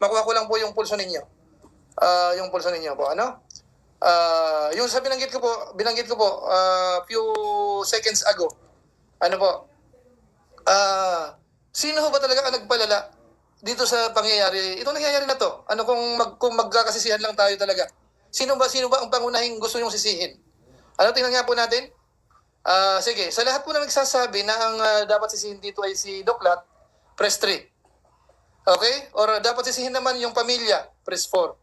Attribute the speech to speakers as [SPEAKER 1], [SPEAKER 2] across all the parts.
[SPEAKER 1] makuha ko lang po yung pulso ninyo. Yung pulso ninyo po, ano? Yung sa binanggit ko po, few seconds ago. Ano po? Sino ho ba talaga ang nagpalala dito sa pangyayari? Itong nangyayari na to. Ano kung magkakasisihan lang tayo talaga? Sino ba ang pangunahing gusto nyong sisihin? Ano, tingnan nga po natin? Sige, sa lahat po na nagsasabi na ang dapat sisihin dito ay si Doklat, press 3. Okay? Or dapat sisihin naman yung pamilya, press 4.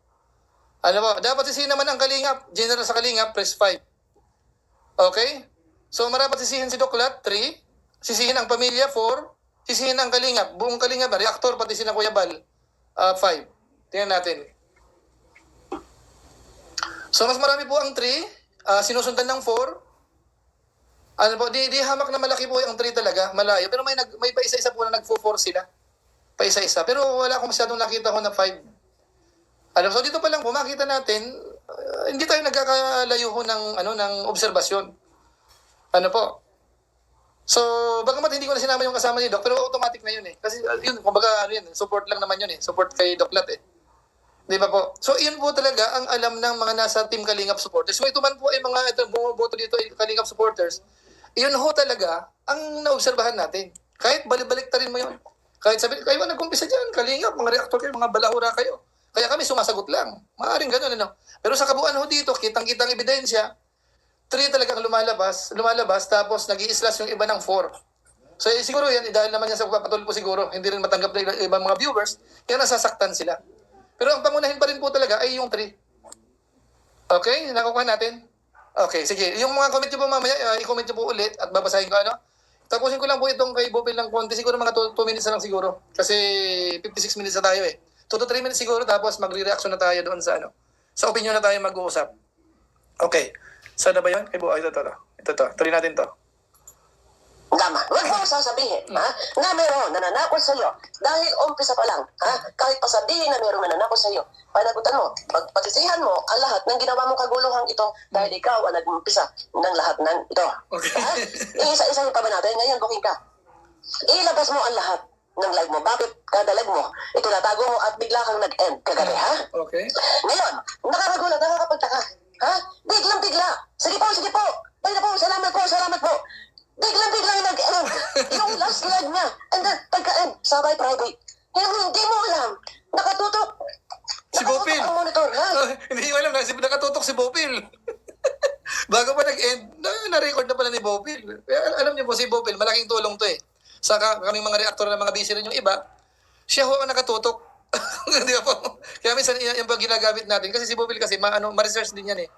[SPEAKER 1] Ano po? Dapat sisihin naman ang Kalingap, general sa Kalingap, press 5. Okay? So, marapat sisihin si Doklat, 3. Sisihin ang pamilya, 4. Sisihin ang Kalingap, buong Kalingap, reaktor, pati sina Kuya Bal, 5. Tingnan natin. So, mas marami po ang 3. Sinusundan ng 4. Ano po, di hamak na malaki po yung 3 talaga, malayo. Pero may pa isa-isa po na nagfo-4 sila. Pa isa-isa. Pero wala akong masyadong nakita ko na 5. Alam, so dito pa lang po makita natin, hindi tayo nagkakalayo ho ng obserbasyon. Ano po? So, bagamat hindi ko na sinama yung kasama ni Doc, pero automatic na yun eh. Kasi yun, kumbaga, support lang naman yun eh. Support kay Doc Lat eh. Di ba po? So, yun po talaga ang alam ng mga nasa Team Kalingap supporters. So, ito man po ay mga bumoboto dito ay Kalingap supporters. Yun ho talaga ang naobserbahan natin. Kahit balik-balik ta rin mo yun. Kahit sabi, kayo nag-umpisa dyan, Kalingap, mga reaktor kayo, mga balahura kayo. Kaya kami sumasagot lang. Maaaring ganun, ano. Pero sa kabuuan ho dito, kitang-kitang ebidensya, 3 talagang lumalabas, tapos nag-i-slash yung iba ng 4. So, siguro yan, dahil naman yan sa papatulpo siguro, hindi rin matanggap na ibang mga viewers, kaya nasasaktan sila. Pero ang pangunahin pa rin po talaga ay yung 3. Okay? Nakukuha natin? Okay, sige. Yung mga comment nyo po mamaya, i-comment nyo po ulit at babasahin ko, ano. Tapusin ko lang po itong kay Bopil ng konti. Siguro mga 2 minutes na lang siguro. Kasi 56 minutes na tayo eh. 2 to 3 minutes siguro, tapos magre-reaction na tayo doon sa sa opinion na tayo mag-uusap. Okay. Saan na ba yun? Ito. Tuloy natin to.
[SPEAKER 2] Tama. Huwag mo sasabihin, ha? Na meron nananakot sa'yo. Dahil umpisa pa lang, ha? Kahit pa sabihin na meron nananakot sa'yo, panagutan mo, pagpatisihan mo ang lahat ng ginawa mong kaguluhang ito dahil ikaw ang nag-umpisa ng lahat ng ito.
[SPEAKER 1] Okay.
[SPEAKER 2] Ha? Iisa-isahin pa ba natin? Ngayon, booking ka. Ilabas mo ang lahat ng live mo. Bakit kada live mo, itinatago mo at bigla kang nag-end kagabi, ha?
[SPEAKER 1] Okay.
[SPEAKER 2] Ngayon, nakakagulat, nakakapagtaka. Ha? Biglang-bigla. Sige po. Pwede po, salamat po. Biglang nag-end. Yung last live niya. And then, pagka-end, sabay private. Hindi mo alam. Nakatutok.
[SPEAKER 1] Si Bopil.
[SPEAKER 2] Ang monitor, ha?
[SPEAKER 1] Hindi ko alam, nakatutok si Bopil. Bago pa nag-end, na-record na pala ni Bopil. Alam niyo po, si Bopil, malaking tulong to eh. Sa kaming mga reaktor na mga busy rin yung iba, siya ho ang nakatutok. Di ba po? Kaya minsan yung pag ginagamit natin, kasi si Bopil kasi ma-research din yan eh.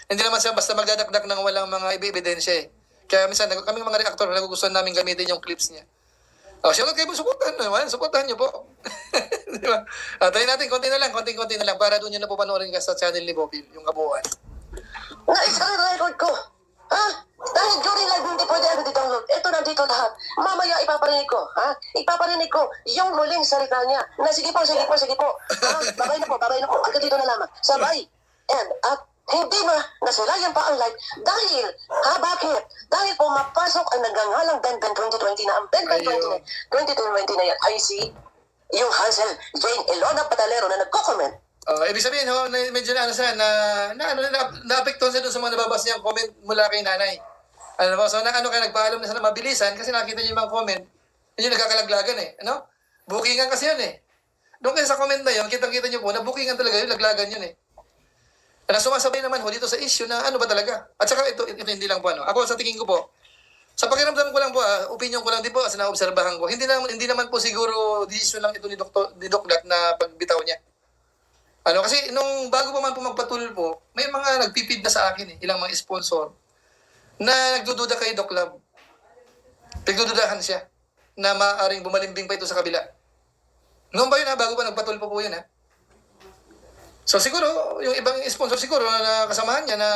[SPEAKER 1] Hindi naman siya basta magdadakdak ng walang mga ebidensya eh. Kaya minsan, kaming mga reaktor, nagugustuhan namin gamitin yung clips niya. Siya lang kayo po, supportahan niyo po. Di ba? Try natin, konti na lang, para doon nyo na po panoorin ka sa channel ni Bopil, yung kabuuan.
[SPEAKER 2] Record ko. Ha? Dahil during live hindi pwede i-download. Ito nandito lahat. Mamaya ipaparinig ko. Ha? Ipaparinig ko yung huling salita niya. Na sige po. Ha? Babay na po. Hanggang dito na lamang. Sabay. And at hindi na nasulayan pa ang live dahil, bakit? Dahil pumapasok ang nagngangalang Benben 2020 na ang Benben 2020 na yan ay si yung Hansel Jane Elona Patalero na nagko-comment.
[SPEAKER 1] Ibig sabihin, medyo na-apektuhan siya doon sa mga nababas niyang comment mula kay nanay. Ano ba? So, nagpaalam na sana mabilisan kasi nakita niyo yung mga comment. Yun yung nagkakalaglagan eh. Ano? Bookingan kasi yun eh. Doon kayo sa comment na yun, kitang-kita niyo po na bookingan talaga yun, laglagan yun eh. Na sumasabay naman ho dito sa issue na ano ba talaga. At saka ito hindi lang po ano. Ako sa tingin ko po, sa pakiramdam ko lang po, opinion ko lang din po kasi naobserbahan ko. Hindi naman po siguro decision lang ito ni Doc Lat na pagbitaw niya. Kasi nung bago pa man po magpatulpo, may mga nagpipid na sa akin ilang mga sponsor na nagdududa kay Doc Lab. Nagdududahan siya na maaaring bumalimbing pa ito sa kabila. Noon ba yun bago pa nagpatulpo po yun So siguro, yung ibang sponsor siguro na kasamahan niya na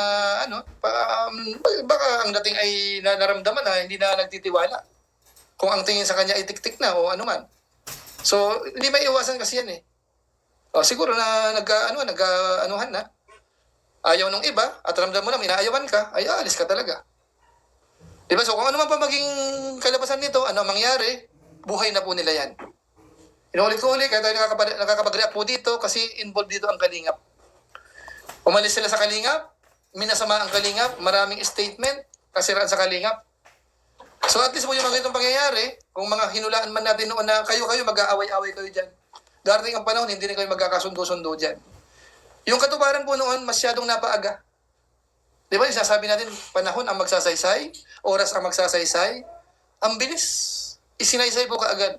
[SPEAKER 1] baka ang dating ay naramdaman na hindi na nagtitiwala. Kung ang tingin sa kanya ay tik-tik na o ano man. So, hindi may iwasan kasi yan eh. Siguro na nag-anuhan na. Ayaw nung iba at ramdam mo na inaayawan ka, ay aalis ka talaga. Diba? So kung ano man pa maging kalabasan nito, ano mangyari, buhay na po nila yan. Inuulit ko ulit, kaya tayo nakakapag-react po dito kasi involved dito ang Kalingap. Umalis sila sa Kalingap, minasama ang Kalingap, maraming statement, kasiraan sa Kalingap. So at least po yung mga ganitong pangyayari, kung mga hinulaan man natin noon na kayo mag-aaway-away kayo dyan. Darating ang panahon, hindi na kayo magkakasundo-sundo dyan. Yung katuparan po noon, masyadong napaaga. Di ba, sasabi natin, panahon ang magsasaysay, oras ang magsasaysay, ang bilis. Isinaysay po kaagad.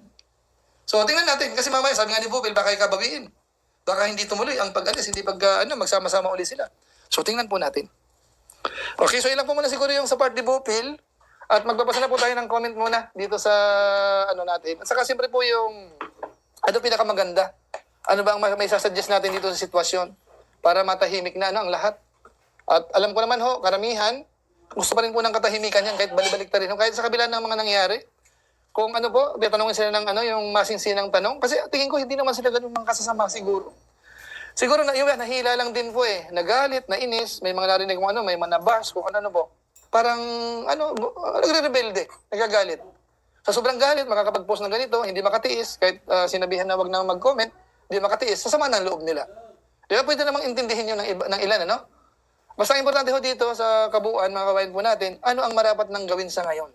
[SPEAKER 1] So, tingnan natin. Kasi mamaya, sabi nga ni Bupil, baka ikabawiin. Baka hindi tumuloy ang pag-alis, hindi magsama-sama uli sila. So, tingnan po natin. Okay, so ilang po muna siguro yung sa part ni Bupil. At magbabasa na po tayo ng comment muna dito sa natin. At saka siyempre po yung pinakamaganda. Ano ba ang may sasuggest natin dito sa sitwasyon para matahimik na ang lahat. At alam ko naman karamihan, gusto pa rin po ng katahimikan yan kahit balibalik ta rin. Kahit sa kabila ng mga nangyari. Kung tanongin sila ng yung masinsinang tanong. Kasi tingin ko hindi naman sila ganun mga kasasama siguro. Siguro nahila lang din po Nagalit, nainis, may mga narinig kung may mga nabars, kung ano po. Parang, nagre-rebelde, nagagalit. Sa sobrang galit, makakapag-post ng ganito, hindi makatiis, kahit sinabihan na wag na mag-comment, hindi makatiis, sasama ng loob nila. Di ba pwede namang intindihin yun ng ilan, Basta ang importante dito sa kabuuan, mga kabayan po natin, ano ang marapat nang gawin sa ngayon.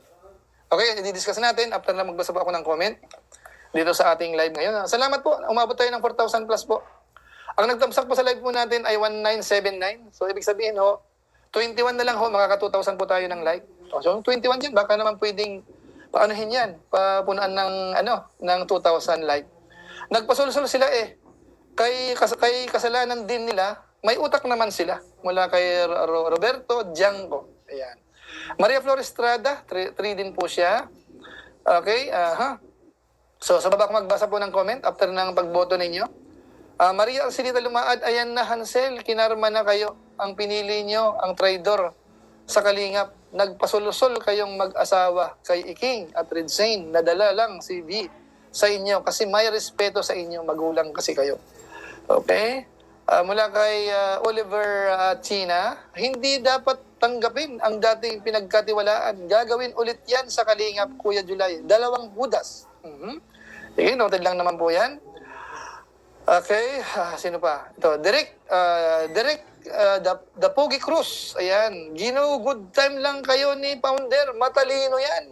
[SPEAKER 1] Okay, i-discuss natin after na magbasa po ako ng comment dito sa ating live ngayon. Salamat po, umabot tayo ng 4,000 plus po. Ang nagtamsak po sa live po natin ay 1979. So, ibig sabihin 21 na lang makaka 2,000 po tayo ng like. So, 21 yan, baka naman pwedeng paanohin yan, papunaan ng 2,000 like. Nagpasulsul sila Kay kasalanan din nila, may utak naman sila. Mula kay Roberto Jango. Ayan. Maria Flores Estrada, 3 din po siya. Okay, So, sa baba ko magbasa po ng comment after ng pagboto ninyo. Maria Arcelita Lumaad, ayan na Hansel, kinarma na kayo. Ang pinili nyo, ang traidor sa Kalingap. Nagpasulusol kayong mag-asawa kay Iking at Red Zane. Nadala lang si V sa inyo kasi may respeto sa inyo. Magulang kasi kayo. Okay? Mula kay Oliver China, hindi dapat tanggapin ang dating pinagkatiwalaan. Gagawin ulit yan sa Kalingap, Kuya July. 2 Judas. Sige, noted lang naman po yan. Okay, sino pa? Ito, Derek Dapogi Cruz. Ayan, Gino, good time lang kayo ni Founder. Matalino yan.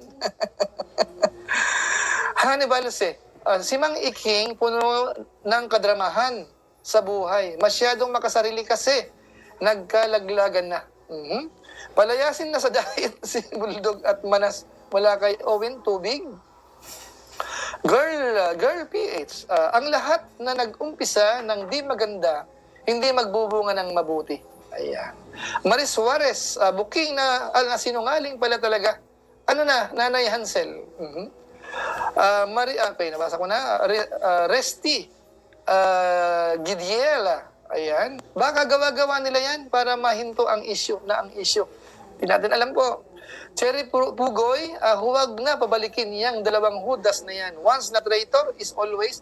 [SPEAKER 1] Hannibal si Mang Iking, puno ng kadramahan sa buhay. Masyadong makasarili kasi. Nagkalaglagan na. Palayasin na sa diet si Bulldog at Manas. Wala kay Owen Tubig. Girl PH, ang lahat na nag-umpisa ng di maganda, hindi magbubunga ng mabuti. Ayan. Maris Suarez, booking na sinungaling pala talaga. Nanay Hansel. Okay, nabasa ko na. Resty Gidiela. Ayan. Baka gawa-gawa nila yan para mahinto ang issue. Hindi natin alam po. Cherry Pugoy, huwag na pabalikin yang 2 Judas na yan. Once na traitor is always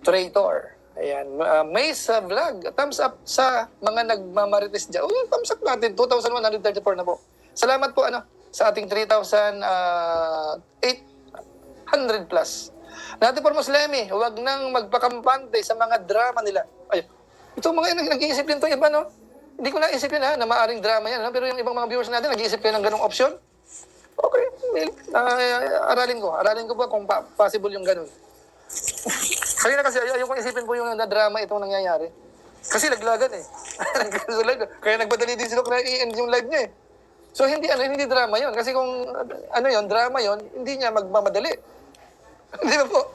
[SPEAKER 1] traitor. Ayan. May sa vlog, thumbs up sa mga nagmamarites dyan. Thumbs up natin, 2,134 na po. Salamat po sa ating 3,800 plus. Natin por Muslemi, huwag nang magpakampante sa mga drama nila. Ay, ito mga nag-iisip din ito iba, Hindi ko naisip yun na maaring drama yan. Pero yung ibang mga viewers natin, nag-iisip kayo ng ganong option. Okay, aralin ko po kung possible yung ganun. Kanina kasi ayaw kong isipin po yung na-drama itong nangyayari. Kasi laglagan Kaya nagpadali din sila na i-end yung live niya So hindi drama yon. Kasi kung drama yon, hindi niya magmamadali. Di ba po?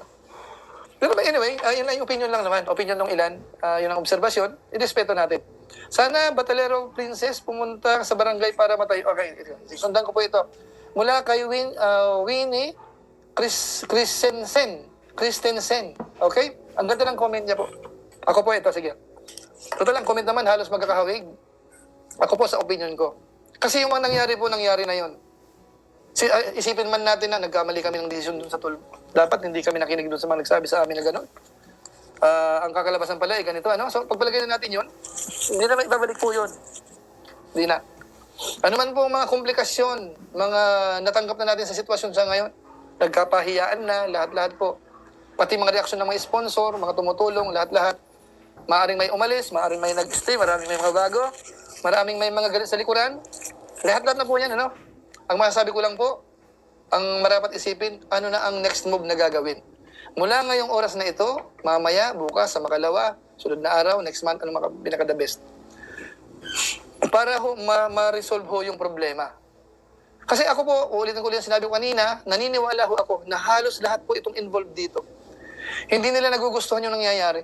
[SPEAKER 1] Pero anyway, yun lang yung opinion lang naman. Opinion ng ilan, yun ang obserbasyon. I-respeto natin. Sana Batalero Princess pumunta sa barangay para matayo. Okay, sundan ko po ito. Mula kay Winnie Christensen. Okay? Ang ganda ng comment niya po. Ako po ito, sige. Total lang, comment naman, halos magkakahawig. Ako po sa opinion ko. Kasi yung mga nangyari na yun. Isipin man natin na nagkamali kami ng desisyon dun sa tulpo. Dapat hindi kami nakinig dun sa mga nagsabi sa amin na gano'n. Ang kakalabasan pala ganito, So, pagpalagay na natin yun, hindi na ibabalik po yun. Hindi na. Ano man po mga komplikasyon, mga natanggap na natin sa sitwasyon sa ngayon, nagkapahiyaan na, lahat-lahat po. pati mga reaksyon ng mga sponsor, mga tumutulong, lahat-lahat. Maaring may umalis, maaring may nag-stay, maraming may mga bago, maraming may mga galit sa likuran. Lahat-lahat na po yan, ano? Ang masasabi ko lang po, ang marapat isipin, ano na ang next move na gagawin. Mula ngayong oras na ito, mamaya, bukas, sa makalawa, sunod na araw, next month, ano pinaka-the best. Para ho, ma-resolve ho yung problema. Kasi ako po, ulitin ko ulit ang sinabi ko kanina, naniniwala ho ako na halos lahat po itong involved dito. Hindi nila nagugustuhan yung nangyayari.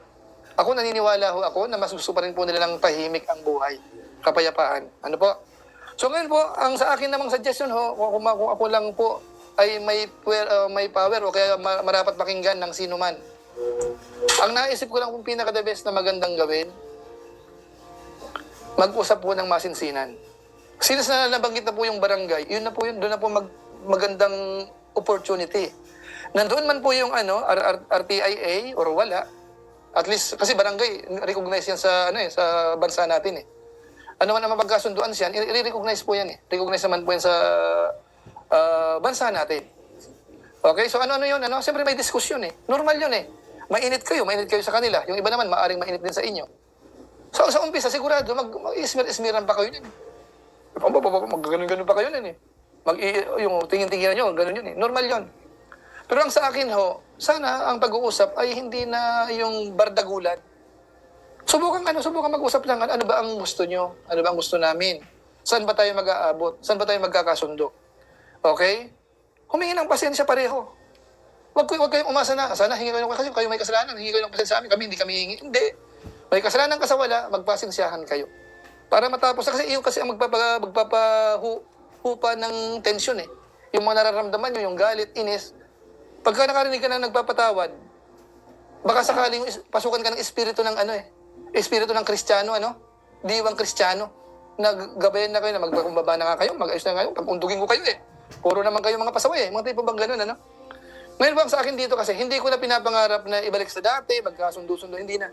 [SPEAKER 1] Ako naniniwala ho ako na mas gusto pa rin po nila ng tahimik ang buhay, kapayapaan. Ano po? So ngayon po, ang sa akin namang suggestion ho, kung ako lang po ay may power o kaya marapat pakinggan ng sino man. Ang naisip ko lang kung pinaka-the best na magandang gawin, mag-usap po ng masinsinan. Since na nabanggit na po yung barangay, yun na po yun, doon na po magandang opportunity. Nandoon man po yung RTIA or wala, at least kasi barangay recognize yan sa sa bansa natin eh. Ano man ang mapagkasunduan siyan, i-recognize po yan eh. Recognize naman po yan sa bansa natin. Okay, so ano yun, siyempre may diskusyon eh. Normal yun eh. Mainit kayo sa kanila. Yung iba naman maaring mainit din sa inyo. So sa umpisa sigurado mag-ismir-ismiran pa kayo niyan. Mag-ganun pa kayo niyan eh. Yung tingin-tinginan nyo, ganun yun eh. Normal yun. Pero ang sa akin ho, sana ang pag-uusap ay hindi na yung bardagulan. Subukan mag-usap lang. Ano ba ang gusto nyo? Ano ba ang gusto namin? Saan ba tayo mag-aabot? Saan ba tayo magkakasundo? Okay? Humingi ng pasensya pareho. Huwag kayong umasa na. Sana hingi kayo kasi kayo may kasalanan. Hingi kayo ng pasensya sa amin. Kami hindi kami hingi. Hindi. May kasalanan ka sa wala, magpasensyahan kayo. Para matapos. Kasi iyo kasi ang magpapahupa ng tensyon eh. Yung mga nararamdaman nyo, yung galit, inis. Pagka nakarinig ka na nagpapatawad, baka sakaling pasukan ka ng espiritu ng espiritu ng Kristiyano, diwang Kristiyano. Naggabayan na kayo na magbakumbaba na nga kayo, mag-ayos na kayo, pag-undugin ko kayo eh. Puro naman kayo mga pasaway eh, mga tipo bang ganun, Ngayon bang sa akin dito kasi, hindi ko na pinapangarap na ibalik sa dati, magkasundo-sundo, hindi na.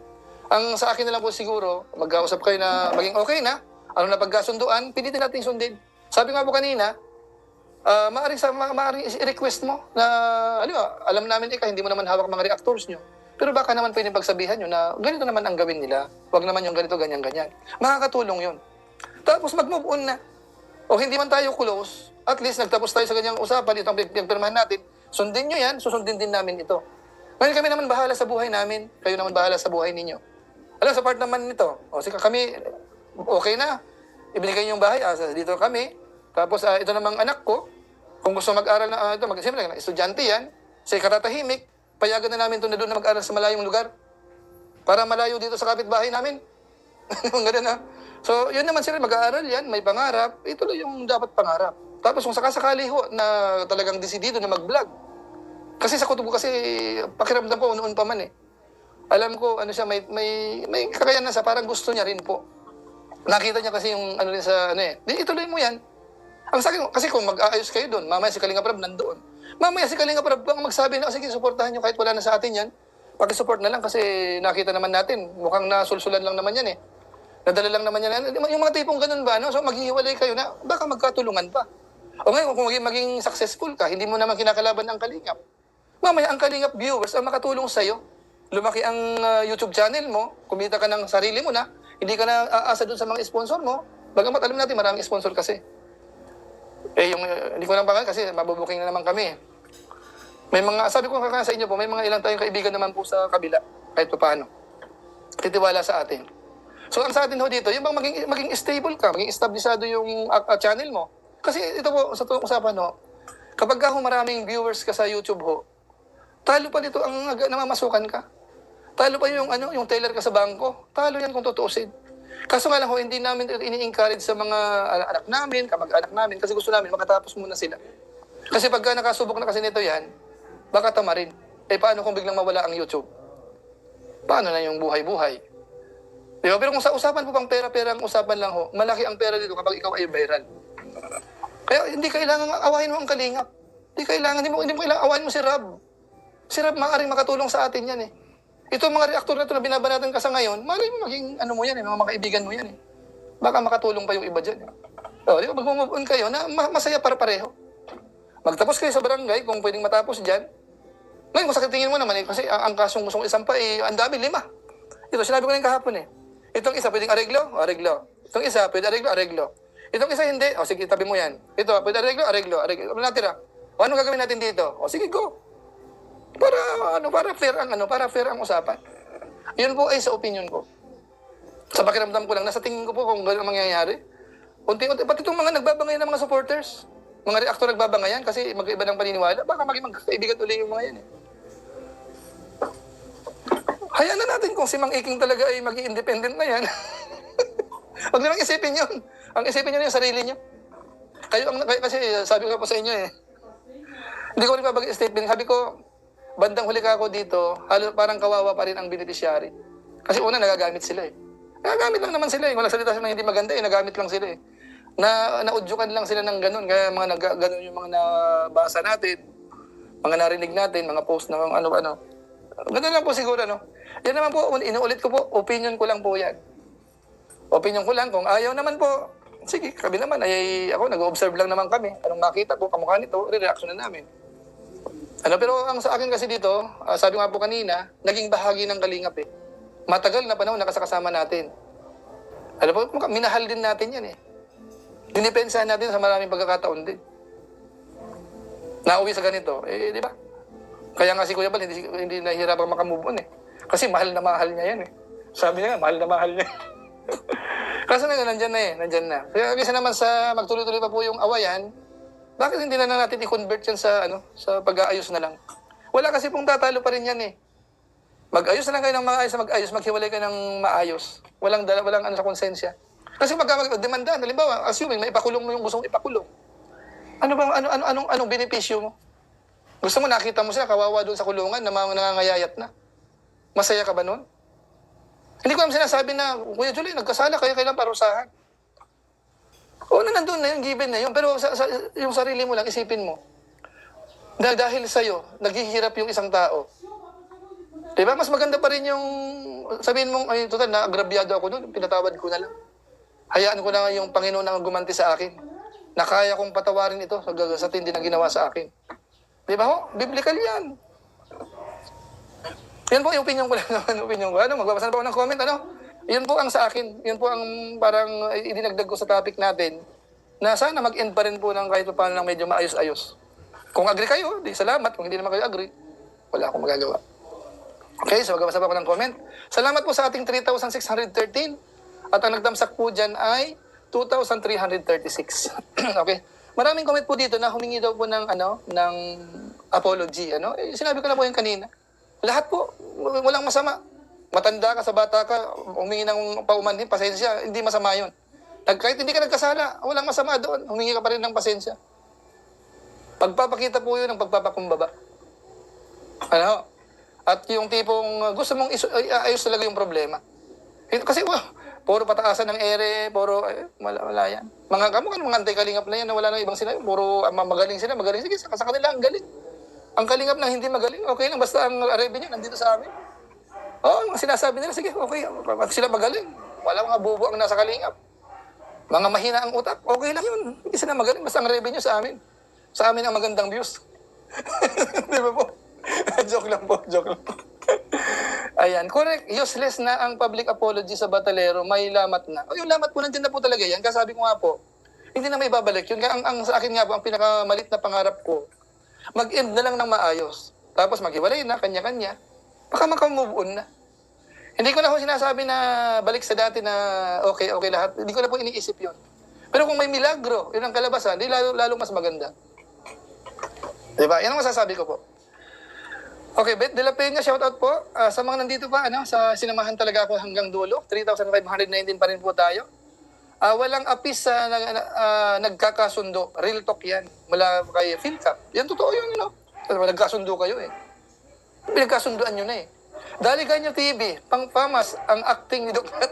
[SPEAKER 1] Ang sa akin na lang po siguro, mag-ausap kayo na maging okay na, ano na pagkasunduan, pilitin natin sundin. Sabi nga po kanina, maaring i-request mo na, alam namin hindi mo naman hawak mga reactors nyo. Pero baka naman pwedeng pagsabihan nyo na ganito naman ang gawin nila. Huwag naman yung ganito, ganyan-ganyan. Makakatulong yun. Tapos mag-move on na. O hindi man tayo close, at least nagtapos tayo sa ganyang usapan, itong pinagpirmahan natin, sundin nyo yan, susundin din namin ito. Ngayon kami naman bahala sa buhay namin, kayo naman bahala sa buhay ninyo. Alam, sa part naman nito, sige kami, okay na. Ibinigay yung bahay, dito kami. Tapos ito namang anak ko, kung gusto mag-aral na, siyempre, estudyante yan, say katatahimik, payagan na namin ito na doon na mag-aral sa malayong lugar. Para malayo dito sa kapitbahay namin. Ganun na. So, yun naman sila, mag-aaral yan, may pangarap, ituloy yung dapat pangarap. Tapos kung sakasakali ho na talagang desidido na mag-vlog. Kasi sa kutubo kasi, pakiramdam ko noon pa man eh. Alam ko, may kakayanan sa parang gusto niya rin po. Nakita niya kasi yung rin sa, di ituloy mo yan. Ang sa akin, kasi kung mag-aayos kayo doon, mamaya si Kalinga Prab nandoon. Mamaya si Kalinga Prab ang magsabi na, sige, suportahan nyo kahit wala na sa atin yan. Pakisupport na lang kasi nakita naman natin, mukhang nasulsulan lang naman yan eh. Nadala lang naman yan. Yung mga tipong ganun ba, So maghihiwalay kayo na, baka magkatulungan pa. O ngayon, kung maging successful ka, hindi mo naman kinakalaban ang Kalingap. Mamaya ang Kalingap viewers ang makatulong sa'yo. Lumaki ang YouTube channel mo, kumita ka ng sarili mo na, hindi ka na aasa doon sa mga sponsor mo. Bagamat alam natin, maraming sponsor kasi. Hindi ko lang pangalan kasi mabubuking na naman kami. May mga, sabi ko sa inyo po, may mga ilang tayong kaibigan naman po sa kabila, kahit pa paano. Titiwala sa atin. So ang sa atin ho dito, yung bang maging stable ka, maging establisado yung channel mo. Kasi ito po, sa tuwang usapan kapag maraming viewers ka sa YouTube talo pa dito ang namamasukan ka. Talo pa yung teller ka sa bangko. Talo yan kung tutuusin. Kaso nga lang hindi namin ini-encourage sa mga anak namin, kamag-anak namin, kasi gusto namin makatapos muna sila. Kasi pagka nakasubok na kasi nito yan, baka tamarin. Paano kung biglang mawala ang YouTube? Paano na yung buhay-buhay? Diba? Pero kung sa usapan po pang pera-pera ang usapan lang malaki ang pera dito kapag ikaw ay viral. Kaya hindi kailangan awahin mo ang Kalingap. Hindi mo kailangan awahin mo si Rab. Si Rab maaaring makatulong sa atin yan eh. Ito mga reaktor na ito na binabanatan ka sa ngayon, malay mo maging mo yan mga kaibigan mo yan eh. Baka makatulong pa yung iba dyan. Di ba? Mag-move on kayo na masaya para pareho. Magtapos kayo sa barangay kung pwedeng matapos dyan. Ngayon, kung sa tingin mo naman, kasi ang kasong gusto kong isampa, ang dami, 5. Ito, sinabi ko na yung kahapon Itong isa, pwedeng areglo, areglo. Itong isa, pwede areglo, areglo. Itong isa, hindi. O sige, tabi mo yan. Ito, pwede areglo, areglo, areglo. Ano natira? O anong gagawin natin dito? O sige, go. Para fair ang usapan. Yun po ay sa opinion ko. Sa pakiramdam ko lang, nasa tingin ko po kung gano'n ang mangyayari. Unti-unti, pati itong mga nagbabangay ng mga supporters, mga reaktor nagbabangayan kasi mag-iba ng paniniwala, baka maging magkaibigan uli yung mga yan Hayaan na natin kung si Mang Iking talaga ay maging independent na yan. Huwag nilang isipin yun. Ang isipin nyo yung sarili nyo. Kasi sabi ko po sa inyo hindi ko rin pabag-statement. Sabi ko, bandang huli ka ako dito, parang kawawa pa rin ang beneficiary. Kasi una, nagagamit sila Nagagamit lang naman sila Walang salita sila na hindi maganda nagamit lang sila Naudyukan lang sila ng ganun. Kaya ganun yung mga nabasa natin, mga narinig natin, mga post na ano-ano. Ganun lang po siguro, Yan naman po, inuulit ko po, opinion ko lang po yan. Opinion ko lang, kung ayaw naman po, sige, kami naman, ako, nag-observe lang naman kami. Anong makita po, kamukha nito, re-reaction na namin. Pero ang sa akin kasi dito, sabi nga po kanina, naging bahagi ng Kalingap Matagal na panahon nakasakasama natin. Minahal din natin yan Dinipensahan natin sa maraming pagkakataon din. Nauwi sa ganito, di ba? Kaya nga si Kuya Bal, hindi nahihirapang makamove on Kasi mahal na mahal niya yan Sabi niya nga, mahal na mahal niya. Kasi nandyan na Kaya kasi naman sa magtuloy-tuloy pa po yung awayan, bakit hindi na natin i-convert yan sa pag-aayos na lang? Wala kasi pong tatalo pa rin yan Mag-ayos na lang kayo ng maayos na mag-ayos, maghiwalay kayo ng maayos. Walang sa konsensya. Kasi magdemanda, halimbawa, assuming may ipakulong mo yung gustong ipakulong. Anong benepisyo mo? Gusto mo nakita mo sila, kawawa doon sa kulungan, na nangangayayat na. Masaya ka ba nun? Hindi ko naman sinasabi na, Kuya Julie, nagkasala, kaya kailangan parusahan. Oo, nandun na yun, given na yun. Pero yung sarili mo lang, isipin mo. Dahil sa'yo, naghihirap yung isang tao. Diba? Mas maganda pa rin yung sabihin mong, total, naagrabyado ako doon, pinatawad ko na lang. Hayaan ko na yung Panginoon na gumanti sa akin. Na kaya kong patawarin ito sa tindi na ginawa sa akin. Diba ho? Biblical yan. Yan po yung opinion ko lang naman. Magbabasa na po ako ng comment, Yun po ang sa akin. Yun po ang parang idinagdag ko sa topic natin na sana mag-end pa rin po ng kahit paano lang medyo maayos-ayos. Kung agree kayo, di salamat. Kung hindi naman kayo agree, wala akong magagawa. Okay, so magbabasa pa ako ng comment. Salamat po sa ating 3,613 at ang nagdamsak po dyan ay 2,336. Okay. Maraming comment po dito na humingi daw po ng apology. Sinabi ko na po yung kanina. Lahat po, walang masama. Matanda ka, sa bata ka, humingi ng paumanhin, pasensya, hindi masama yun. Kahit hindi ka nagkasala, walang masama doon. Humingi ka pa rin ng pasensya. Pagpapakita po yun ng pagpapakumbaba. At yung tipong gusto mong ayos talaga yung problema. Kasi puro pataasan ng ere, puro wala yan. Mga anti-kalingap na yan na wala na ibang sinabi. Puro magaling sila, magaling. Sige, sa kanila ang galing. Ang kalingap na hindi magaling, okay lang. Basta ang revenue nandito sa amin. Ang sinasabi nila, sige, okay. Sila magaling. Wala mga bubo ang nasa kalingap. Mga mahina ang utak, okay lang yun. Hindi sila magaling. Basta ang revenue sa amin. Sa amin ang magandang views. Di ba po? Joke lang po. Ayan, correct. Useless na ang public apology sa Batalero. May lamat na. Yung lamat po, nandiyan na po talaga yan. Kasabi ko nga po, hindi na may babalik yun. Ang sa akin nga po, ang pinakamalit na pangarap ko, mag-end na lang ng maayos. Tapos maghiwalay na, kanya-kanya. Baka makamove on na. Hindi ko na po sinasabi na balik sa dati na okay lahat. Hindi ko na po iniisip yun. Pero kung may milagro, yun ang kalabasan, di lalo mas maganda. Diba? Yan ang masasabi ko po. Okay, Beth de la Peña, shoutout po. Sa mga nandito pa, sa sinamahan talaga ako hanggang dulo. 3,519 pa rin po tayo. Walang apis sa nagkakasundo. Real talk yan. Mula kay PhilCap. Yan totoo yun, Nagkasundo kayo Pinagkasunduan nyo na Daligan nyo TV, pangpamas, ang acting ni Dr.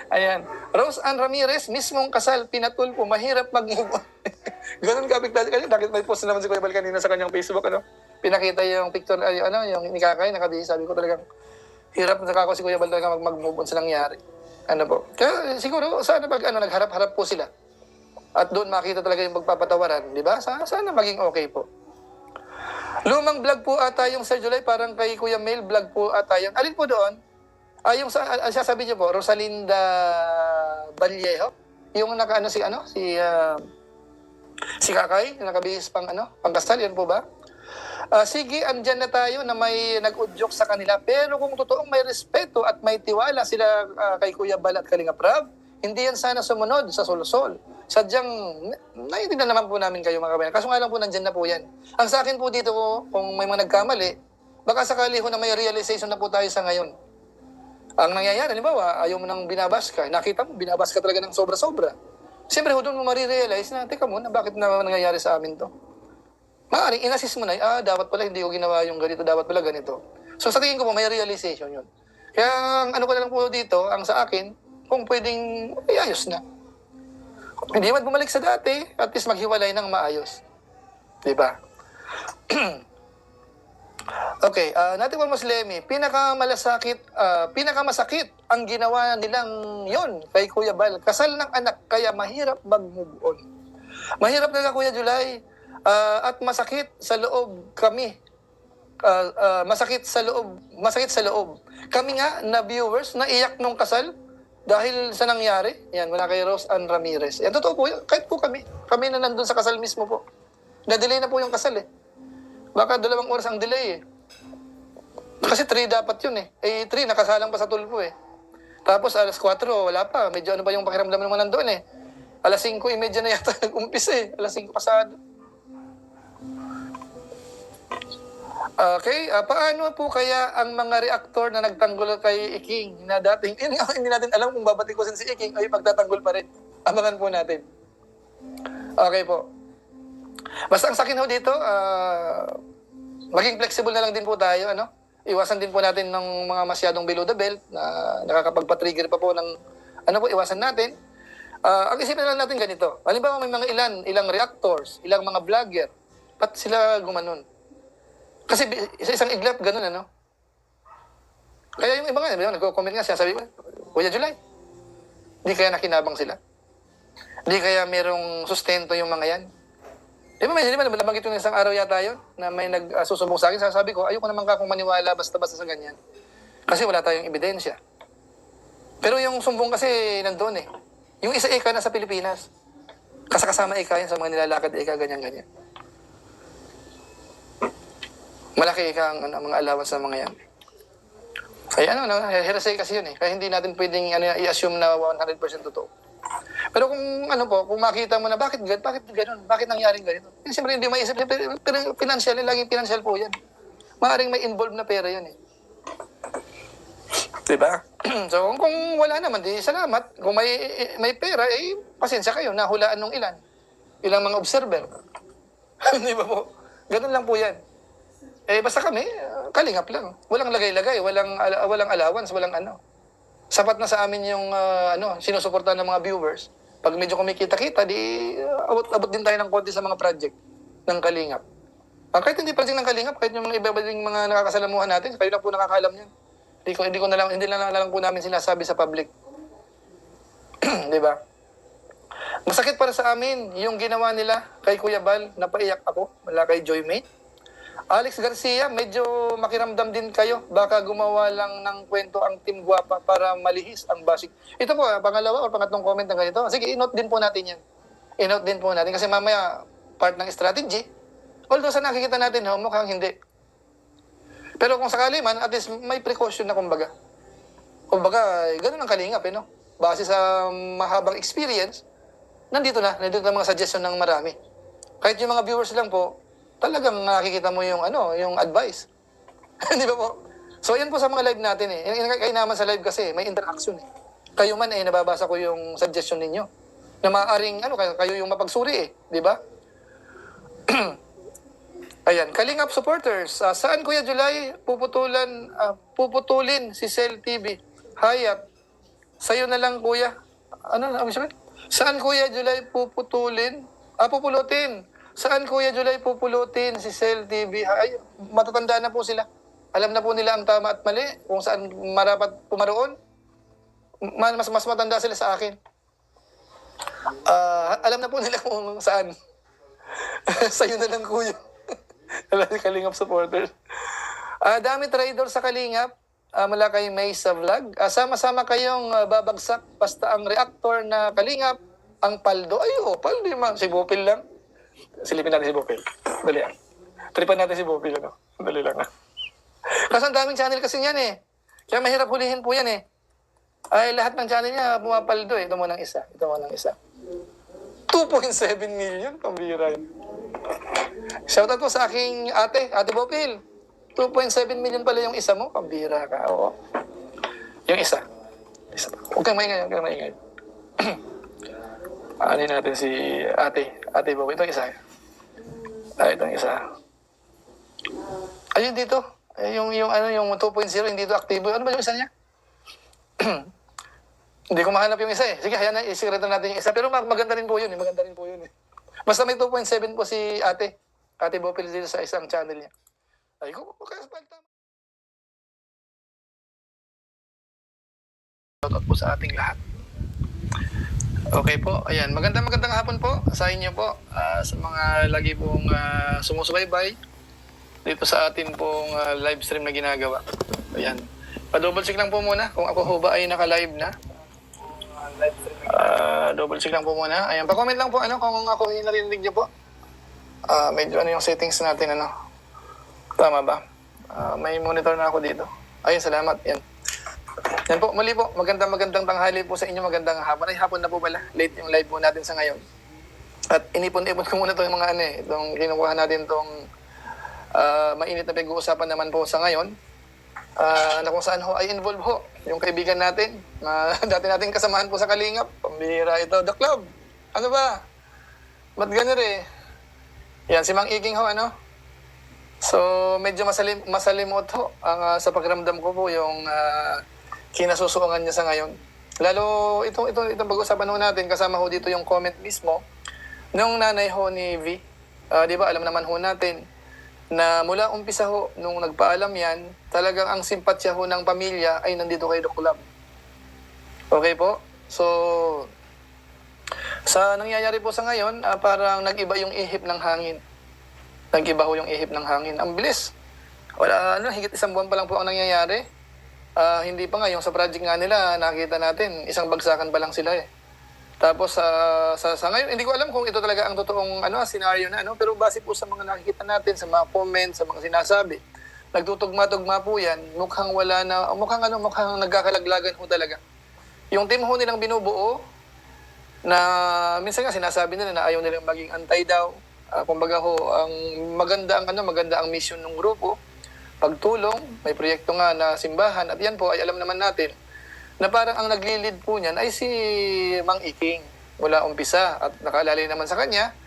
[SPEAKER 1] Ayan. Rose Ann Ramirez, mismong kasal, pinatulpo, mahirap mag-move on. Ganun kapit dati. Bakit may post naman si Kuya Bal kanina sa kanyang Facebook, Pinakita yung picture, yung nikakay, nakabihis. Sabi ko talagang, hirap na ako si Kuya Bal talaga mag-move on sa nangyari. Kaya siguro, sana nagharap-harap po sila. At doon makita talaga yung pagpapatawaran, di ba? Sana maging okay po. Lumang vlog po ata yung Sir July, parang kay Kuya Mel vlog po ata yun. Alin po doon? Yung sasabi niyo po, Rosalinda Vallejo? Yung naka si Kakay, yung nakabihis pang pangkasal, yan po ba? Sige, andyan na tayo na may nag-udyok sa kanila. Pero kung totoong may respeto at may tiwala sila kay Kuya Bal at Kalinga Prab, hindi yan sana sumunod sa solsol. Sadyang, naiintindihan naman po namin kayo mga kabayan. Kaso nga lang po, nandyan na po yan. Ang sa akin po dito, kung may mga nagkamali, baka sakali ho na may realization na po tayo sa ngayon. Ang nangyayari, halimbawa, ayaw mo nang binabas ka. Nakita mo, binabas ka talaga ng sobra-sobra. Siyempre, doon mo marirealize na, teka muna, bakit na nangyayari sa amin to? Maaaring in-assist mo na, dapat pala hindi ko ginawa yung ganito, dapat pala ganito. So sa tingin ko po, may realization yun. Kaya ano ko na lang po dito, ang sa akin, kung pwedeng iayos na. Hindi man bumalik sa dati, at least maghiwalay ng maayos. Diba? Okay, natin po Muslimi, pinakamasakit ang ginawa nilang yon kay Kuya Bal. Kasal ng anak, kaya mahirap mag-move on. Mahirap talaga Kuya July, at masakit sa loob kami. Masakit sa loob. Kami nga na viewers, naiyak nung kasal dahil sa nangyari. Yan, mula kay Rose Ann Ramirez. Yan, totoo po, kahit po kami na nandun sa kasal mismo po. Na-delay na po yung kasal eh. Baka 2 oras ang delay eh. Kasi 3 dapat yun eh. 3, nakasalang pa sa tulpo eh. Tapos alas 4, wala pa. Medyo ano ba yung pakiramdam naman nandoon eh. Alas 5:30 na yata nag-umpisa eh. Alas 5 pasado. Okay, paano po kaya ang mga reaktor na nagtanggol kay Iking na dating, hindi natin alam kung babatikusin si Iking ay pagtatanggol pa rin. Abangan po natin. Okay po. Basta ang sakin ho dito, maging flexible na lang din po tayo, Iwasan din po natin ng mga masyadong below the belt na nakakapagpa-trigger pa po ng, iwasan natin. Ang isipin na lang natin ganito. Halimbawa may mga ilang reactors, ilang mga vlogger, ba't sila gumanon? Kasi sa isang iglap, ganun, Kaya yung iba nga, nagko-comment nga siya, sabi ko, Kuya July, di kaya nakinabang sila? Di kaya merong sustento yung mga yan? Di ba, nabanggit yung isang araw yata yun, na may nagsusubong sa akin, sabi ko, ayoko naman ka kung maniwala basta-basta sa ganyan. Kasi wala tayong ebidensya. Pero yung sumbong kasi nandun eh. Yung isa eka na sa Pilipinas. Kasama eka yan sa mga nilalakad eka, ganyan-ganyan. Malaki eka ang mga allowance ng mga yan. Kaya heresy kasi yun eh. Kaya hindi natin pwedeng i-assume na 100% totoo. Pero kung kung makita mo na bakit gano'n, bakit nangyaring ganito? Siyempre hindi maisip, financial, laging financial po yan. Maaring may involved na pera yan eh. Diba? So kung wala naman, di salamat. Kung may pera, pasensya kayo, nahulaan ng ilang mga observer. Di ba po? Ganun lang po yan. Basta kami, kalingap lang. Walang lagay-lagay, walang allowance, walang Sapat na sa amin yung sinusuportahan ng mga viewers. Pag medyo kumikita-kita, abot din tayo ng konti sa mga project ng Kalingap. Kahit hindi project ng Kalingap, kahit yung mga iba-ibang mga nakakasalamuhan natin, kayo lang po nakakaalam yan. Hindi na lang po namin sinasabi sa public. Di ba? Masakit para sa amin yung ginawa nila kay Kuya Bal, napaiyak ako, wala kay Joy May. Alex Garcia, medyo makiramdam din kayo. Baka gumawa lang ng kwento ang Team Guapa para malihis ang bashing. Ito po, pangalawa o pangatlong comment na ganito. Sige, i-note din po natin yan. I-note din po natin kasi mamaya part ng strategy. Although sa nakikita natin, mukhang hindi. Pero kung sakali man, at least may precaution na kumbaga. Kumbaga, ganun ang Kalingap, Base sa mahabang experience, nandito na mga suggestion ng marami. Kahit yung mga viewers lang po, talagang nakikita mo yung yung advice. Di ba po? So yan po sa mga live natin eh. Kaya naman sa live kasi may interaction eh. Kayo man nababasa ko yung suggestion ninyo. Na maaaring kayo yung mapagsuri eh, di ba? Ayan, Kalingap supporters, saan Kuya July puputulin si Cell TV? Hayat. Sa'yo na lang Kuya. Ano sabihin? Saan Kuya July pupulutin? Saan Kuya July pupulutin si Cell TV? Ay, matatanda na po sila. Alam na po nila ang tama at mali, kung saan marapat pumaroon. Mas matanda sila sa akin. Alam na po nila kung saan. Sa'yo na lang Kuya. Wala si Kalingap supporters. Dami trader sa Kalingap. Mula kay May sa vlog. Sama-sama kayong babagsak basta ang reactor na Kalingap, ang paldo. Ay, paldo yung si Bopil lang. Silipin natin si Bopil. Dali lang. Tripan natin si Bopil, ano? Dali lang. Kasi ang daming channel kasi yan eh. Kaya mahirap hulihin po yan eh. Ay, lahat ng channel niya pumapaldo eh. Ito mo ng isa. 2.7 million, pambira yun. Shoutout po sa aking Ate Bopil. 2.7 million pala yung isa mo, pambira ka. Oo. Yung isa. Huwag kang maingay. Ano natin si Ate Bopil. Ito isa. Itong isa. Ayun dito. Yung 2.0 hindi dito aktibo. Ano ba yung isa niya? Hindi ko mahanap yung isa eh. Sige, hayaan na, isikreto natin yung isa. Pero maganda rin po yun eh. Basta may 2.7 po si Ate Bopil dito sa isang channel niya. Ay, kaya palta. Shoutout po sa ating lahat. Okay po, ayan. Magandang hapon po sa inyo po. Sa mga lagi pong sumusubaybay dito sa atin pong live stream na ginagawa. Ayan. Pa-double check lang po muna kung ako ho ba ay naka-live na. Double check lang po muna. Ayan, pa-comment lang po kung ako yung narinig niyo po. Medyo yung settings natin Tama ba? May monitor na ako dito. Ayun, salamat. Yan po, muli po. Magandang tanghali po sa inyo. Magandang hapon. Ay, hapon na po pala. Late yung live po natin sa ngayon. At inipon-ipon ko muna itong mga itong kinukuha natin itong mainit na pag-uusapan naman po sa ngayon. Na kung saan ho ay involve ho yung kaibigan natin. Dati nating kasamahan po sa Kalingap. Pambihira ito. The Club. Ano ba? Ba't ganun eh? Yan, si Mang Iking ho, So, medyo masalimot ho sa pakiramdam ko po yung kinasusuungan niya sa ngayon. Lalo, itong pag-usapan ho natin, kasama ho dito yung comment mismo nung nanay ho ni V. Di ba, alam naman ho natin na mula umpisa ho, nung nagpaalam yan, talagang ang simpatsya ho ng pamilya ay nandito kay Doc Lab. Okay po? So, sa nangyayari po sa ngayon, parang nag-iba yung ihip ng hangin. Nag-iba ho yung ihip ng hangin. Ang bilis. Wala, higit isang buwan pa lang po ang nangyayari. Hindi pa nga, yung sa project nga nila, nakita natin, isang bagsakan pa lang sila eh. Tapos sa ngayon, hindi ko alam kung ito talaga ang totoong scenario na pero base po sa mga nakikita natin, sa mga comments, sa mga sinasabi, nagtutugma-tugma po yan, mukhang nagkakalaglagan ho talaga. Yung team ho nilang binubuo, na minsan nga sinasabi nila na ayaw nilang maging antay daw. Kumbaga ho, maganda ang mission ng grupo, pagtulong, may proyekto nga na simbahan, at yan po ay alam naman natin na parang ang nagli-lead po niyan ay si Mang Iking mula umpisa, at nakaalala naman sa kanya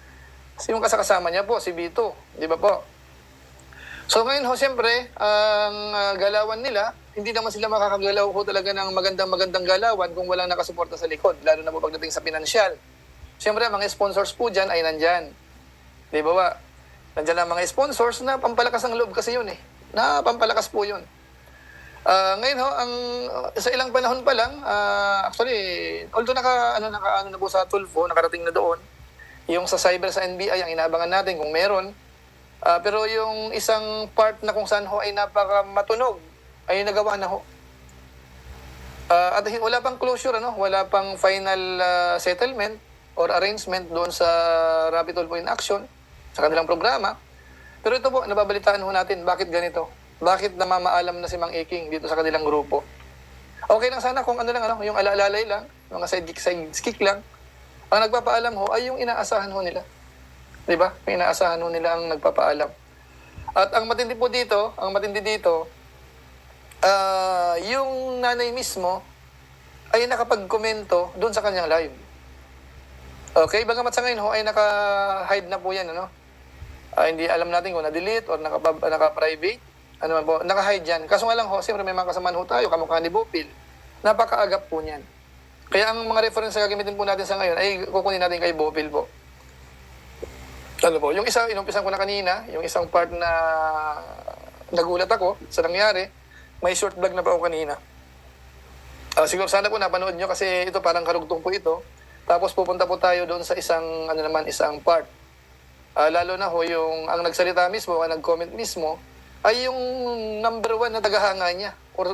[SPEAKER 1] yung kasama niya po, si Bito, di ba po? So ngayon ho, siyempre, ang galawan nila, hindi naman sila makakagalaw ho talaga ng magandang galawan kung walang nakasuporta sa likod, lalo na po pagdating sa pinansyal. Siyempre, mga sponsors po dyan ay nandyan. Di ba ba? Nandiyan ang mga sponsors na pampalakas ang loob kasi yun eh. Na pampalakas po yun. Ngayon ho, sa ilang panahon pa lang, actually, although naka na po sa Tulfo, nakarating na doon, yung sa cyber sa NBI, ang inaabangan natin kung meron. Pero yung isang part na kung saan ho ay napaka matunog, ay nagawa na ho. At wala pang closure, wala pang final settlement or arrangement doon sa Rapid Tulfo in Action, sa kanilang programa. Pero ito po, nababalitaan ho natin, bakit ganito? Bakit namamaalam na si Mang Iking dito sa kanilang grupo? Okay lang sana kung yung alaalalay lang, mga sidekick lang. Ang nagpapaalam ho ay yung inaasahan ho nila. Di ba? Yung inaasahan ho nila ang nagpapaalam. At ang matindi dito, yung nanay mismo ay nakapag-komento doon sa kanyang live. Okay, bagamat sa ngayon ho ay naka-hide na po yan, hindi alam natin kung na-delete or naka-private. Man po, naka-hide yan. Kaso nga lang ho, siyempre may mga kasamaan ho tayo, kamukha ni Bopil. Napakaagap po niyan. Kaya ang mga reference na gagamitin po natin sa ngayon ay kukunin natin kay Bopil po. Yung isa, inumpisan ko na kanina, yung isang part na nagulat ako sa nangyari, may short vlog na pa ako kanina. Siguro sana po napanood nyo kasi ito parang karugtong po ito. Tapos pupunta po tayo doon sa isang part lalo na ho yung ang nagsalita mismo, ang nag-comment mismo, ay yung number 1 na tagahanga niya. Or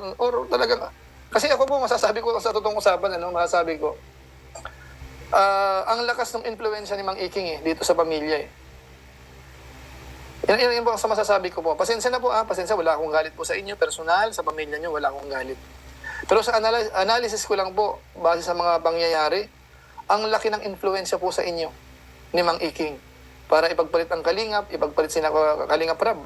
[SPEAKER 1] talagang, kasi ako po masasabi ko sa totoong usapan, masasabi ko, ang lakas ng impluensya ni Mang Iking dito sa pamilya Yan po ang masasabi ko po. Pasensya na po pasensya, wala akong galit po sa inyo, personal, sa pamilya nyo, wala akong galit. Pero sa analysis ko lang po, base sa mga pangyayari, ang laki ng impluensya po sa inyo ni Mang Iking para ipagpalit ang Kalingap, ipagpalit sina Kalingap Rab.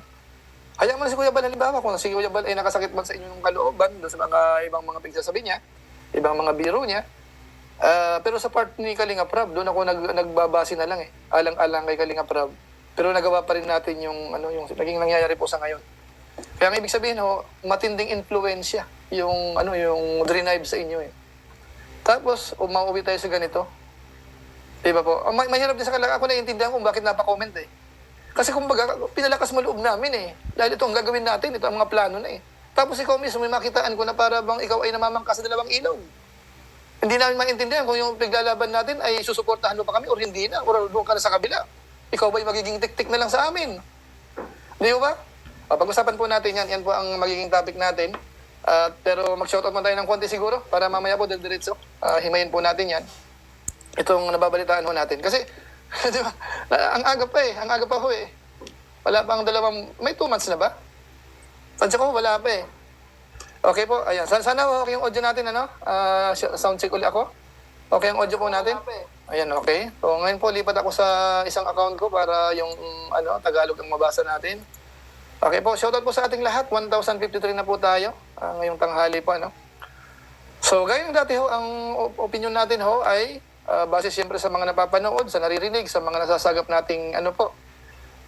[SPEAKER 1] Hayaan mo na si Kuya Bal, halimbawa, kung si Kuya Bal ay nakasakit man sa inyong kalooban, doon sa mga ibang mga pagsasabi niya, ibang mga biro niya, pero sa part ni Kalingap Rab, doon ako nagbabase na lang alang-alang kay Kalingap Rab. Pero nagawa pa rin natin yung naging nangyayari po sa ngayon. Kaya ang ibig sabihin matinding impluensya yung drive sa inyo Tapos, mauwi tayo sa ganito. Diba po? Mahirap din sa ako naiintindihan kung bakit napaka-comment Kasi kumbaga, pinalakas mo loob namin Dahil ito ang gagawin natin, ito ang mga plano na Tapos ikaw mismo, may makitaan ko na para bang ikaw ay namamangka sa dalawang ilog. Hindi namin maintindihan kung yung paglalaban natin ay susuportahan mo pa kami or hindi na, or doon ka na sa kabila. Ikaw ba'y magiging tik-tik na lang sa amin? Di ba? Pag-usapan po natin yan. Yan po ang magiging topic natin. Pero mag-shoutout mo tayo ng konti siguro para mamaya po diretso. Himayin po natin yan. Itong nababalitaan ho natin. Kasi, di ba? Ang aga pa Ang aga pa ho Wala pa ang may 2 months na ba? Tansya ko, wala pa Okay po, ayan. Sana okay yung audio natin, sound check ulit ako. Okay ang audio po natin? Ayan, okay. So, ngayon po, lipat ako sa isang account ko para yung, Tagalog ang mabasa natin. Okay po, shoutout po sa ating lahat. 1,053 na po tayo. Ngayong tanghali po, So, gaya ng dati ang opinion natin ay base siyempre sa mga napapanood, sa naririnig, sa mga nasasagap nating,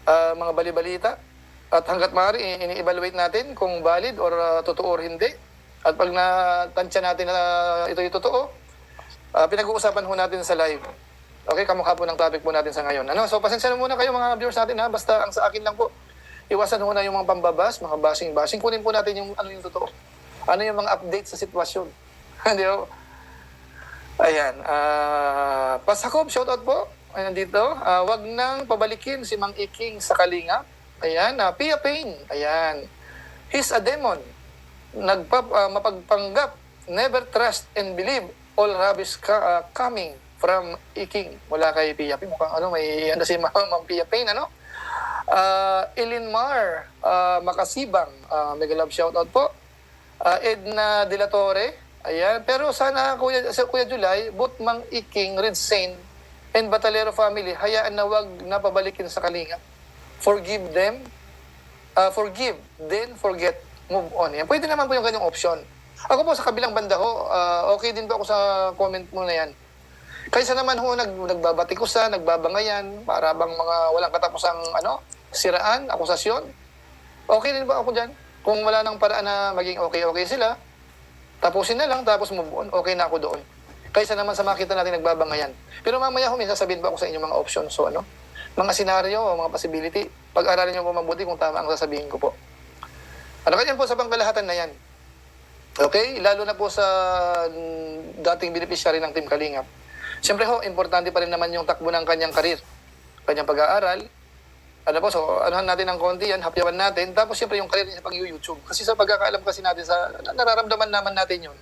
[SPEAKER 1] mga balibalita. At hanggat maaari, ini-evaluate natin kung valid or totoo or hindi. At pag natansya natin na ito'y totoo, pinag-uusapan ho natin sa live. Okay, kamukha po ng topic po natin sa ngayon. So, pasensya na muna kayo mga viewers natin Basta ang sa akin lang po, iwasan ho na yung mga pambabas, mga bashing. Kunin po natin yung yung totoo. Ano yung mga update sa sitwasyon. Hindi ho? Ayan. Pasakop, shoutout po. Ayan dito. Wag nang pabalikin si Mang Iking sa Kalingap. Ayan. Pia Pain. Ayan. He's a demon. Mapagpanggap. Never trust and believe. All rubbish coming from Iking. Wala kay Pia Pain. Mukhang may si Ma'am Pia Pain, Elinmar Makasibang. Mega love shoutout po. Edna De La Torre. Ayan. Pero sana, Kuya July, both Mang Iking, Red Saint, and Batalero family, hayaan na wag na pabalikin sa Kalingap. Forgive them. Forgive, then forget. Move on. Yan. Pwede naman po yung ganyang option. Ako po sa kabilang banda okay din po ako sa comment mo na yan. Kaysa naman nagbabatikusan, nagbabangayan, para bang mga walang katapusang siraan, akusasyon. Okay din po ako dyan. Kung wala nang paraan na maging okay sila, tapusin na lang, tapos move on, okay na ako doon. Kaysa naman sa makita natin nagbabangayan. Pero mamaya sasabihin pa ako sa inyo mga options. So mga senaryo, mga possibility, pag-aralin nyo po mabuti kung tama ang sasabihin ko po. Ganyan po sa pangkalahatan na yan. Okay? Lalo na po sa dating beneficiary ng Team Kalingap. Siyempre importante pa rin naman yung takbo ng kanyang karir. Kanyang pag-aaral. So, anuhan natin ng konti yan, hapyawan natin. Tapos siyempre yung karir niya sa pag-YouTube. Kasi sa pagkakaalam kasi natin, nararamdaman naman natin yun.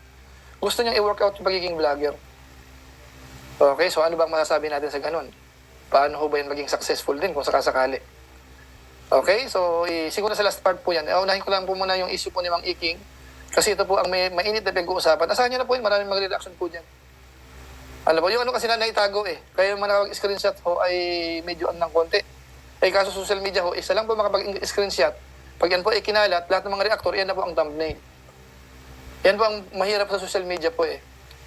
[SPEAKER 1] Gusto niyang i-work out yung pagiging vlogger. Okay, so ano bang masasabi natin sa ganun? Paano ho ba yan maging successful din kung sakasakali? Okay, so siguro sa last part po yan. Unahin ko lang po muna yung issue po ni Mang Iking. Kasi ito po ang mainit na pag-uusapan. Asahan niyo na po yun, maraming mag-reaction po dyan. Yung kasi na naitago Kaya yung screenshot ay medyo ng konti. Kaso social media isa lang po makapag-screenshot. Pag yan po kinalat, lahat ng mga reactor, yan na po ang thumbnail. Yan po ang mahirap sa social media po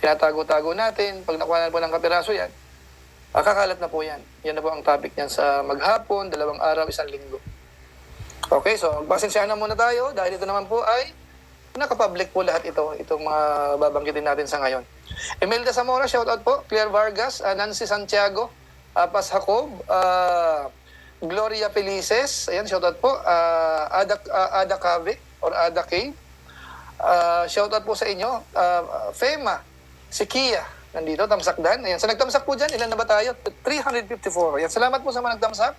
[SPEAKER 1] Tinatago-tago natin. Pag nakuha na po ng kapiraso yan, kakalat na po yan. Yan na po ang topic niyan sa maghapon, 2 araw, 1 linggo. Okay, so pasensyahan na muna tayo dahil ito naman po ay nakapublic po lahat itong mga babanggitin natin sa ngayon. Imelda Zamora, shoutout po. Claire Vargas, Nancy Santiago, Paz Jacob, Gloria Felices, ayan, shoutout po. Ada Cave or Ada Cave. Shoutout po sa inyo. Fema, si Kia, nandito, Tamsakdan. Ayan, sa nagtamsak po dyan, ilan na ba tayo? 354. Ayan, salamat po sa mga nagtamsak.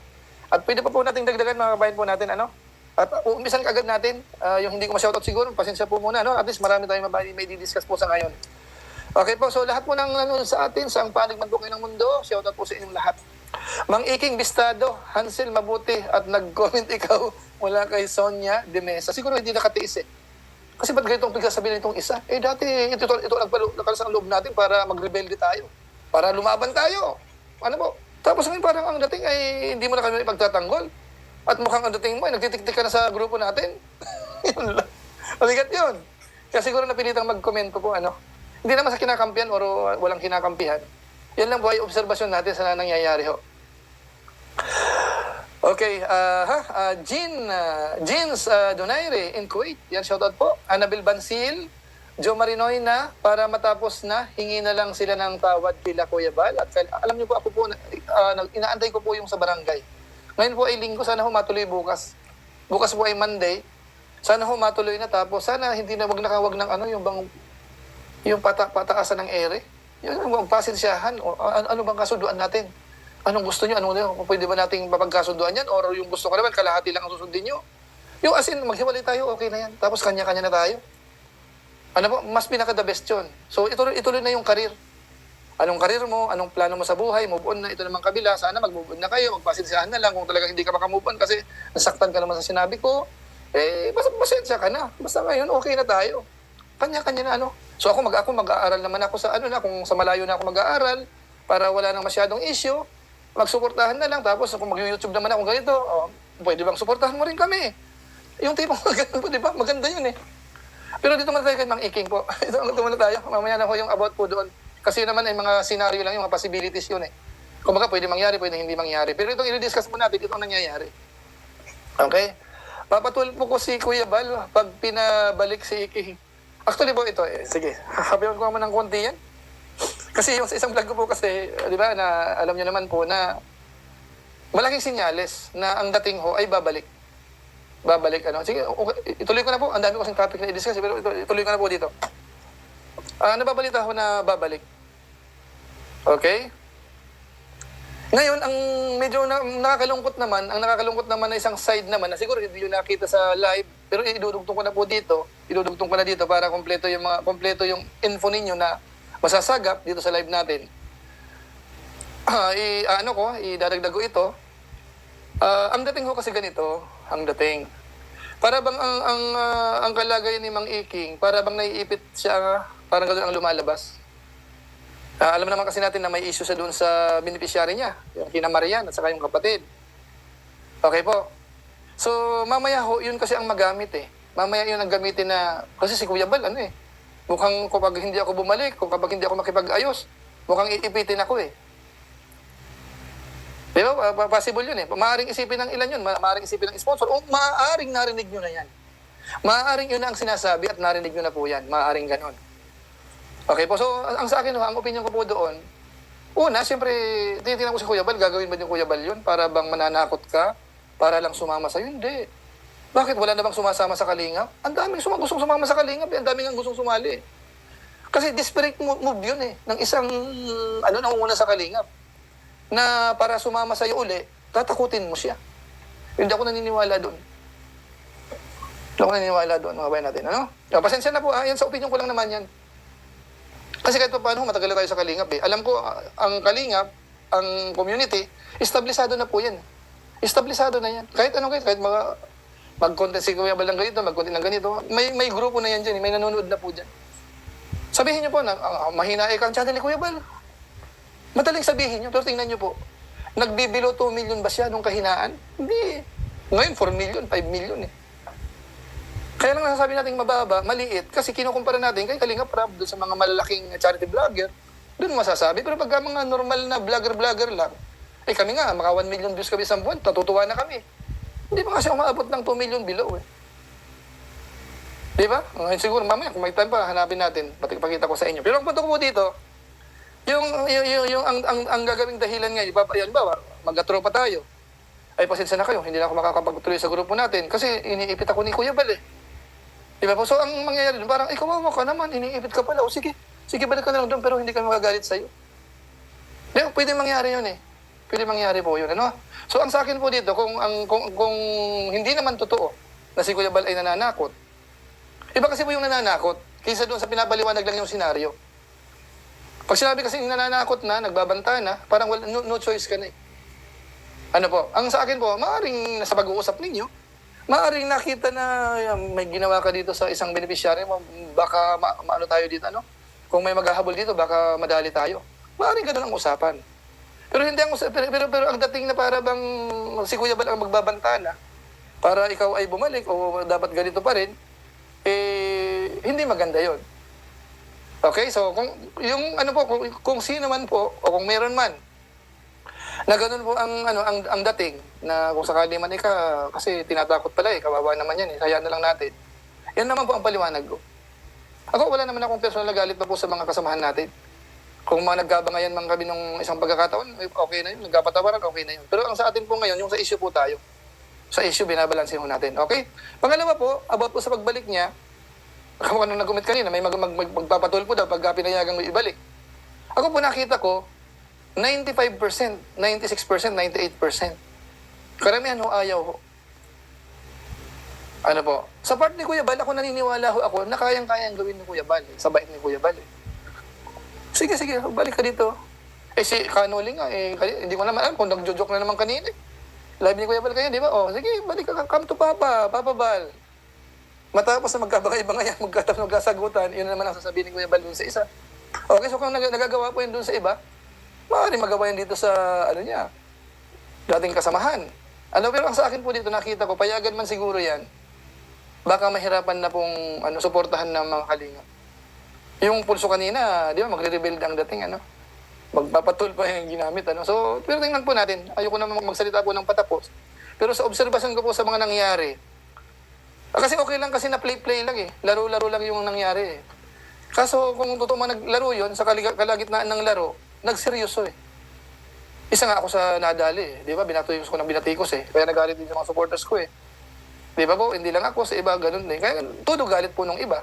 [SPEAKER 1] At pwede pa po nating dagdagan mga kabayan po natin, ano? At umpisan agad natin, yung hindi ko ma-shoutout siguro, pasensya po muna, no? At least marami tayong may di-discuss po sa ngayon. Okay po, so lahat po ng nanonood sa atin, sa ang panig man po kayo ng mundo, shoutout po sa inyong lahat. Mang Iking Bistado, Hansel Mabuti, at nag-comment ikaw mula kay Sonia de Mesa. Siguro hindi nakatiis eh. Kasi ba't ganito ang pagsasabihin nitong isa? Eh dati, ito nagkalas ang loob natin para mag-rebelde tayo. Para lumaban tayo. Ano po? Tapos ngayon parang ang dating ay hindi mo na kami ipagtatanggol. At mukhang ang dating mo ay nagtitiktik ka na sa grupo natin. Yun lang. Maligat yun. Kaya siguro napilitang mag-komento po, ano. Hindi naman sa kinakampihan o walang kinakampihan. Yan lang po ay obserbasyon natin sa nangyayari ho. Okay, Jeans Donaire in Kuwait. Yan, shoutout po. Annabel Bansil, Joe Marinoy na, para matapos na, hingi na lang sila ng tawad kila Kuya Bal. At alam niyo po, ako po, inaantay ko po yung sa barangay. Ngayon po ay linggo, sana ho matuloy bukas. Bukas po ay Monday. Sana ho matuloy na, tapos sana hindi na wag nakawag ng ano, yung pataasan ng ere. Yun, ang pasensyahan. O, ano bang kasunduan natin? Anong gusto nyo? Pwede ba nating mapagkasunduan yan? Or yung gusto ko naman, kalahati lang ang susundin nyo? Yung as in, maghiwalay tayo, okay na yan. Tapos kanya-kanya na tayo. Ano po, mas pinaka-the best yun. So ituloy na yung karir. Anong karir mo? Anong plano mo sa buhay? Move on na. Ito naman kabila. Sana mag-move on na kayo. Magpasensyahan na lang kung talagang hindi ka makamove on kasi nasaktan ka naman sa sinabi ko. Eh, basta pasensya ka na. Basta ngayon, okay na tayo. Kanya-kanya na ano. So ako mag-aaral naman ako sa ano na, kung sa malayo na ako mag-aaral para wala nang masyadong issue. Magsuportahan na lang. Tapos kung mag-YouTube naman ako ganito, pwede bang suportahan mo rin kami? Yung tipong maganda po, di ba? Maganda yun eh. Pero dito muna tayo kay Mang Iking po. Ito muna tayo. Mamaya na ko yung about po doon. Kasi naman ay mga scenario lang yung mga possibilities yun eh. Kung baka pwede mangyari, pwede hindi mangyari. Pero itong i-discuss po natin, itong nangyayari. Okay? Papatuloy po ko si Kuya Bal pag pinabalik si Iking. Actually po ito eh. Sige, habihan ko naman ng konti yan. Kasi yung sa isang vlog ko po kasi, di ba, na alam niyo naman po na malaking sinyales na ang dating ho ay babalik. Babalik, ano. Sige, okay, ituloy ko na po. Ang dami ko kasing topic na i-discuss, pero ituloy ko na po dito. Nababalita ho na babalik. Okay? Ngayon, ang medyo nakakalungkot naman, ang nakakalungkot naman na isang side naman, na siguro hindi nyo nakita sa live, pero idudugtong ko na po dito, idudugtong ko na dito para kompleto yung info ninyo na masasagap dito sa live natin. Idadagdag ko ito. Ang dating ho kasi ganito, ang dating. Para bang ang kalagayan ni Mang Iking, para bang naiipit siya, parang gano'n ang lumalabas. Alam naman kasi natin na may issue sa doon sa beneficiary niya, yung kina Marian at saka yung kapatid. Okay po. So, mamaya ho, yun kasi ang magamit eh. Mamaya yun ang gamitin na, kasi si Kuya Bal, mukhang kapag hindi ako bumalik, kung kapag hindi ako makipag-ayos, mukhang iipitin ako eh. Di ba? Possible yun eh. Maaaring isipin ng ilan yun, maaaring isipin ng sponsor, o maaaring narinig nyo na yan. Maaaring yun na ang sinasabi at narinig nyo na po yan. Maaaring ganon. Okay po, so ang sa akin, ang opinion ko po doon, una, siyempre, tinitingnan ko si Kuya Bal, gagawin ba yung Kuya Bal yun? Para bang mananakot ka? Para lang sumama sa'yo? Hindi. Bakit? Wala na bang sumasama sa Kalingap? Ang daming gustong sumama sa Kalingap, ang daming ang gustong sumali. Kasi desperate move yun eh, ng isang, nangunguna sa Kalingap, na para sumama sa'yo uli, tatakutin mo siya. Hindi ako naniniwala doon. Hindi ako naniniwala doon, mga bayan natin. Pasensya na po, yan sa opinion ko lang naman yan. Kasi kahit pa paano, matagal na tayo sa Kalingap eh. Alam ko, ang Kalingap, ang community, establisado na po yan. Establisado na yan. Kahit mag-content si Kuya Bal ng ganito, mag-content ng ganito, may grupo na yan dyan, may nanonood na po dyan. Sabihin nyo po na, mahina ang channel ni Kuya Bal. Madaling sabihin nyo, pero tingnan nyo po, nagbibilo 2 million ba siya nung kahinaan? Hindi. Ngayon, 4 million, 5 million eh. Kaya lang nasasabi natin mababa, maliit, kasi kinukumpara natin kay Kalingap Rab, doon sa mga malalaking charity vlogger, doon masasabi. Pero pagka mga normal na vlogger lang, kami nga, maka 1 million views kami isang buwan, natutuwa na kami. Hindi pa kasi umaabot ng 2 million below eh. Di ba? Siguro mamaya, kung may time pa, hanapin natin, pakita ko sa inyo. Pero ang punto ko po dito, ang gagawing dahilan nga, yan ba, mag-atropa tayo. Ay, pasensya na kayo, hindi na ako makakapagtuloy sa grupo natin kasi iniipit ako ni Kuya Bal eh. Di ba po? So, ang mangyayari doon, parang, kawawa ka naman, iniipit ka pala. O sige, balik ka na lang doon, pero hindi kami magagalit sa'yo. Di ba? Pwede mangyari yun eh. Pwede mangyari po yun, ano? So ang sa akin po dito, kung hindi naman totoo na si Kuya Bal ay nananakot, iba kasi po yung nananakot, kaysa doon sa pinapaliwanag lang yung senaryo. Pag sinabi kasi nananakot na, nagbabanta na, parang no choice ka na eh. Ano po, ang sa akin po, maaaring nasa pag-uusap ninyo, maaaring nakita na may ginawa ka dito sa isang beneficiary mo, baka maano tayo dito, ano? Kung may maghahabol dito, baka madali tayo. Maaaring ganun ang usapan. Pero hindi ang pero ang dating na para bang si Kuya Bal ang magbabanta na para ikaw ay bumalik o dapat ganito pa rin, eh hindi maganda 'yon. Okay? So kung yung ano po kung sino man po o kung meron man na ganun po ang dating na kung sakali man kasi tinatakot pala kawawa naman yan hayaan na lang natin. Yan naman po ang paliwanag ko. Ako wala naman akong personal na galit pa po sa mga kasamahan natin. Kung mga nagkabangayan man kami nung isang pagkakataon, okay na yun. Nagkapatawaran, okay na yun. Pero ang sa atin po ngayon, yung sa issue po tayo. Sa issue, binabalansin ho natin. Okay? Pangalawa po, about po sa pagbalik niya, kung anong nag-commit kanina, may magpapatul po daw pagka pinayagang may ibalik. Ako po nakita ko, 95%, 96%, 98%. Karamihan ho, ayaw ho. Ano po? Sa part ni Kuya Bal, ako naniniwala ho ako na kayang-kayang gawin ni Kuya Bal. Sa bait ni Kuya Bal. Sige, balik ka dito. Si Kanoling hindi ko naman alam kung nagjo-joke na naman kanina. Live ni Kuya Bal kayo, di ba? Sige, balik ka, come to Papa Bal. Matapos na magkabangay-bangayan, magkasagutan, yun naman ang sasabihin ni Kuya Bal dun sa isa. Okay, so kung nagagawa po yun dun sa iba, maaari magawa yan dito sa, dating kasamahan. Pero ang sa akin po dito, nakita ko, payagan man siguro yan, baka mahirapan na pong suportahan ng mga kalinga. Yung pulso kanina, di ba, magre-rebuild ang dating, magpapatul pa yung ginamit, So, pero tingnan po natin, ayoko na magsalita po ng patapos. Pero sa obserbasyon ko po sa mga nangyari, kasi okay lang kasi na play-play lang laro-laro lang yung nangyari Kaso kung totoo man naglaro yun, sa kalagitnaan ng laro, nagseryoso Isa nga ako sa nadali di ba, binatikos ko ng binatikos kaya nagalit din yung mga supporters ko Di ba po, hindi lang ako, sa iba, ganun din. Kaya todo galit po nung iba.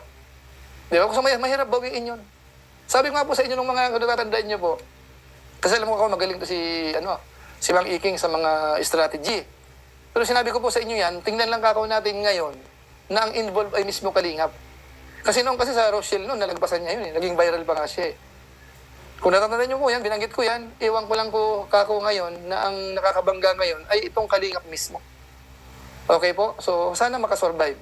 [SPEAKER 1] Di ba? Kung mahirap bawiin yun. Sabi ko nga po sa inyo nung mga natatandaan nyo po, kasi alam ko ako magaling to si Mang Iking sa mga strategy. Pero sinabi ko po sa inyo yan, tingnan lang kakao natin ngayon na ang involved ay mismo Kalingap. Kasi noong kasi sa Rochelle noon, nalagpasan niya yun Naging viral pa nga siya Kung natatandaan nyo po yan, binanggit ko yan, iwan ko lang ko kako ngayon na ang nakakabangga ngayon ay itong Kalingap mismo. Okay po? So, sana makasurvive.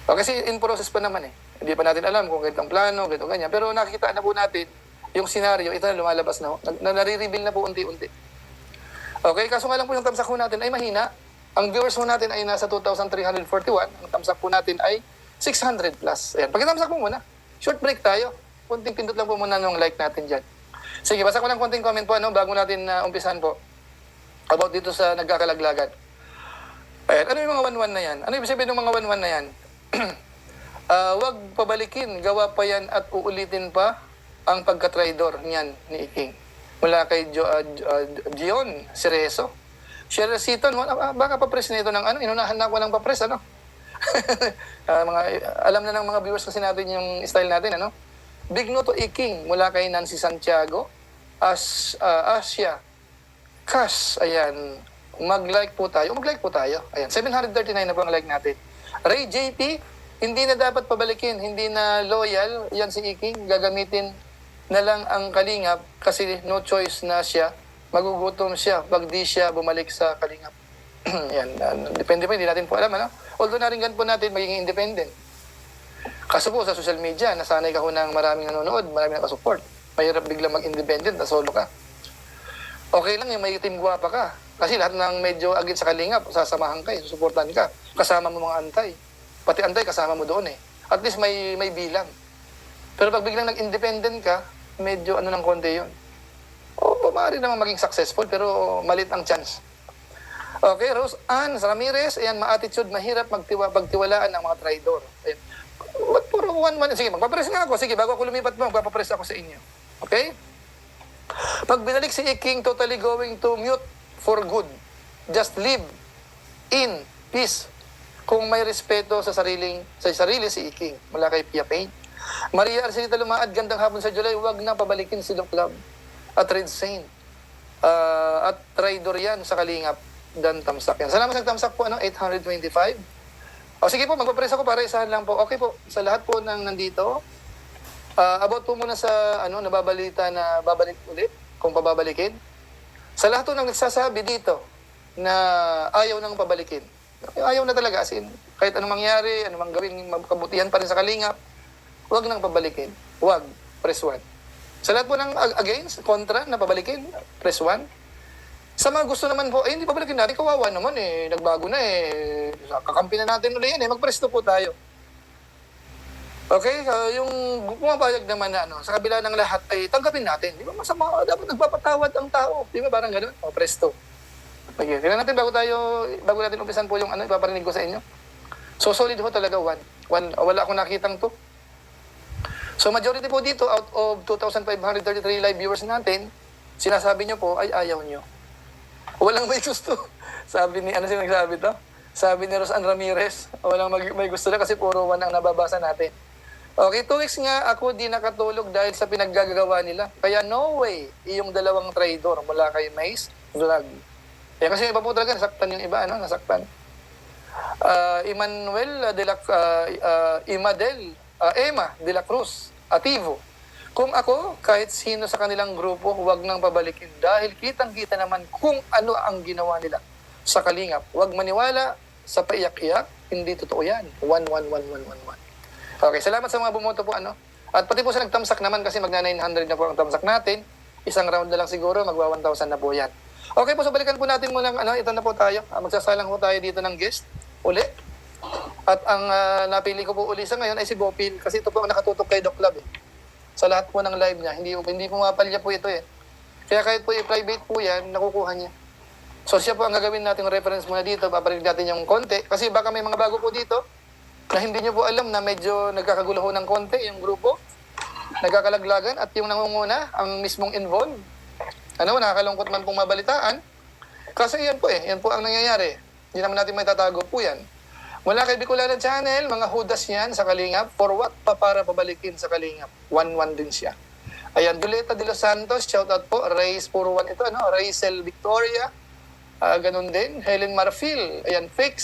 [SPEAKER 1] Kasi in process pa naman Hindi pa natin alam kung ganito ang plano, ganito ganyan. Pero nakikita na po natin yung senaryo, ito na lumalabas na nare-reveal na po unti-unti. Okay, kaso nga lang po yung tamsak po natin ay mahina. Ang viewers po natin ay nasa 2,341. Ang tamsak po natin ay 600 plus. Ayan, pagkitamsak po muna. Short break tayo. Kunting pindot lang po muna nung like natin dyan. Sige, basa ko lang konting comment po bago natin umpisahan po about dito sa nagkakalaglagan. Ayan, ano yung mga 1-1 na yan? Ano ibig sabihin ng mga 1-1 na yan? Wag pabalikin, gawa pa yan at uulitin pa ang pagka-traidor niyan ni Iking. Mula kay Gion Cerezo. Cheryl Seaton, baka pa-press nito ng inunahan na ako ng pa-press, alam na ng mga viewers kasi natin yung style natin, Big no to Iking, mula kay Nancy Santiago, Asia, Cash, ayan, mag-like po tayo. Ayan, 739 na po ang like natin. Ray JP, hindi na dapat pabalikin, hindi na loyal, yan si Iking, gagamitin na lang ang Kalingap kasi no choice na siya, magugutom siya pag di siya bumalik sa Kalingap. Yan, depende pa, hindi natin po alam, Although naringgan po natin magiging independent. Kaso po sa social media, nasanay ka ho ng maraming nanonood, maraming nakasupport. Mahirap biglang mag-independent na solo ka. Okay lang yung may team guwapa ka. Kasi lahat ng medyo agit sa Kalingap, sasamahan ka susuportahan ka. Kasama mo mga antay. Pati antay kasama mo doon At least may bilang. Pero pag biglang nag-independent ka, medyo ng konti yun. Maaari naman maging successful, pero malit ang chance. Okay, Rose Ann Ramirez, ayan, ma-attitude, mahirap pagtiwalaan ng mga traidor. Ayan. Ba't puro 1-1? Sige, magpapress nga ako. Sige, bago ako lumipat mo, magpapress ako sa inyo. Okay? Pag binalik si Iking, totally going to mute for good. Just live in peace. Kung may respeto sa sarili si Iking. Mula kay Pia Payne. Maria Arcelita Lumaad, gandang hapon sa July, huwag na pabalikin si Doc Love at Red Saint. At trader yan sa Kalingap. Dan tamsak yan. Salamat sa tamsak po, 825. O sige po, magpapress ako para isahan lang po. Okay po, sa lahat po ng nandito, about po muna sa nababalita na babalik ulit, kung pababalikin. Sa lahat po ng nagsasabi dito na ayaw nang pabalikin. Ayaw na talaga, as in, kahit anong mangyari, anong gawin, kabutihan pa rin sa Kalingap, huwag nang pabalikin. Huwag, press 1. Sa lahat po ng against, kontra, na pabalikin, press 1. Sa mga gusto naman po, hindi pabalikin natin, kawawa naman nagbago na kakampi na natin ulit yan mag-press 2 po tayo. Okay, yung pumapayag naman na sa kabila ng lahat ay tanggapin natin. Di ba masama, dapat nagpapatawad ang tao. Di ba parang gano'n? Press 2. Okay, tingnan natin bago natin umpisan po yung ipaparinig ko sa inyo. So solid ho talaga, wala akong nakitang 2. So majority po dito, out of 2,533 live viewers natin, sinasabi nyo po ay ayaw nyo. Walang may gusto. Sabi ni, sino nagsabi to? Sabi ni Rosan Ramirez, walang may gusto na kasi puro 1 ang nababasa natin. Okay, 2 weeks nga ako di nakatulog dahil sa pinaggagawa nila. Kaya no way, yung dalawang trader mula kay Mace Vlog. Kasi iba po talaga, nasaktan yung iba, nasaktan. Emma de la Cruz, Ativo. Kung ako, kahit sino sa kanilang grupo, huwag nang pabalikin dahil kitang-kita naman kung ano ang ginawa nila sa Kalingap. Huwag maniwala sa paiyak-iyak, hindi totoo yan. 1. Okay, salamat sa mga bumoto po, At pati po sa nagtamsak naman kasi magna-900 na po ang tamsak natin. Isang round na lang siguro, magwa-1,000 na po yan. Okay po, so balikan po natin muna ito na po tayo. Magsasalang po tayo dito ng guest uli. At ang napili ko po uli sa ngayon ay si Bopil kasi ito po ang nakatutok kay Doc Lab sa lahat po ng live niya. Hindi pumapalya po ito Kaya kahit po i-private po yan, nakukuha niya. So siya po ang gagawin nating reference muna dito. Paparinig natin yung konti. Kasi baka may mga bago po dito na hindi nyo po alam na medyo nagkakagulo ho ng konti yung grupo. Nagkakalaglagan at yung nangunguna, ang mismong involved. Nakakalungkot man pong mabalitaan. Kasi yan po yan po ang nangyayari. Hindi naman natin may tatago po yan. Mula kay Bicolana Channel, mga hudas yan sa Kalingap. For what pa para pabalikin sa Kalingap? 1-1 din siya. Ayan, Duleta de los Santos, shout out po. Reyes, puro 1 ito, Rachel Victoria, ganun din. Helen Marfil, ayan, fake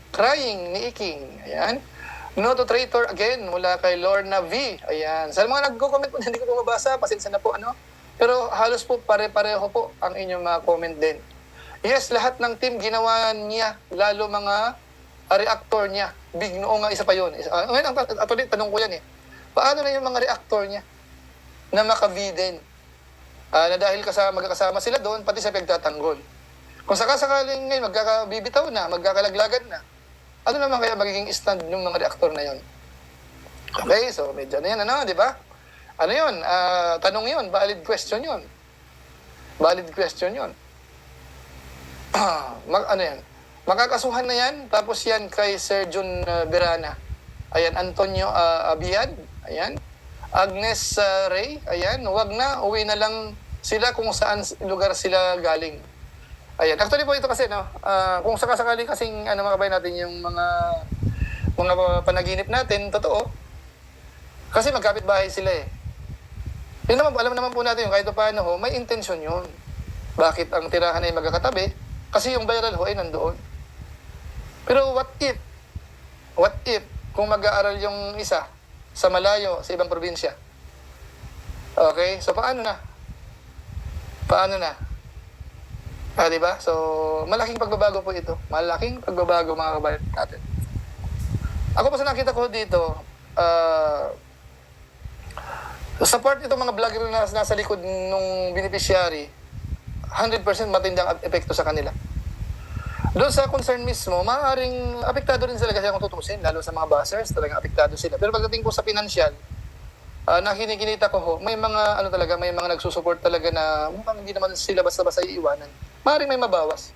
[SPEAKER 1] crying ni Iking. Ayan. No to traitor again, mula kay Lorna V. Ayan. Sa mga nagko-comment po, hindi ko po mabasa, pasensya na po, Pero halos po pare-pareho po ang inyong mga comment din. Yes, lahat ng team ginawa niya, lalo mga reactor niya. Big Noo nga isa pa yun. Ngayon, actually, tanong ko yan Paano na yung mga reactor niya na makabidin? Na dahil magkakasama sila doon, pati sa pagtatanggol. Kung sakasakaling ngayon, magkakabibitaw na, magkakalaglagan na, ano naman kaya magiging stand ng mga reactor na yon? Okay, so medyo yan, di ba? Ano yun? Tanong yun, valid question yun. Valid question yun. Makakasuhan na yan, tapos yan kay Sir Jun Berana. Ayan, Antonio Abiad, ayan. Agnes Ray, ayan, wag na, uwi na lang sila kung saan lugar sila galing. Ayan, actually po ito kasi, kung sakasakali kasing, mga kabayan natin, yung mga panaginip natin, totoo. Kasi magkapit bahay sila Yun naman, alam naman po natin yung kahit paano may intensyon yun. Bakit ang tirahan ay magkakatabi? Kasi yung viral ay nandoon. Pero what if, kung mag-aaral yung isa sa malayo, sa ibang probinsya? Okay, so paano na? Diba? So, malaking pagbabago po ito. Malaking pagbabago, mga kabayan natin. Ako pa sa nakita ko dito, sa part itong mga vlogger na nasa likod ng beneficiary, 100% matindang epekto sa kanila. Doon sa concern mismo, maaaring apektado rin sila kasi kung tutusin, lalo sa mga buzzers, talagang apektado sila. Pero pagdating po sa financial, nakikinita ko may mga may mga nagsusupport talaga na mukhang hindi naman sila basta-basta iiwanan. Maaaring may mabawas.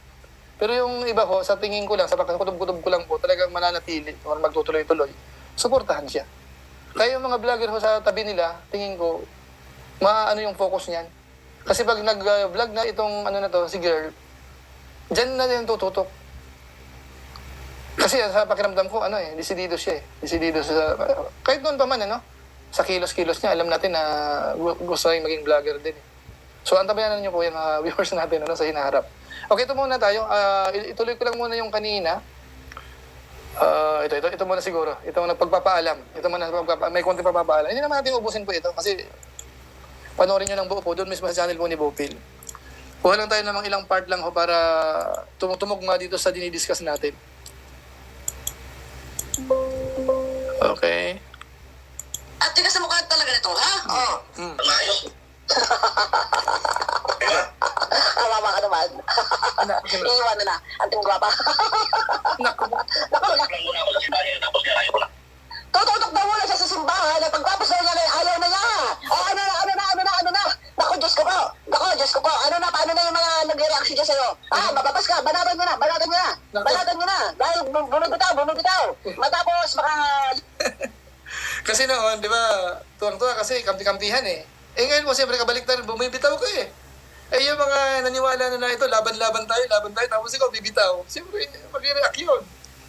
[SPEAKER 1] Pero yung iba sa tingin ko lang, sa pagkutob-kutob ko lang po, talagang mananatili o magtutuloy-tuloy, suportahan siya. Kaya yung mga vlogger sa tabi nila, tingin ko, yung focus niyan. Kasi pag nag-vlog na itong si girl, dyan na din tututok. Kasi sa pakiramdam ko, desidido siya Desidido siya. Kahit noon pa man, sa kilos-kilos niya, alam natin na gusto rin maging vlogger din So, antabayan niyo po yung viewers natin ano, sa hinaharap. Okay, ito muna tayo. Ituloy ko lang muna yung kanina. Ito muna siguro. Ito muna pagpapaalam. Ito muna may konti papapaalam. Hindi naman natin ubusin po ito kasi panoorin nyo ng buo po doon mismo sa channel po ni Bopil. Kuha lang tayo namang ilang part lang ho para tumugma dito sa dinidiscuss natin. Okay.
[SPEAKER 2] At tigas na mukha talaga nito, ha? Oo. Awawa ka naman. Iiwan na na. Anting gwapa.
[SPEAKER 1] Naku.
[SPEAKER 2] Tututok daw muna siya sa simbahan at pagtapos na niya, ayaw na niya. O ano na. Naku, Diyos ko po. Ano na, paano na yung mga nag-reaction dyan sa'yo? Mababas ka, banatan nyo na. Dahil bunod bitaw. Matapos, baka...
[SPEAKER 1] Kasi noon, di ba, tuwang-tuwa kasi kampi-kampihan eh. Eh ngayon po, siyempre kabaliktad, bumibitaw ka eh. Eh yung mga naniwala na ito, laban tayo, tapos ikaw bibitaw. Siyempre, mag-react yun.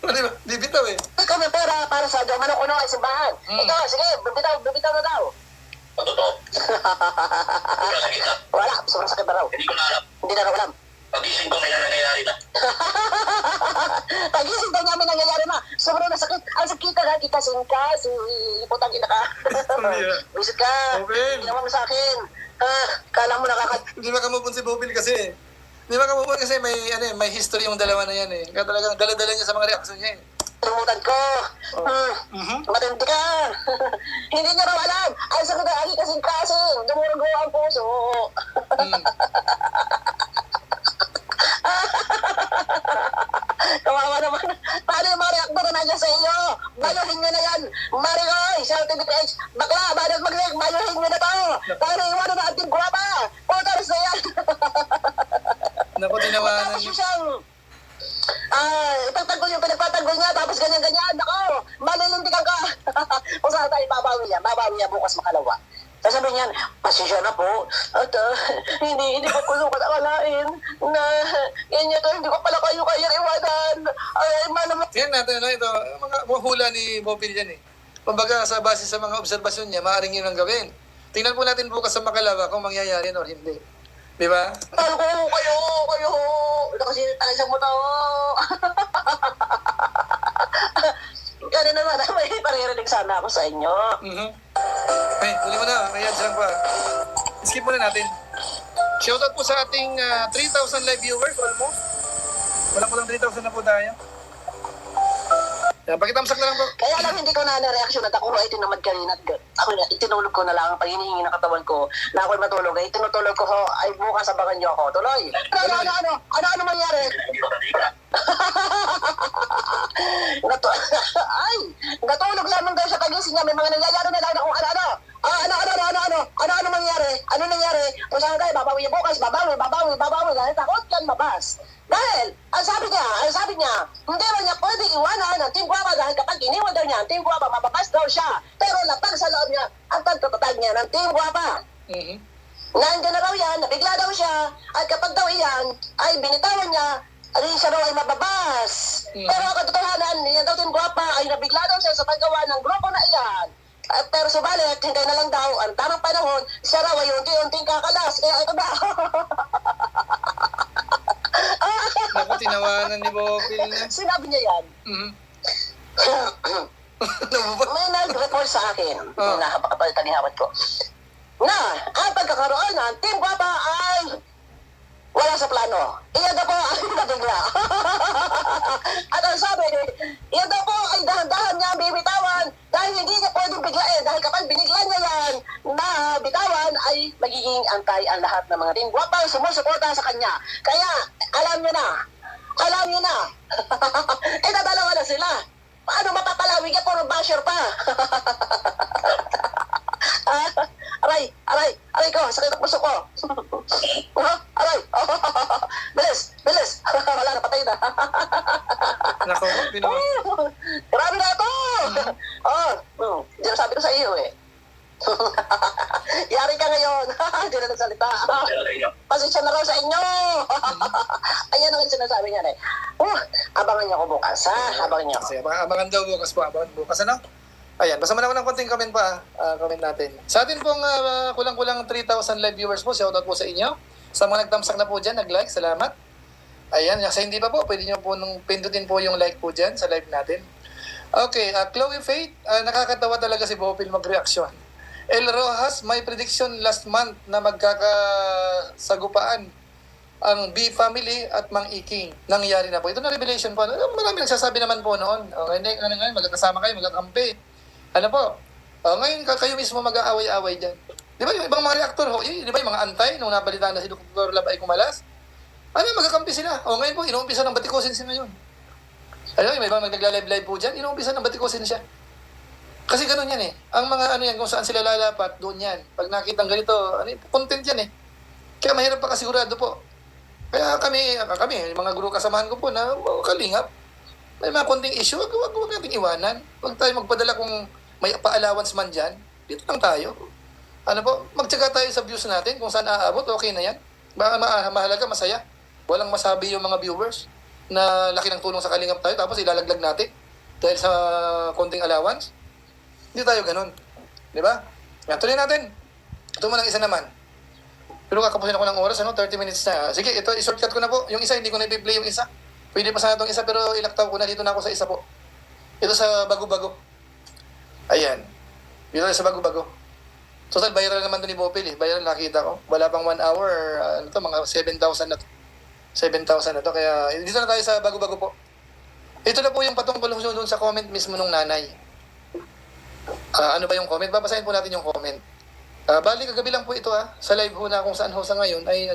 [SPEAKER 1] Di ba? Bibitaw eh.
[SPEAKER 2] Ikaw may pera para sa manok-uno ay simbahan. Ito, sige, bibitaw na daw.
[SPEAKER 3] Totoo.
[SPEAKER 2] Wala, sobrang sakit na raw.
[SPEAKER 3] Hindi ko na alam.
[SPEAKER 2] Hindi na raw alam.
[SPEAKER 3] Pagising ko may nangyayari na.
[SPEAKER 2] Pagising daw namin nangyayari na. Sobrang nasakit. Ang sakit ka, kasi putang ina ka. Visit ka.
[SPEAKER 1] Okay.
[SPEAKER 2] Ginawa mo sa akin. Kala mo
[SPEAKER 1] Hindi makamupon si Bopil kasi. Hindi makamupon kasi may history yung dalawa na yan eh. Kaya talagang dala-dala niya sa mga reaksyon niya eh.
[SPEAKER 2] Tumutan ko. Matindi ka. Hindi niya raw alam. Ang sakit na aki kasing-kasing. Dumurgo ang puso. Kawawa naman. Paano yung mga reaktor na nandiyan sa iyo? Bayuhin nyo na yan. Marigoy, sa TVPH. Bakla, badat mag-like, bayuhin nyo na to. Paano iwanan na ating guwapa? Putaris na yan.
[SPEAKER 1] Naku, tinawanan
[SPEAKER 2] Tapos
[SPEAKER 1] niyo.
[SPEAKER 2] yung siyang ipagtanggol yung pinagpatanggol niya, tapos ganyan-ganyan. Ako, malilindikan ka. Kung saan tayo babawi niya bukas makalawa. Sasabihin niyan, pasensya na po. At hindi ko akalain na ganyan to, hindi ko pala kayo iwanan. Ay, malamang.
[SPEAKER 1] Tingnan natin, ito, mga hula ni Bopil yan eh. Kumbaga, sa base sa mga obserbasyon niya, maaaring yun ang gawin. Tingnan po natin bukas sa Makalawa kung mangyayari or hindi. Di ba?
[SPEAKER 2] Talo ko, kayo. Nakasinitan sa mata. Ganun naman, may paririnig sana ako sa inyo.
[SPEAKER 1] Ay, huli mo na. May ads lang pa. Skip muna natin. Shoutout po sa ating 3,000 live viewers almost. Wala po lang 3,000 na po tayo. Yan, pakitamsak na lang po.
[SPEAKER 2] Kaya lang hindi ko na na-reaction at ako ay tinamad kanina. Ako na, itinulog ko na lang ang paghihingi ng katawan ko na ako'y matulog. Ay tinutulog ko ho, ay bukas abangan niyo ako. Tuloy! Ano mangyari? Natulog lamang daw sa pagising niya. May mga nangyayari na lang na kung ano. Ano mangyari? Ano nangyari? Kung saan kayo, babawi bukas, babawi. Dahil takot yan mabas. Dahil, ang sabi niya, hindi man niya pwede iwanan ang Team Guapa dahil kapag iniwan daw niya ang Team Guapa, mababas daw siya. Pero lapag sa loob niya ang pagtatatag niya ng Team Guapa. Nandiyan na raw yan, nabigla daw siya, at kapag daw iyan ay binitawan niya, siya raw ay mababas. Pero ang katotohanan, yan daw Team Guapa ay nabigla daw siya sa paggawa ng grupo na iyan. Pero subalit, hintay na lang daw ang tamang panahon, siya raw ay unti-unting kakalas. Kaya ito na.
[SPEAKER 1] Naku, tinawanan ni Bopil niya.
[SPEAKER 2] Sinabi niya yan. May nag-report sa akin, nakapakapalitan ni hawat ko, na ang pagkakaroon ng Team Guapa ay wala sa plano. Iyan daw po ay nabigla. At ang sabi, iyan daw po ay dahan-dahan niya bibitawan dahil hindi niya pwedeng biglain. Dahil kapag biniglan niya yan na bitawan ay magiging antay ang lahat ng mga Team Guapa ang sumusuporta sa kanya. Kaya alam niyo na. Dalawa na sila. Paano mapapalawig yan? Puro basher pa. Aray ko, sakit ang puso ko. Aray. Bilis. Wala na, patay na.
[SPEAKER 1] Naku, pinawa.
[SPEAKER 2] Grabe na ito. Sabi ko sa iyo eh. Yari ka ngayon. Hindi na nagsalita. Pasensya na raw sa inyo. Ayan ang sinasabi niya eh. Abangan niyo ako bukas, ha? Abangan niyo ako.
[SPEAKER 1] Kasi abangan daw bukas po. Abangan bukas, ano? Ayan, basta man ako ng konting comment pa, comment natin. Sa atin pong kulang-kulang 3,000 live viewers po, shoutout po sa inyo. Sa mga nagtamsak na po dyan, nag-like, salamat. Ayan, sa hindi pa po, pwede nyo po pindutin po yung like po dyan sa live natin. Okay, Chloe Faith, nakakatawa talaga si Bopil mag-reaction. El Rojas, may prediction last month na magkakasagupaan ang B family at Mang Iking. Nangyari na po. Ito na revelation po. Marami nagsasabi naman po noon. Okay, ngayon, magkakasama kayo, magkakampi. Ano po? Ngayon, kayo mismo mag-aaway-aaway dyan. Di ba yung ibang mga reaktor, di ba yung mga antay, nung nabalitaan na si Dr. Labay Kumalas? Ano, magkakampi sila. Ngayon po, inuumpisa ng batikosin siya ngayon. Ayun, may ibang nagla-live po dyan, inuumpisa ng batikosin siya. Kasi ganun yan eh. Ang mga ano yan, kung saan sila lalapat, doon yan. Pag nakitang ganito, content yan eh. Kaya mahirap pa kasigurado po. Kaya kami, yung mga guru kasamahan ko po na kalingap. May mga konting issue, wag nating iwanan. Huwag tayo magpadala kung may pa-allowance man dyan. Dito lang tayo. Ano po, magtyaga tayo sa views natin. Kung saan aabot, okay na yan. Mahalaga, masaya. Walang masabi yung mga viewers na laki ng tulong sa kalingap tayo tapos ilalaglag natin dahil sa konting allowance. Hindi tayo ganun. Di ba? Yan, tuloy natin. Ito mo ng isa naman. Pero kakapusin ako ng oras, 30 minutes na. Sige, ito, i-shortcut ko na po. Yung isa, hindi ko na i-play yung isa. Pwede pa sana itong isa, pero ilaktaw ko na. Dito na ako sa isa po. Ito sa bago-bago. Ayan. Dito sa bago-bago. Total, viral naman ito ni Bopil eh. Viral, nakita ko. Wala pang 1 hour, mga 7,000 na to. 7,000 na to. Kaya, dito na tayo sa bago-bago po. Ito na po yung patungkol doon sa comment mismo nung nanay. Ano ba yung comment? Babasahin po natin yung comment. Bali, kagabi lang po ito sa live ho na kung saan ho sa ngayon ay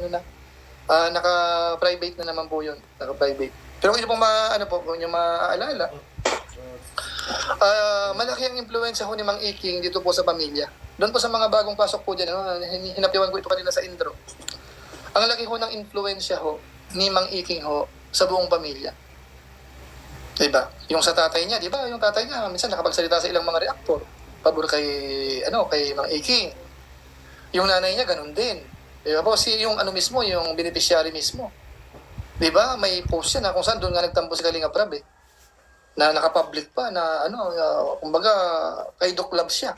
[SPEAKER 1] naka-private na naman po yun. Naka-private. Pero kung inyo pong kung inyo maaalala, malaki ang impluensya ho ni Mang Iking dito po sa pamilya. Doon po sa mga bagong pasok po dyan, hinapiwan ko ito kanina sa intro. Ang laki ho ng impluensya ho ni Mang Iking ho sa buong pamilya. Diba? Yung sa tatay niya, diba? Yung tatay niya, minsan nakapagsalita sa ilang mga reaktor. Pabor kay Mang Iking. Yung nanay niya, ganun din. Diba po? Yung mismo, yung beneficiary mismo. Diba? May post yan kung saan doon nga nagtampo si Kalinga Prab na nakapublic pa na kumbaga kay Doc Lab siya.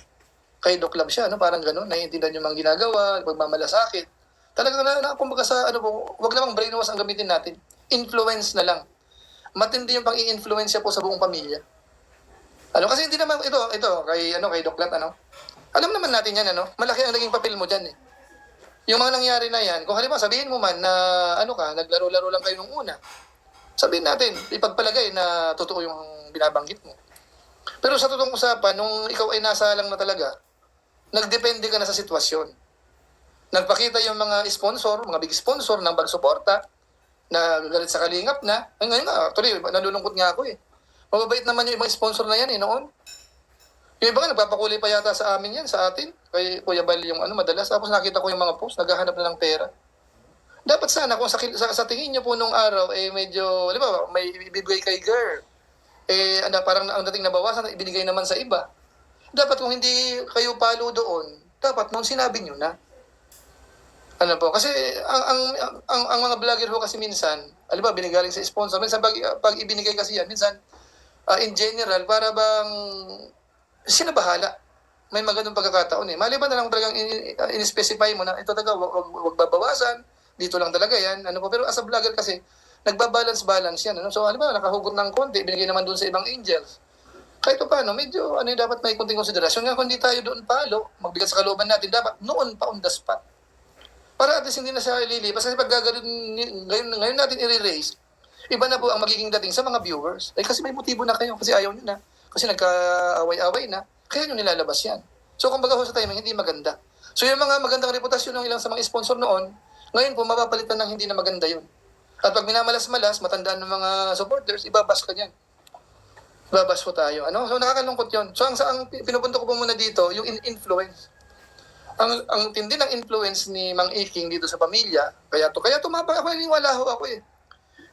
[SPEAKER 1] Kay Doc Lab siya, parang ganun. Naiintindihan yung mga ginagawa, pagmamalasakit. Talagang kumbaga sa wag namang brainwash ang gamitin natin. Influence na lang. Matindi yung pang-i-influence po sa buong pamilya. Kasi hindi naman ito kay Doc Lat, alam naman natin yan, malaki ang naging papel mo diyan eh. Yung mga nangyari na yan, kung halimbawa sabihin mo man na naglaro-laro lang kayo nung una, sabihin natin, ipagpalagay na totoo yung binabanggit mo. Pero sa totoong usapan, nung ikaw ay nasa lang na talaga, nagdepende ka na sa sitwasyon. Nagpakita yung mga sponsor, mga big sponsor ng pagsuporta, na galit sa kalingap na. Ngayon nga, actually, nalulungkot nga ako eh. Mababait naman yung mga sponsor na yan noon. Yung iba nga, nagpapakulay pa yata sa amin yan, sa atin. Kay Kuya Bal yung madalas. Tapos nakita ko yung mga post, naghahanap na ng pera. Dapat sana, kung sa tingin nyo po nung araw, medyo, may ibibigay kay girl. Parang ang dating nabawasan, ibinigay naman sa iba. Dapat kung hindi kayo palo doon, dapat nung sinabi nyo na. Kasi ang mga vlogger ho kasi minsan, binigaling sa sponsor, minsan pag ibinigay kasi yan, minsan in general, para bang sinabahala. May magandang pagkakataon eh. Maliban na lang talagang in-specify mo na ito talaga, wag babawasan, dito lang talaga yan. Pero as a vlogger kasi, nagbabalance yan. So, nakahugot ng konti, binigay naman doon sa ibang angels. Kahit paano, medyo dapat may konting konsiderasyon. Nga kung hindi tayo doon palo, magbigat sa kalooban natin, dapat noon pa on the spot. Para at least hindi na siya ililipas. Kasi pag ngayon natin i-raise, iba na po ang magiging dating sa mga viewers. Kasi may motibo na kayo, kasi ayaw nyo na. Kasi nagka-away-away na, kaya nyo nilalabas yan. So kung baga sa timing, hindi maganda. So yung mga magandang reputasyon ng ilang sa mga sponsor noon, ngayon po mapapalitan ng hindi na maganda yun. At pag minamalas-malas, matandaan ng mga supporters, ibabas ka niyan. Ibabas po tayo. So nakakalungkot yun. So ang pinupunto ko po muna dito, yung influence. Ang tindi ng influence ni Mang Iking dito sa pamilya, kaya tumapa ako, wala ho ako eh.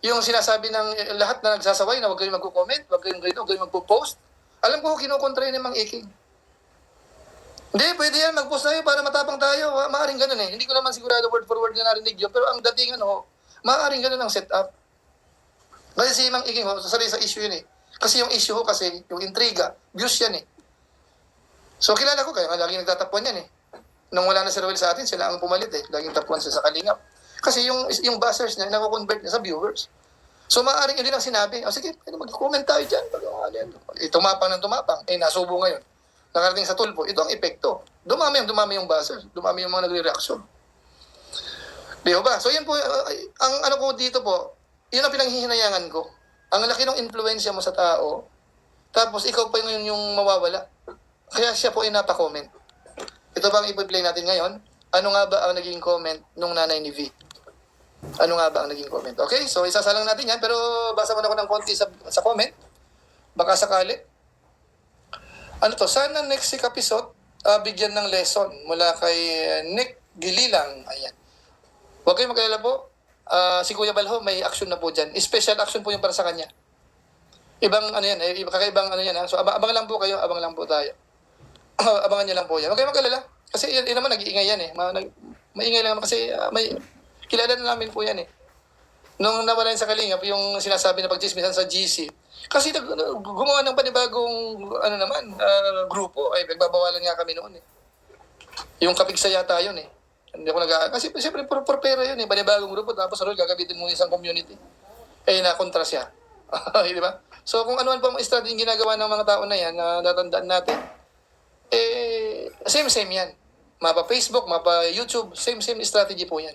[SPEAKER 1] Yung sinasabi ng lahat na nagsasaway na huwag kayong magko-comment, huwag kayong magpo-post. Alam ko, kinukontra ni Mang Iking. Hindi, pwede yan, mag-post tayo para matapang tayo. Maaring ganun eh. Hindi ko naman sigurado word for word na narinig yun, pero ang dating maaring ganun ang setup. Kasi si Mang Iking, sarili sa issue yun eh. Kasi yung issue kasi, yung intriga, views yan eh. So kilala ko kayo, laging nagtatapuan yan eh. Nung wala na si Ruel sa atin, sila ang pumalit eh. Laging tapuan sila sa Kalingap. Kasi yung buzzers niya, nako-convert niya sa viewers. So maaaring yun lang sinabi, sige, mag-comment tayo dyan. Tumapang ng tumapang. Nasubo ngayon. Nakarating sa tulpo. Ito ang epekto. Dumami yung buzzers. Dumami yung mga nagre-reaction. Di ba? So yan po, ang ano ko dito po, yun ang pinanghihinayangan ko. Ang laki ng influensya mo sa tao, tapos ikaw pa yung mawawala. Kaya siya po ay napakomment. Ito bang i-play natin ngayon? Ano nga ba ang naging comment nung nanay ni V? Ano nga ba ang naging comment? Okay, so isasalang natin yan, pero basa mo na ako ng konti sa comment. Baka sakali. Ano to? Sana next episode, bigyan ng lesson mula kay Nick Gililang. Ayan. Huwag kayong mag-alala po. Si Kuya Balho, may action na po dyan. Special action po yung para sa kanya. Ibang ano yan, kakaibang ano yan. Ha? So abangan lang po kayo, abangan lang po tayo. Abangan nyo lang po yan. Huwag kayong mag-alala. Kasi yun naman, nag-iingay yan eh. Maingay lang naman kasi may kilala na namin po yan eh. Nung nawala yun sa Kalingap, yung sinasabi na pagchismisan sa GC, kasi gumawa ng panibagong grupo, ay nagbabawalan nga kami noon eh. Yung Kapigsa yata yun eh. Hindi ako kasi siyempre for pera yun eh, panibagong grupo, tapos gagabitin mo isang community. Nakontra siya. Di ba? So kung ano pa ang strategy yung ginagawa ng mga tao na yan, na natandaan natin, same yan. Mapa Facebook, mapa YouTube, same strategy po yan.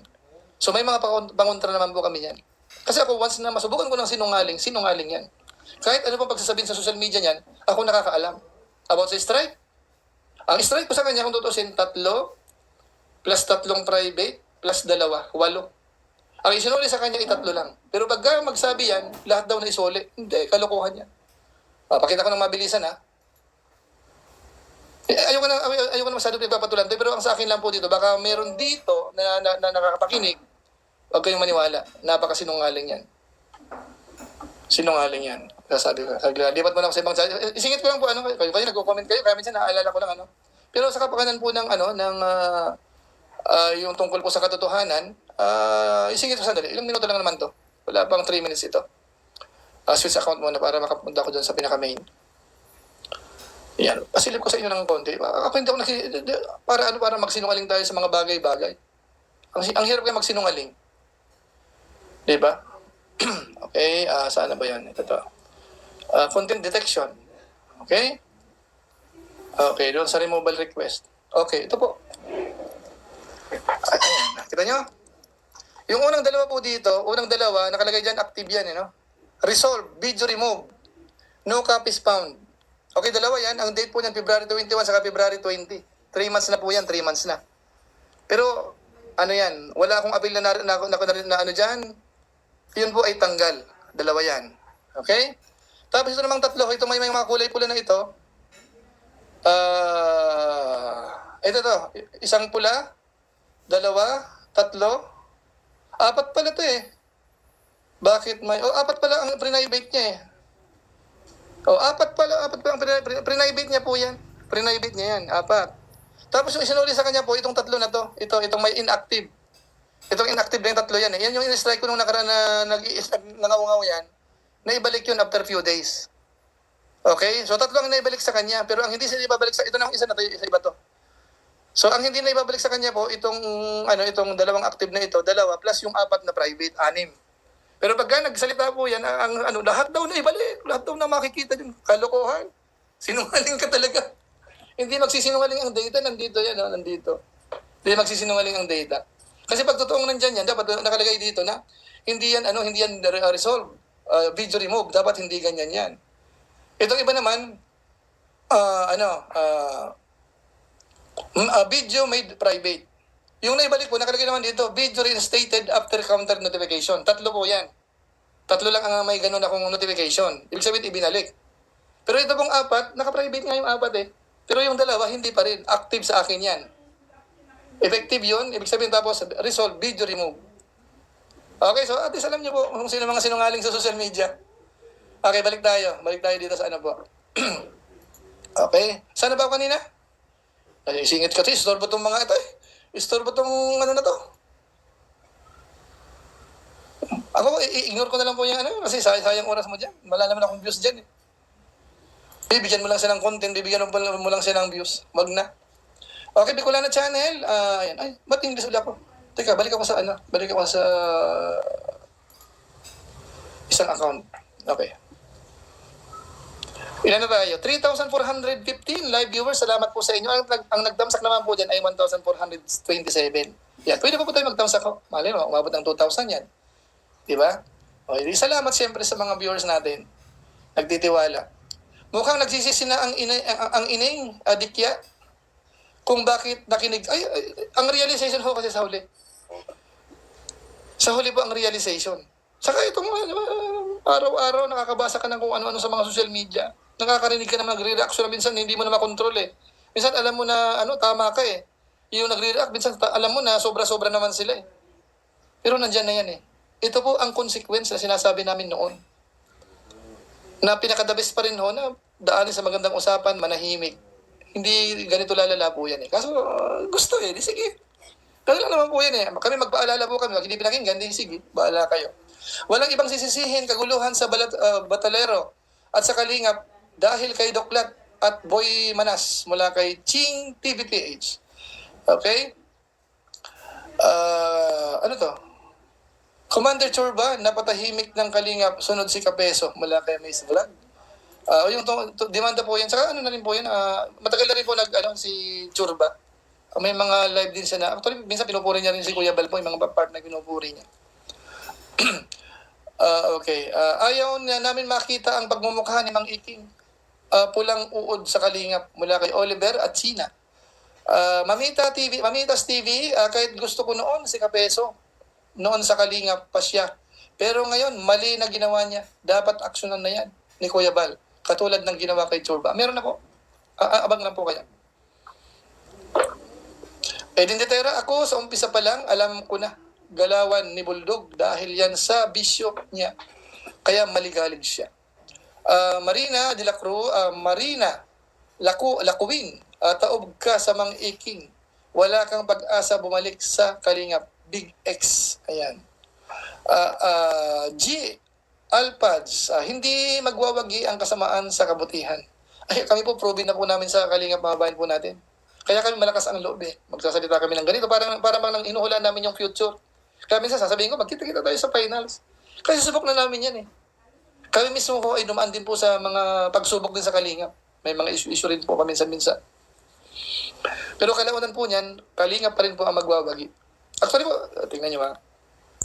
[SPEAKER 1] So may mga pangontra naman po kami yan. Kasi ako once na masubukan ko ng sinungaling yan. Kahit ano pang pagsasabihin sa social media niyan, ako nakakaalam. About sa strike. Ang strike ko sa kanya, kung tutusin, 3, plus 3 private, plus 2, 8. Ang isinuli sa kanya, 3 lang. Pero pagka magsabi yan, lahat daw na isuli. Hindi, kalokohan yan. Pakita ko ng mabilisan ha. Ayoko na masyado pinagpapatulan. Pero ang sa akin lang po dito, baka meron dito na nakakapakinig, huwag kayong maniwala. Napakasinungaling yan. Sinungaling yan. Sabi ko, lipat mo na ako sa ibang chat. Isingit ko lang po, kayo nagko-comment kayo, kaya minsan naaalala ko lang Pero sa kapakanan po ng yung tungkol po sa katotohanan, isingit ko sandali. Ilang minuto lang naman to. Wala pang 3 minutes ito. Switch account muna para makapunta ko dyan sa pinaka-main. Yan. Pasilip ko sa inyo ng konti. Ako hindi ako para magsinungaling tayo sa mga bagay-bagay. Ang hirap kayo magsinungaling. Diba? Okay, saan na ba yan? Ito. Content detection. Okay? Okay, doon sa removal request. Okay, ito po. Ayan. Kita nyo? Yung unang dalawa po dito, nakalagay dyan, active yan, Resolve, video remove. No copies found. Okay, dalawa yan. Ang date po niyan, February 21 saka February 20. 3 months na po yan, 3 months na. Pero, yan, wala akong appeal na dyan. Yun po ay tanggal. Dalawa yan. Okay? Tapos ito namang 3, ito may mga kulay pula na ito. Ito to, isang pula, 2, 3, 4 pala to eh. Bakit may, 4 pala ang pre-nibate niya eh. 4 pala ang pre-nibate niya po yan. Pre-nibate niya yan, 4. Tapos yung isinuli sa kanya po, itong 3 na to, itong may inactive. Itong inactive na yung 3 yan eh. Yan yung in-strike ko nung nakaraan na nangaw-ngaw yan, na ibalik yun after few days. Okay? So 3 ang naibalik sa kanya, pero ang hindi siya ibabalik ito na isa na to, isa iba to. So ang hindi na ibabalik sa kanya po, itong 2 active na ito, 2 plus yung 4 na private, 6. Pero pagka nagsalita po yan, lahat daw na ibalik, lahat daw na makikita yung kalokohan. Sinungaling ka talaga. Hindi magsisinungaling ang data, nandito yan, nandito. Hindi magsisinungaling ang data. Kasi pag totoong nandyan yan, dapat nakalagay dito na hindi yan resolve, video remove, dapat hindi ganyan yan. Itong iba naman, video made private. Yung naibalik po, nakalagay naman dito, video reinstated after counter notification. 3 po yan. 3 lang ang may ganun akong notification. Ibig sabihin, ibinalik. Pero ito pong 4, naka-private nga yung 4 eh. Pero yung 2, hindi pa rin. Active sa akin yan. Effective yun. Ibig sabihin tapos, resolve, video remove. Okay, so at least alam niyo po kung sino mga sinungaling sa social media. Okay, balik tayo. Balik tayo dito sa po. Okay. Sana ba ako kanina? Singit kasi, istorbo itong mga ito eh. Istorbo itong na to. Ako, i-ignore ko na lang po yung kasi sayang oras mo dyan. Wala naman akong views dyan eh. Bibigyan mo lang siya ng content, bibigyan mo lang siya ng views. Wag na. Okay, Bicolana Channel. Ayan. Ay, ba't English ulit ako? Teka, balik ako sa isang account. Okay. Ilan na tayo? 3,415 live viewers. Salamat po sa inyo. Ang nagdamsak naman po dyan ay 1,427. Yan. Pwede po tayo magdamsak. Mali mo, umabot ng 2,000 yan. Diba? Okay. Salamat siyempre sa mga viewers natin. Nagtitiwala. Mukhang nagsisisi na ang ining Adikya kung bakit nakinig. Ang realization ho kasi sa huli. Sa huli po ang realization. Saka itong araw-araw nakakabasa ka ng kung ano-ano sa mga social media. Nakakarinig ka naman nagre-reaction na minsan hindi mo na makontrol eh. Minsan alam mo na tama ka eh. Yung nagre-react, minsan alam mo na sobra-sobra naman sila eh. Pero nandyan na yan eh. Ito po ang consequence na sinasabi namin noon. Na pinakadabis pa rin ho na daanin sa magandang usapan, manahimik. Hindi ganito lalala po yan eh. Kaso gusto eh, di sige. Kaya lang naman po yan eh. Kami magpaalala po kami, hindi pinakinggan, di sige, bahala kayo. Walang ibang sisisihin, kaguluhan sa Batalero at sa Kalingap dahil kay Doklat at Boy Manas mula kay Ching TVPH. Okay? Ano to? Commander Chorba, napatahimik ng Kalingap, sunod si Kapeso mula kay Mace Vlog. Yung demanda po yan. Saka ano na rin po yan, matagal na rin po si Chorba. May mga live din siya na, actually, minsan pinupuri niya rin si Kuya Bal po, yung mga part na pinupuri niya. Okay. Ayaw na namin makita ang pagmumukha ni Mang Iking. Pulang uod sa Kalingap mula kay Oliver at Sina. Mamitas TV, kahit gusto ko noon si Kapeso, noon sa Kalingap pa siya. Pero ngayon, mali na ginawa niya. Dapat aksyonan na yan ni Kuya Bal. Katulad ng ginawa kay Chorba. Meron ako. Abang lang po kaya. Dindetera, ako sa umpisa pa lang, alam ko na galawan ni Buldog dahil yan sa bisyo niya. Kaya maligalig siya. Marina de la Cruz, Marina Lakuwin, taob ka sa Mang Iking. Wala kang pag-asa bumalik sa Kalingap. Big X. Ayan. G. Alpads, hindi magwawagi ang kasamaan sa kabutihan. Ay, kami po, proven na po namin sa Kalingap, mga bayan po natin. Kaya kami malakas ang loob eh. Magsasalita kami ng ganito para nang inuhulan namin yung future. Kaya minsan sasabihin ko, magkita-kita tayo sa finals. Kasi subok na namin yan eh. Kami mismo po ay dumaan din po sa mga pagsubok din sa Kalingap. May mga issue rin po paminsan-minsan. Pero kalaunan po niyan, Kalingap pa rin po ang magwawagi. Actually po, tingnan nyo ha.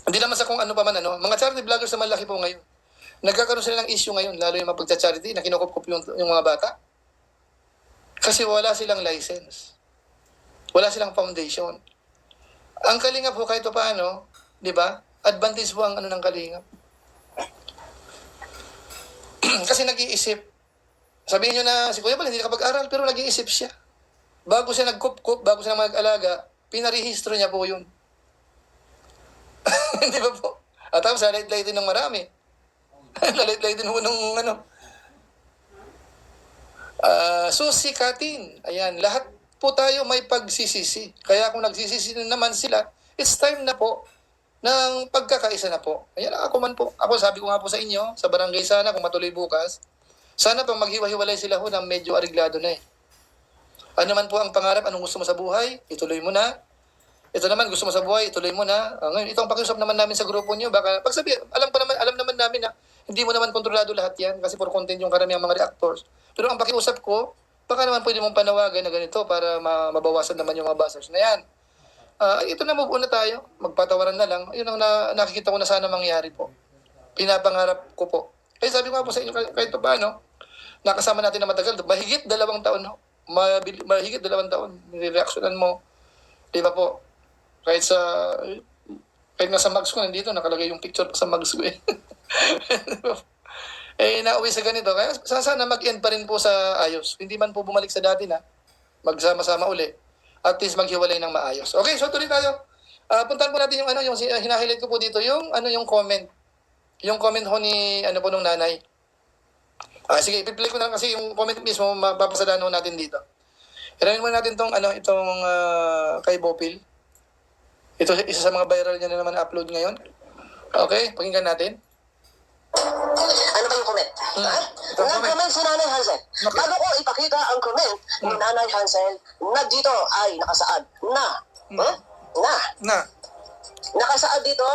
[SPEAKER 1] Hindi naman sa kung ano pa man mga charity vloggers na malaki po ngayon. Nagkakaroon sila ng issue ngayon, lalo yung mga pagcha-charity na kinukup yung mga bata. Kasi wala silang license. Wala silang foundation. Ang Kalingap po kahit paano, di ba? Advantage po ang ng Kalingap. Kasi nag-iisip. Sabihin nyo na si Kuya Bal hindi nakapag-aral pero nag-iisip siya. Bago siya nagkup-kup, bago siya mag-alaga, pinarehistro niya po yun. Di ba po? At tapos light-lightin ng marami. Light-lightin mo nung susikatin. Ayan, lahat po tayo may pagsisisi. Kaya kung nagsisisi naman sila, it's time na po ng pagkakaisa na po. Ayan, ako man po. Ako sabi ko nga po sa inyo, sa barangay sana, kung matuloy bukas, sana pang maghiwa-hiwalay sila ho na medyo ariglado na eh. Ano man po ang pangarap, anong gusto mo sa buhay, ituloy mo na. Ito naman, gusto mo sa buhay, ituloy mo na. Ngayon, ito ang pakiusap naman namin sa grupo nyo. Baka, pagsabi, alam naman namin na hindi mo naman kontrolado lahat yan kasi for content yung karamihan mga reactors. Pero ang pakiusap ko, baka naman pwede mong panawagan na ganito para mabawasan naman yung mga basers na yan. Ito na, move on na tayo. Magpatawaran na lang. Yun ang nakikita ko na sana mangyari po. Pinapangarap ko po. Sabi ko nga po sa inyo, kahit pa paano, nakasama natin na matagal. Mahigit 2 taon. Mahigit 2 taon. Nireactionan mo. Di ba po? Kahit nga sa mags ko, nandito, nakalagay yung picture sa mags ko eh. Nauwi sa ganito. Kaya sana mag-end pa rin po sa ayos. Hindi man po bumalik sa dati na magsama-sama uli. At least maghiwalay ng maayos. Okay, so tuloy tayo. Puntahan po natin yung hinahighlight ko po dito, yung comment. Yung comment ho ni nung nanay. Sige, i-play ko na kasi yung comment mismo, mapapasadaan ho natin dito. Iramin muna natin itong kay Bopil. Ito isa sa mga viral niya na naman upload ngayon. Okay, pakinggan natin.
[SPEAKER 2] Ano ba yung comment? Ha?
[SPEAKER 1] Ito ang comment.
[SPEAKER 2] Nag-comment si Nanay Hansel.
[SPEAKER 1] Okay.
[SPEAKER 2] Bago ko ipakita ang comment ni Nanay Hansel na dito ay nakasaad na.
[SPEAKER 1] Na.
[SPEAKER 2] Nakasaad dito.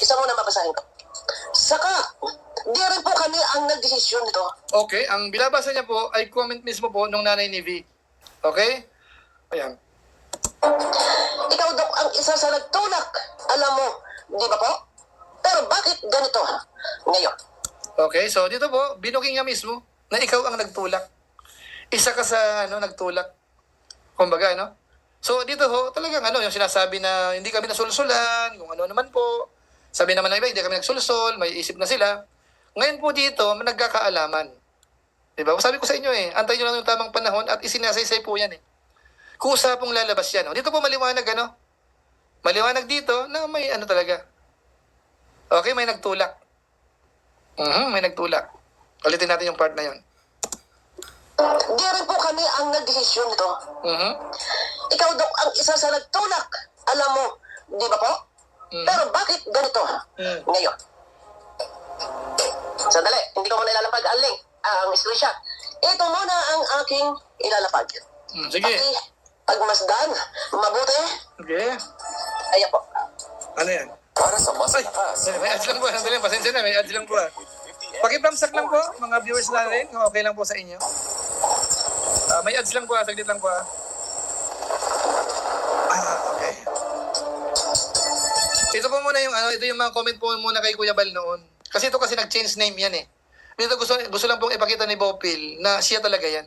[SPEAKER 2] Isa muna mabasahin ko. Saka, di rin po kami ang nagdesisyon nito.
[SPEAKER 1] Okay, ang binabasa niya po ay comment mismo po nung nanay ni V. Okay? Ayan.
[SPEAKER 2] Ikaw, Dok, ang isa sa nagtulak. Alam mo, di ba po? Pero bakit ganito ngayon?
[SPEAKER 1] Okay, so dito po, binuking niya mismo na ikaw ang nagtulak. Isa ka sa nagtulak. Kumbaga, no? So dito ho, talagang yung sinasabi na hindi kami nasulsulan, kung ano naman po. Sabi naman ng iba, hindi kami nagsulsol, may isip na sila. Ngayon po dito, nagkakaalaman. Diba? Sabi ko sa inyo antay nyo lang yung tamang panahon at isinasaysay po yan Kusa pong lalabas yan. Dito po maliwanag, Maliwanag dito na may talaga. Okay, may nagtulak. May nagtulak. Ulitin natin yung part na yon.
[SPEAKER 2] Di rin po kami ang nagdesisyon nito. Ikaw, Dok, ang isa sa nagtulak. Alam mo, di ba po? Pero bakit ganito ngayon? Sandali, hindi ko muna ilalapag ang link, ang screenshot. Ito muna ang aking ilalapag.
[SPEAKER 1] Sige.
[SPEAKER 2] Pagmasdan, mabuti.
[SPEAKER 1] Okay.
[SPEAKER 2] Ayan po.
[SPEAKER 1] Ano yan?
[SPEAKER 4] Para sa mas
[SPEAKER 1] Ay, may ads lang po. Sandali, pasensya na. May ads lang po. Pakipamsak lang po, mga viewers natin. Kung okay lang po sa inyo. May ads lang po. Saglit lang po. Okay. Ito po muna yung ito yung mga comment po muna kay Kuya Bal noon. Kasi ito kasi nag-change name yan Dito gusto lang pong ipakita ni Bopil na siya talaga yan.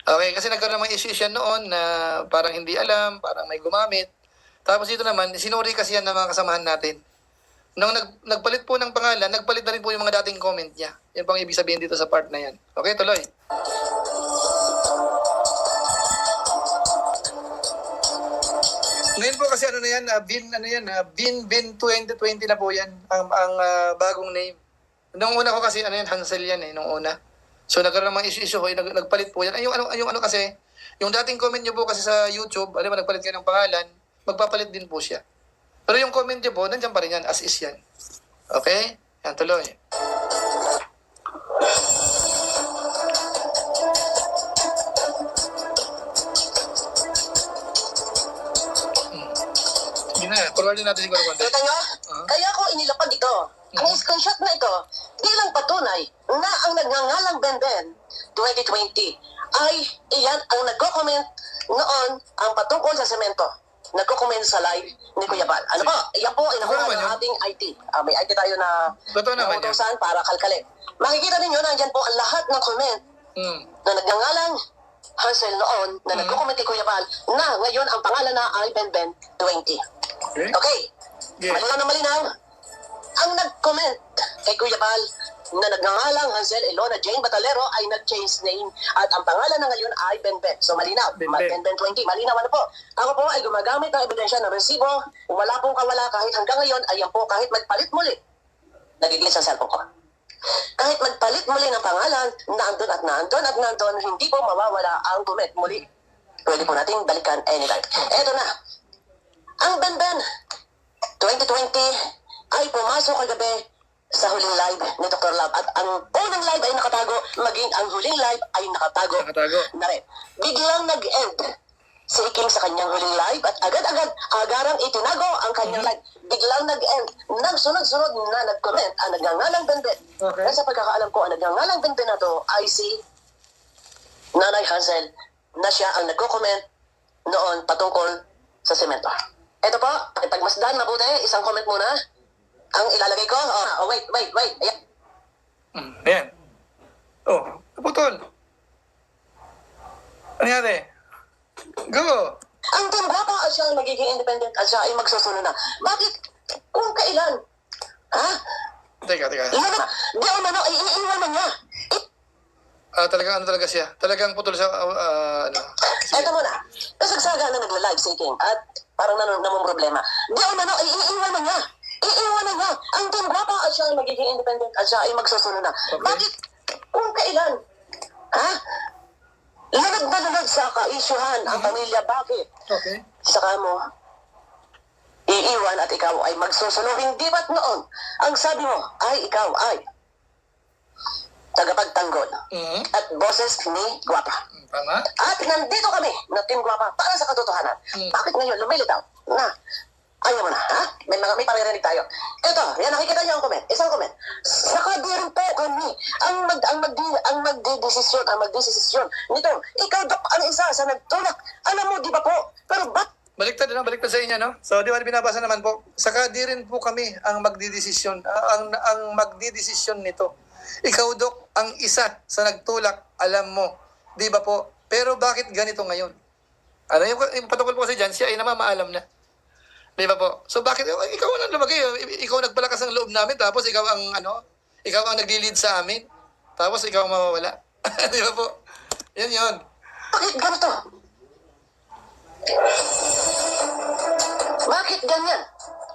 [SPEAKER 1] Okay, kasi nagkaroon ng mga issues yan noon na parang hindi alam, parang may gumamit. Tapos dito naman, sinuri kasi yan ng mga kasamahan natin. Nung nagpalit po ng pangalan, nagpalit na rin po yung mga dating comment niya. Yan pang ibig sabihin dito sa part na yan. Okay, tuloy. Ngayon po kasi Bin 2020 na po yan, ang bagong name. Nung una ko kasi Hansel yan nung una. So nagkaroon ng mga issue nagpalit po yan. Ay, yung kasi, yung dating comment niyo po kasi sa YouTube, nagpalit kayo ng pangalan, magpapalit din po siya. Pero yung comment niyo po, nandiyan pa rin yan, as is yan. Okay? Yan, tuloy. Sige na, forwardin natin siguro konti.
[SPEAKER 2] Kita nyo? Kaya ko inilapag ito. Ang screenshot na ito, bilang patunay na ang nagngangalang Benben 2020 ay iyan ang nagko-comment noon ang patungkol sa semento. Nagko-comment sa live ni Kuya Bal. Ano po? Iyan po ay nakuha
[SPEAKER 1] naman
[SPEAKER 2] ng
[SPEAKER 1] yun.
[SPEAKER 2] ating IT. May IT tayo na
[SPEAKER 1] Totoo naman yun.
[SPEAKER 2] nautusan para kalkalin. Makikita ninyo na andyan po ang lahat ng comment na nagngangalang Hansel noon na nagko-comment kay Kuya Bal na ngayon ang pangalan na ay Benben 20.
[SPEAKER 1] Okay?
[SPEAKER 2] Okay.
[SPEAKER 1] Yeah.
[SPEAKER 2] Malinaw na malinaw. Ang nag-comment kay Kuya Bal na nagngangalang Hansel Elona Jane Batalero ay nag-change name at ang pangalan na ngayon ay Benben. So malinaw,
[SPEAKER 1] Benben.
[SPEAKER 2] Benben 20, malinaw po. Ako po ay gumagamit ng ebidensya ng resibo. Wala pong kawala kahit hanggang ngayon, ayan po, kahit magpalit muli. Nagigilis ang cellphone ko. Kahit magpalit muli ng pangalan, naandun at naandun at naandun, hindi po mawawala ang comment muli. Pwede po nating balikan anytime. Eto na. Ang Benben 2020 ay pumasok kagabi sa huling live ni Dr. Love. At ang unang live ay nakatago, maging ang huling live ay nakatago. Na rin. Biglang nag-end si Iking sa kanyang huling live at agad-agad agarang itinago ang kanyang live. Biglang nag-end. Nagsunod-sunod na nag-comment ang nagngangalang Benben.
[SPEAKER 1] Okay.
[SPEAKER 2] At sa pagkakaalam ko, ang nagngangalang Benben na to ay si Nanay Hansel na siya ang nagko-comment noon patungkol sa semento. Ito po, pagmasdan mabuti, isang comment muna. Ang ilalagay ko, wait. Ayan.
[SPEAKER 1] Ayan. Naputol. Ano yate? Go!
[SPEAKER 2] Ang Team Guapa at siya ay magiging independent at siya ay magsusunod na. Bakit? Kung kailan? Ha?
[SPEAKER 1] Teka.
[SPEAKER 2] Di o mano, ay iniiwan man niya.
[SPEAKER 1] Talagang talaga siya? Talagang putol sa,
[SPEAKER 2] Ito muna, kasagsaga na nagla-live seeking at parang namang problema. Di o mano, ay iniiwan man niya. Iiwan na niya. Ang Team Guapa at siya ay magiging independent at siya ay magsusunod na.
[SPEAKER 1] Okay.
[SPEAKER 2] Bakit? Kung kailan? Ha? Lunod na lunod sa ka-isyuhan ang pamilya. Bakit?
[SPEAKER 1] Okay.
[SPEAKER 2] Saka mo, iiwan at ikaw ay magsusunod. Hindi ba't noon ang sabi mo ay ikaw ay tagapagtanggol at boses ni Guapa.
[SPEAKER 1] Tama?
[SPEAKER 2] At nandito kami na Team Guapa para sa katotohanan. Bakit ngayon lumilitaw na ayaw mo na, ha? May paririnig tayo. Ito, yan, nakikita niyo ang comment. Isang comment. Saka di rin po kami ang magdesisyon nito. Ikaw, Dok, ang isa sa nagtulak. Alam mo, di ba po? Pero ba't
[SPEAKER 1] Baliktad sa inyo, no? So, di ba binabasa naman po? Saka di rin po kami ang magdidesisyon, ang magdidesisyon nito. Ikaw, Dok, ang isa sa nagtulak, alam mo. Di ba po? Pero bakit ganito ngayon? Ano yung patungkol po kasi dyan, siya ay naman maalam na. Di ba po? So bakit ikaw ang lumagay? Ikaw nagpalakas ng loob namin tapos ikaw ang nagli-lead sa amin. Tapos ikaw ang mawawala. Di ba po? Yan.
[SPEAKER 2] bakit ganito? Bakit ganyan?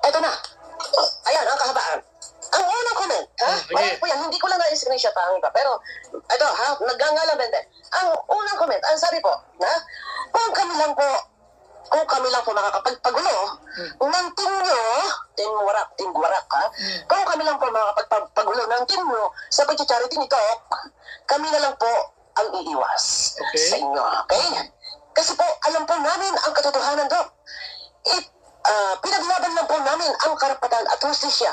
[SPEAKER 2] Eto na. Ayan, ang kahabaan. Ang unang comment, ha?
[SPEAKER 1] Sige.
[SPEAKER 2] Wala po yan, hindi ko lang na-screenshot ang iba. Pero, ito, ha? Nagngangalan bende. Ang unang comment, ang sabi po, ha? Kung kami lang po makakapagpagulo ng team nyo, team warak, ha? Kung kami lang po makakapagpagulo ng team nyo sa pag-charity nito, kami na lang po ang iiwas
[SPEAKER 1] Okay.
[SPEAKER 2] sa inyo, okay? Kasi po, alam po namin ang katotohanan doon. Pinaglaban lang po namin ang karapatan at hustisya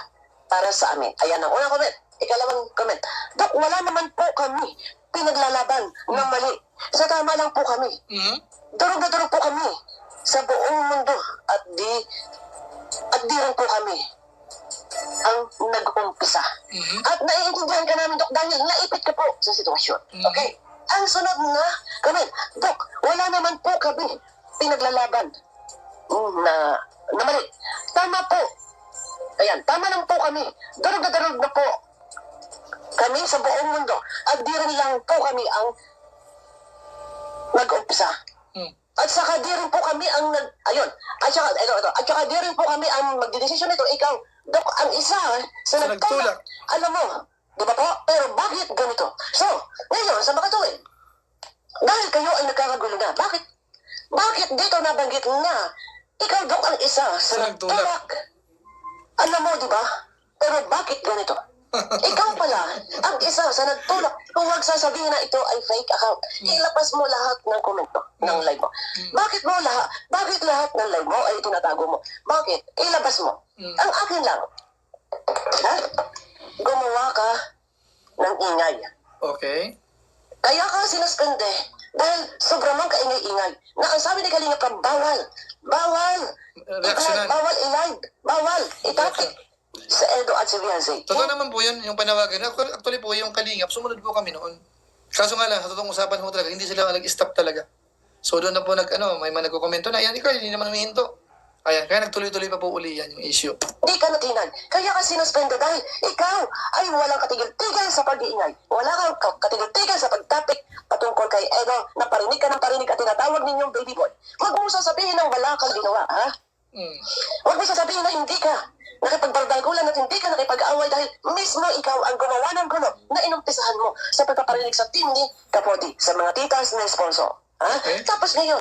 [SPEAKER 2] para sa amin. Ayan ang unang comment. Ikalawang comment. Dok, wala naman po kami pinaglalaban ng mali. Sa tama lang po kami. Durog na durog po kami sa buong mundo at di rin po kami ang nag-umpisa. At naiintindihan ka namin, Dok, dahil naipit ka po sa sitwasyon. Okay? Ang sunod na comment. Dok, wala naman po kami pinaglalaban na mali. Tama po. Ayan, tama lang po kami. Darog na po kami sa buong mundo. At di rin lang po kami ang nag-umpisa. At saka di rin po kami ang ayun. At saka, ito. At saka di rin po kami ang magdidesisyon nito. Ikaw, Dok, ang isa sa nagtulak. Alam mo, di ba po? Pero bakit ganito? So, ngayon, sa makatuwid, dahil kayo ay nagkakagulo na, bakit dito nabanggit na ikaw, Dok, ang isa sa nagtulak? Alam mo, di ba? Pero bakit ganito? Ikaw pala, ang isa sa nagtulak. Kung huwag sasabihin na ito ay fake account, ilabas mo lahat ng komento ng live mo. Bakit lahat ng live mo ay tinatago mo? Bakit? Ilabas mo. Ang akin lang, ha? Gumawa ka ng ingay.
[SPEAKER 1] Okay.
[SPEAKER 2] Kaya ka sinuspende dahil sobrang mong kaingay-ingay. Na ang sabi ni Kalinga Prab, bawal
[SPEAKER 1] Reaksyonan.
[SPEAKER 2] bawal i-live, bawal itapik sa Edo at si Viancy.
[SPEAKER 1] Totoo naman po yun, yung panawagan. Actually po, yung Kalingap, sumunod po kami noon. Kaso nga lang, sa totoong usapan po talaga, hindi sila nag-stop talaga. So doon na po may mga nagko-komento na, yan, ikaw, hindi naman humihinto. Ayan, kaya nagtuloy-tuloy pa po uli yan yung issue.
[SPEAKER 2] Hindi ka natinag. Kaya ka sinuspende dahil ikaw ay walang katigil-tigil sa pag-iingay. Wala kang katigil-tigil sa pagtapik patungkol kay Edo na parinig ka ng parinig at tinatawag ninyong baby boy. Huwag mo sasabihin ng wala kang ginawa, ha? Huwag mo sasabihin na hindi ka nakipagbardagulan at hindi ka nakipag-away dahil mismo ikaw ang gumawa ng gulo na inumpisahan mo sa pagpaparinig sa team ni Kapodi, sa mga titas na sponsor. Ha?
[SPEAKER 1] Okay.
[SPEAKER 2] Tapos ngayon,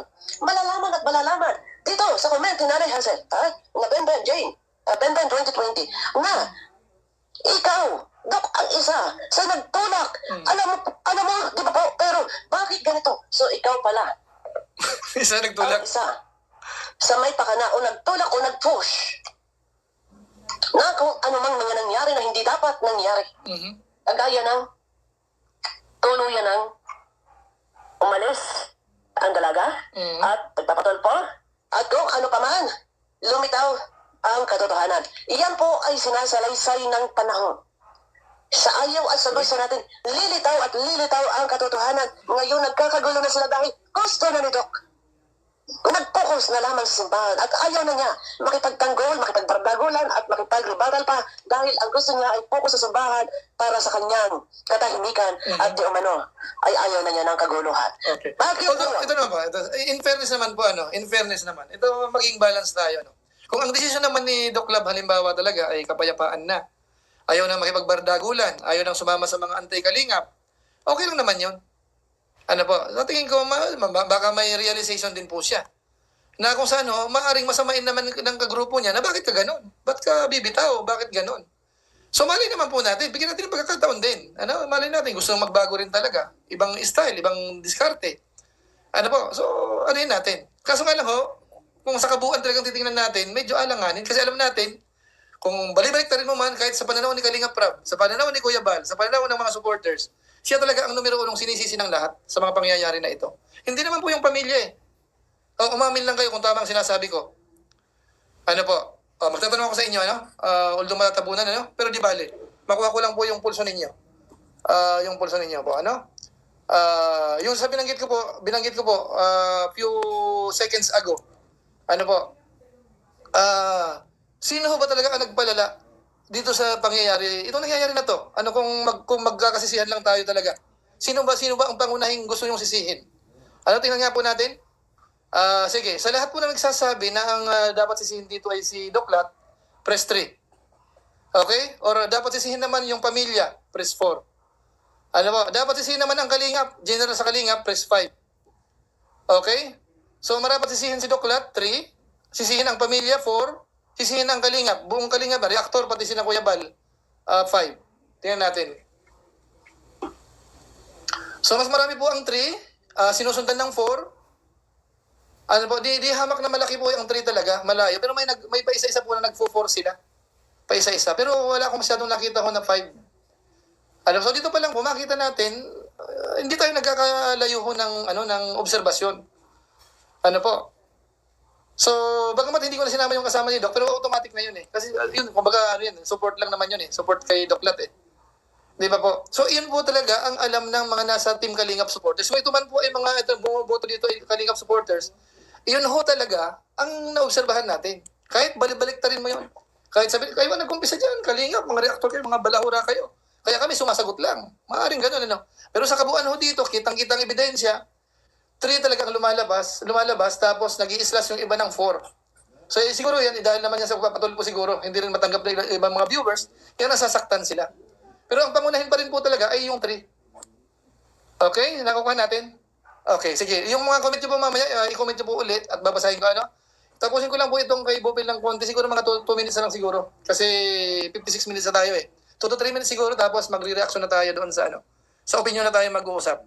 [SPEAKER 2] malalaman dito sa comment ni Nanay Hazel, ha? Na Ben Jane, Ben 2020, na ikaw, Dok, ang isa sa nagtulak. Alam mo, di ba po? Pero bakit ganito? So ikaw pala,
[SPEAKER 1] Isa
[SPEAKER 2] ang
[SPEAKER 1] nagtulak.
[SPEAKER 2] isa sa may pakana o nagtulak o nag-push na kung anumang mga nangyari na hindi dapat nangyari. Kagaya ng tuluyan ng umalis ang dalaga at nagpapatulpo at kung ano pa man, lumitaw ang katotohanan. Iyan po ay sinasalaysay ng panahon. Sa ayaw at sa gusto natin, lilitaw ang katotohanan. Ngayon nagkakagulo na sila dahil gusto na ni Doc. Nag-focus na lamang sa simbahan at ayaw na niya makipagtanggol, makipagbardagulan at makipag-rebuttal pa dahil ang gusto niya ay focus sa simbahan para sa kanyang katahimikan at di umano ay ayaw na niya ng kaguluhan.
[SPEAKER 1] Okay.
[SPEAKER 2] Bakit
[SPEAKER 1] Ito naman po, in fairness naman, ito maging balance tayo. Kung ang desisyon naman ni Doc Lab halimbawa talaga ay kapayapaan na, ayaw na makipagbardagulan, ayaw nang sumama sa mga anti-kalingap, okay lang naman yun. Ano po, sa tingin ko, baka may realization din po siya. Na kung saan, maaaring masamain naman ng kagrupo niya na bakit ka ganon? Ba't ka bibitaw? Bakit ganon? So malay naman po natin, bigyan natin ng pagkakataon din. Malay natin, gusto magbago rin talaga. Ibang style, ibang diskarte. So yun natin. Kaso nga lang kung sa kabuuan talagang titingnan natin, medyo alanganin. Kasi alam natin, kung balik-balik na rin mo man, kahit sa pananaw ni Kalinga Prab, sa pananaw ni Kuya Bal, sa pananaw ng mga supporters, siya talaga ang numero unong sinisisi ng lahat sa mga pangyayari na ito. Hindi naman po yung pamilya eh. Umamin lang kayo kung tama ang sinasabi ko. Magtatanong ako sa inyo, although matatabunan, pero di bale. Makuha ko lang po yung pulso ninyo. Yung pulso ninyo po, yung sa binanggit ko po, few seconds ago. Sino ho ba talaga ang nagpalala dito sa pangyayari? Itong nangyayari na to. Kung magkakasisihan lang tayo talaga. Sino ba ang pangunahing gusto nyong sisihin? Tingnan nga po natin. Sige, sa lahat po na nagsasabi na ang dapat sisihin dito ay si Doklat, press 3. Okay? Or dapat sisihin naman yung pamilya, press 4. Dapat sisihin naman ang Kalingap, general sa Kalingap, press 5. Okay? So, marapat sisihin si Doklat, 3. Sisihin ang pamilya, 4. Sisihin ang Kalingap, buong Kalingap, reactor, pati si Kuya Bal, 5. Tingnan natin. So, mas marami po ang 3. Sinusundan ng 4. Di hamak na malaki po yung 3 talaga, malayo. Pero may pa-isa-isa po na nagfo-4 sila. Pa-isa-isa. Pero wala akong masyadong nakita ko na 5. So dito pa lang po, makita natin, hindi tayo nagkakalayo ng obserbasyon. So, bagamat hindi ko na sinama yung kasama ni Doc, pero automatic na yun eh. Kasi yun, kumbaga, support lang naman yun eh. Support kay Doc Lat eh. Di ba po? So, yun po talaga ang alam ng mga nasa Team Kalingap supporters. Kung ito man po ay mga bumoboto dito ay Kalingap supporters, yun ho talaga ang naobserbahan natin. Kahit balik-balik ta rin mo yun. Kahit sabi, kayo nag-umpisa dyan, Kalingap, mga reactor kayo, mga balahura kayo. Kaya kami sumasagot lang. Maaaring ganun, Pero sa kabuuan ho dito, kitang-kitang ebidensya, 3 talagang lumalabas, tapos nag-i-slash yung iba ng 4. So, siguro yan, dahil naman yan sa pagpapatulpo siguro, hindi rin matanggap na ibang mga viewers, kaya nasasaktan sila. Pero ang pangunahin pa rin po talaga ay yung 3. Okay? Nakukuha natin? Okay, sige. Yung mga comment nyo po mamaya, i-comment nyo po ulit at babasahin ko, Tapusin ko lang po itong kay Bopil ng konti. Siguro mga 2 minutes na lang siguro. Kasi 56 minutes na tayo eh. 2 to 3 minutes siguro, tapos magre-reaction na tayo doon sa sa opinion na tayo mag-uusap.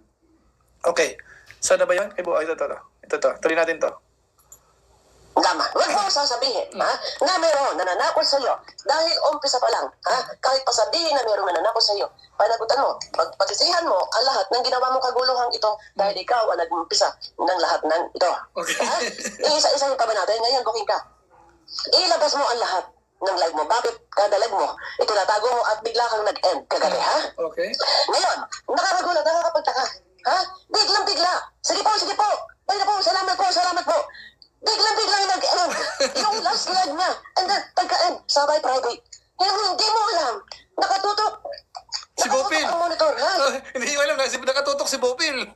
[SPEAKER 1] Okay. Saan na ba yun? Ito. Tuloy natin to.
[SPEAKER 2] Tama. Huwag mo sasabihin, na meron nananakot sa'yo. Dahil umpisa pa lang, kahit pa sabihin na meron nananakot sa'yo, panagutan mo, pagpatisihan mo ang lahat ng ginawa mong kaguluhang ito dahil ikaw ang nag-umpisa ng lahat ng ito.
[SPEAKER 1] Okay.
[SPEAKER 2] Iisa-isahin pa ba natin? Ngayon, booking ka. Ilabas mo ang lahat ng live mo. Bakit kada live mo, ito natago mo at bigla kang nag-end kagabi,
[SPEAKER 1] Okay.
[SPEAKER 2] Ngayon, nakakagulat, nakakapagtaka. Biglang-bigla. Sige po. Salamat po. Biglang nag-end. Yung last leg niya. And then, pagka-end, sabay private. Hindi mo alam. Nakatutok.
[SPEAKER 1] Si Bopil.
[SPEAKER 2] Nakatutok ang monitor,
[SPEAKER 1] Hindi ko alam, nakatutok si Bopil.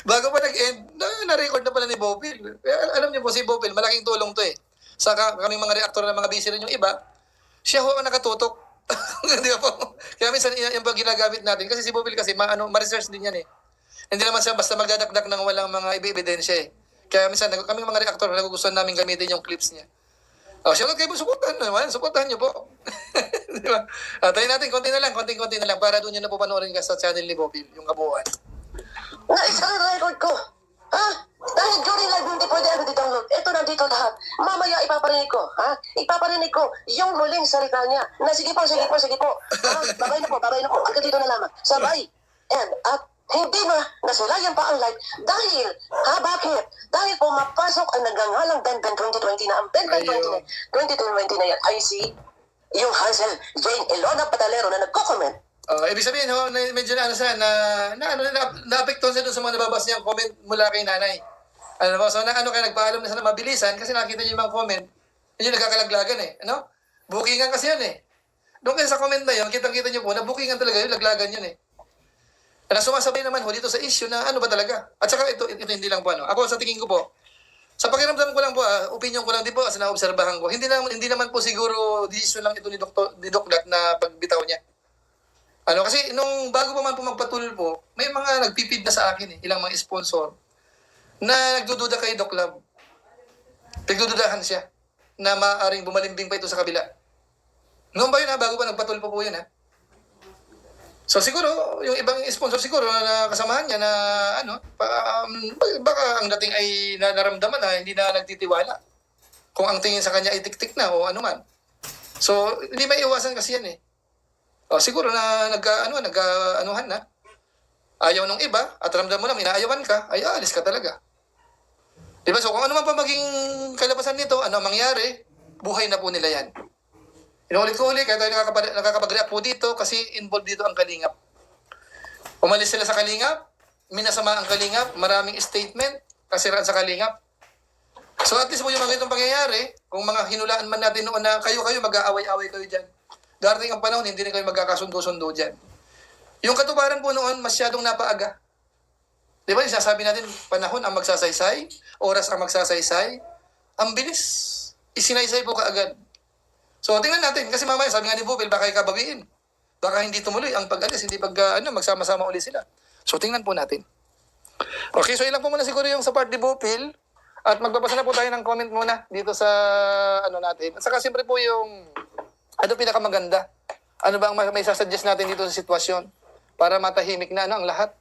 [SPEAKER 1] Bago pa nag-end, na-record na pala ni Bopil. Alam niyo po, si Bopil, malaking tulong to eh. Saka kaming mga reaktor na mga busy rin yung iba, siya ho ang nakatutok. Di ba po? Kaya minsan yung pag ginagamit natin, kasi si Bopil kasi ma-research din yan eh. Hindi naman siya basta magdadakdak ng walang mga ebidensya eh. Kaya minsan, kami mga reaktor, nagugustuhan namin gamitin yung clips niya. Shoutout kayo po, supportahan niyo po. Di ba? Tayo natin, konti na lang, para doon nyo na po panoorin ka sa channel ni Bopil, yung kabuuan.
[SPEAKER 2] Na-record ko. Dahil during live hindi pwede i-download. Ito nandito lahat. Mamaya ipaparinig ko. Ipaparinig ko yung huling salita niya. Na sige po. Babay na po. Hanggang dito na lamang. Sabay. And at hindi na nasulayan pa ang live dahil, bakit? Dahil pumapasok ang nagngangalang Benben 2020 na ang Benben 2020 na yan ay si yung Hansel Jane Ilona Padalero na nagko-comment.
[SPEAKER 1] Ibig sabihin medyo na-apektuhan siya doon sa mga nababas niyang comment mula kay nanay. So kaya nagpaalam na sana mabilisan kasi nakita niyo yung mga comment, yun yung nagkakalaglagan eh. Bookingan kasi yun eh. Doon kayo sa comment na yun, kitang-kita niyo po na bookingan talaga yun, laglagan yun eh. Sumasabay naman dito sa issue na ba talaga. At saka ito hindi lang po Ako sa tingin ko po, sa pakiramdam ko lang po, opinion ko lang din po kasi naobserbahan ko. Hindi naman po siguro decision lang ito ni Doc Lat na pagbitaw niya. Kasi nung bago pa man po magpatulpo, may mga nagpipid na sa akin ilang mga sponsor na nagdududa kay Doc Lab. Tigdududahan siya na maaaring bumalimbing pa ito sa kabila. Noon ba yun ha? Bago pa nagpatulpo po yun ha? So siguro, yung ibang sponsor siguro na kasamahan niya na baka ang dating ay naramdaman na hindi na nagtitiwala. Kung ang tingin sa kanya ay tik-tik na o ano man. So, hindi may iwasan kasi yan eh. O, siguro na nag-anuhan na. Ayaw nung iba at ramdam mo na inaayawan ka, ay aalis ka talaga. Diba? So, kung ano man pa maging kalabasan nito, ano ang mangyari, buhay na po nila yan. Inuulit ko ulit, kaya tayo nakakapag-react po dito kasi involved dito ang Kalingap. Umalis sila sa Kalingap, minasama ang Kalingap, maraming statement, kasiraan sa Kalingap. So at least po yung mga itong pangyayari, kung mga hinulaan man natin noon na kayo mag-aaway-away kayo dyan. Darating ang panahon, hindi rin kayo magkakasundo-sundo dyan. Yung katuparan po noon, masyadong napaaga. Di ba, sasabi natin, panahon ang magsasaysay, oras ang magsasaysay, ang bilis. Isinaysay po kaagad. So, tingnan natin. Kasi mamaya, sabi nga ni Bupil, baka ikabawiin. Baka hindi tumuloy ang pag-alis, hindi magsama-sama uli sila. So, tingnan po natin. Okay, so ilang po muna siguro yung sa part ni Bupil. At magbabasa na po tayo ng comment muna dito sa natin. At saka siyempre po yung pinakamaganda. Ano ba ang may sasuggest natin dito sa sitwasyon para matahimik na ang lahat.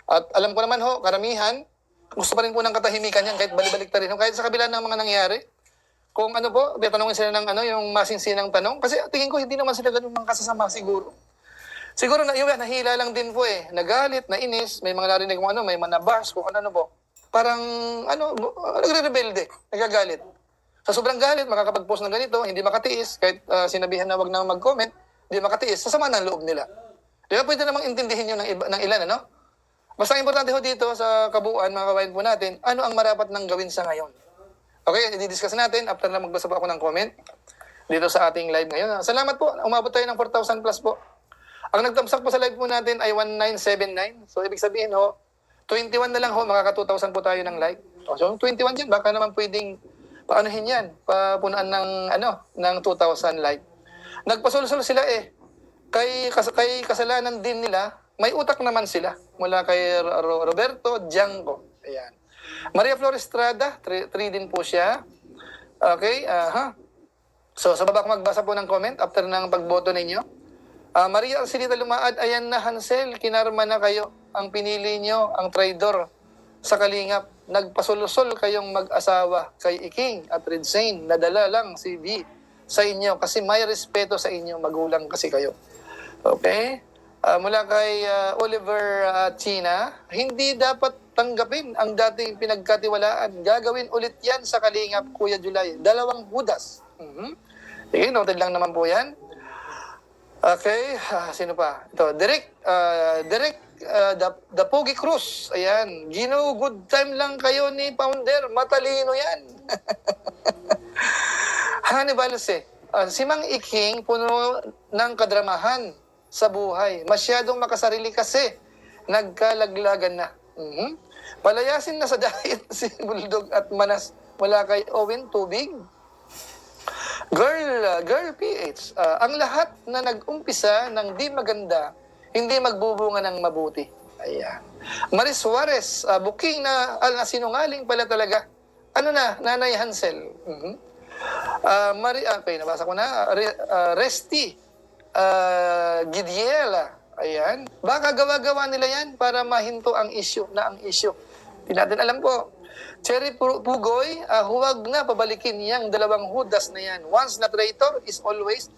[SPEAKER 1] At alam ko naman karamihan, gusto pa rin po ng katahimikan yan kahit balik-balik ta rin. Kahit sa kabila ng mga nangyari. Kung tatanungin sila ng yung masinsinang tanong. Kasi tingin ko hindi naman sila ganun mga kasasama siguro. Siguro nahila lang din po eh. Nagalit, nainis, may mga narinig kung may manabas, kung ano po. Parang, nagre-rebelde, nagagalit. Sa sobrang galit, makakapag-post ng ganito, hindi makatiis, kahit sinabihan na wag na mag-comment, hindi makatiis, sasama ng loob nila. Di ba pwede namang intindihin yun ng ilan, ano? Basta importante dito sa kabuuan, mga kabayan po natin, ano ang marapat nang gawin sa ngayon? Okay, i-discuss natin after na magbasa po ako ng comment dito sa ating live ngayon. Salamat po, umabot tayo ng 4,000 plus po. Ang nagtamsak po sa live po natin ay 1979. So, ibig sabihin 21 na lang makaka 2,000 po tayo ng like. So, 21 dyan, baka naman pwedeng paanuhin yan, papunaan ng 2,000 like. Nagpasulsol sila eh. Kay kasalanan din nila, may utak naman sila. Mula kay Roberto Janco. Ayan. Maria Flores Estrada, 3 din po siya. Okay, So, sa baba ko magbasa po ng comment after ng pagboto ninyo. Maria Arcelita Lumaad, ayan na Hansel, kinarma na kayo. Ang pinili nyo, ang traidor sa Kalingap. Nagpasulusol kayong mag-asawa kay Iking at Red Zane. Nadala lang si V sa inyo kasi may respeto sa inyo. Magulang kasi kayo. Okay? Mula kay Oliver China, hindi dapat tanggapin ang dating pinagkatiwalaan. Gagawin ulit yan sa Kalingap, Kuya July. 2 Judas. Sige, noted lang naman po yan. Okay, sino pa? Ito, Derek The Pogi Cruz. Ayan, Gino, good time lang kayo ni Founder. Matalino yan. Hannibal si Mang Iking, puno ng kadramahan sa buhay. Masyadong makasarili kasi. Nagkalaglagan na. Palayasin na sa diet si Bulldog at Manas mula kay Owen Tubig. Girl PH, ang lahat na nag-umpisa ng di maganda, hindi magbubunga ng mabuti. Ayan. Maris Suarez, booking na sinungaling pala talaga. Nanay Hansel. Okay, nabasa ko na. Resty Gidiela. Ayan. Baka gawa-gawa nila yan para mahinto ang issue. Hindi natin alam po. Cherry Pugoy, huwag na pabalikin yung 2 Judas na yan. Once na traitor is always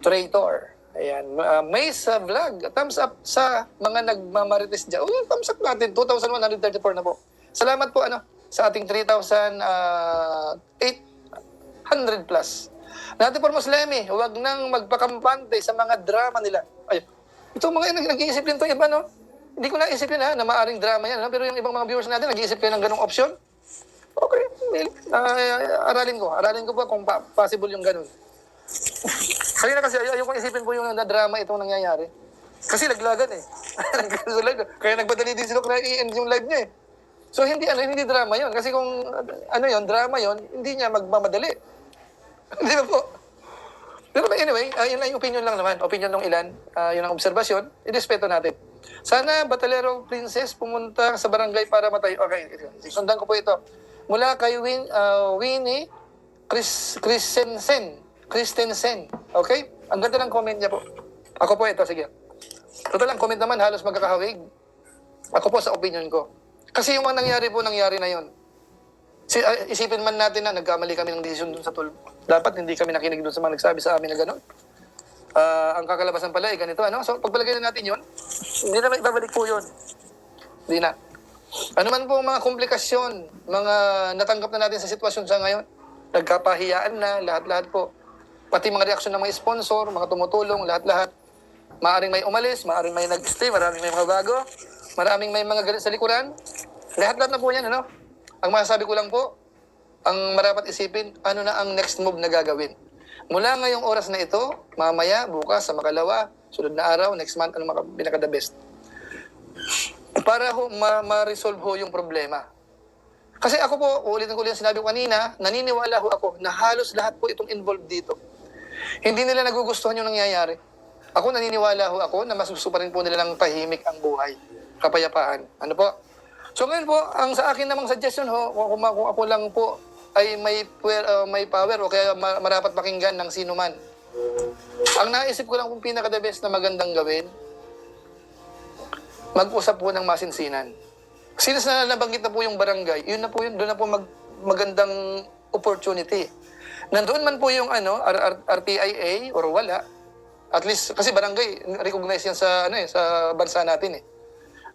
[SPEAKER 1] traitor. Ayan. Maysa Vlog, thumbs up sa mga nagmamarites dyan. Thumbs up natin, 2,134 na po. Salamat po sa ating 3,800 plus. Natin por Muslemi, huwag nang magpakampante sa mga drama nila. Ay, ito mga nag-iisip din ito iba, no? Hindi ko naisip yun na maaring drama yan. Pero yung ibang mga viewers natin, nag-iisip kayo ng ganong option. Okay, aralin ko po kung possible yung ganun. Kanina kasi ayaw kong isipin po yung na-drama itong nangyayari. Kasi laglagan eh. Kaya nagpadali din sila kaya i-end yung live niya eh. So hindi drama yon. Kasi kung drama yon, hindi niya magmamadali. Di ba po? Pero anyway, yun lang yung opinion lang naman. Opinion ng ilan. Yun ang obserbasyon. Irespeto natin. Sana Batalero Princess pumunta sa barangay para matay. Okay, sundan ko po ito. Mula kay Winnie Christensen. Okay? Ang ganda ng comment niya po. Ako po ito, sige. Total ang comment naman, halos magkakahawig. Ako po sa opinion ko. Kasi yung mga nangyari na yon. Isipin man natin na nagkamali kami ng desisyon dun sa tulpo. Dapat hindi kami nakinig dun sa mga nagsabi sa amin na gano'n. Ang kakalabasan pala ganito, ano? So, pagpalagay na natin yun, hindi na ibabalik po yun. Hindi na. Ano man po mga komplikasyon, mga natanggap na natin sa sitwasyon sa ngayon, nagkapahiyaan na, lahat-lahat po. Pati mga reaksyon ng mga sponsor, mga tumutulong, lahat-lahat. Maaring may umalis, maaring may nag-stay, maraming may mga bago, maraming may mga galit sa likuran. Lahat-lahat na po yan, ano? Ang masasabi ko lang po, ang marapat isipin, ano na ang next move na gagawin. Mula ngayong oras na ito, mamaya, bukas, sa makalawa, sunod na araw, next month, ano pinaka-the best. Para ho, ma-resolve ho yung problema. Kasi ako po, ulitin ko yung sinabi ko kanina, naniniwala ho ako na halos lahat po itong involved dito. Hindi nila nagugustuhan yung nangyayari. Ako naniniwala ho ako na mas gusto pa rin po nila ng tahimik ang buhay, kapayapaan. Ano po? So ngayon po, ang sa akin namang suggestion ho, kung ako lang po ay may power o kaya marapat pakinggan ng sino man. Ang naisip ko lang kung pinaka-the best na magandang gawin, mag-usap po ng masinsinan. Since na nabanggit na po yung barangay, yun na po yun, doon na po magandang opportunity. Nandoon man po yung RTIA or wala, at least kasi barangay recognize yan sa sa bansa natin eh.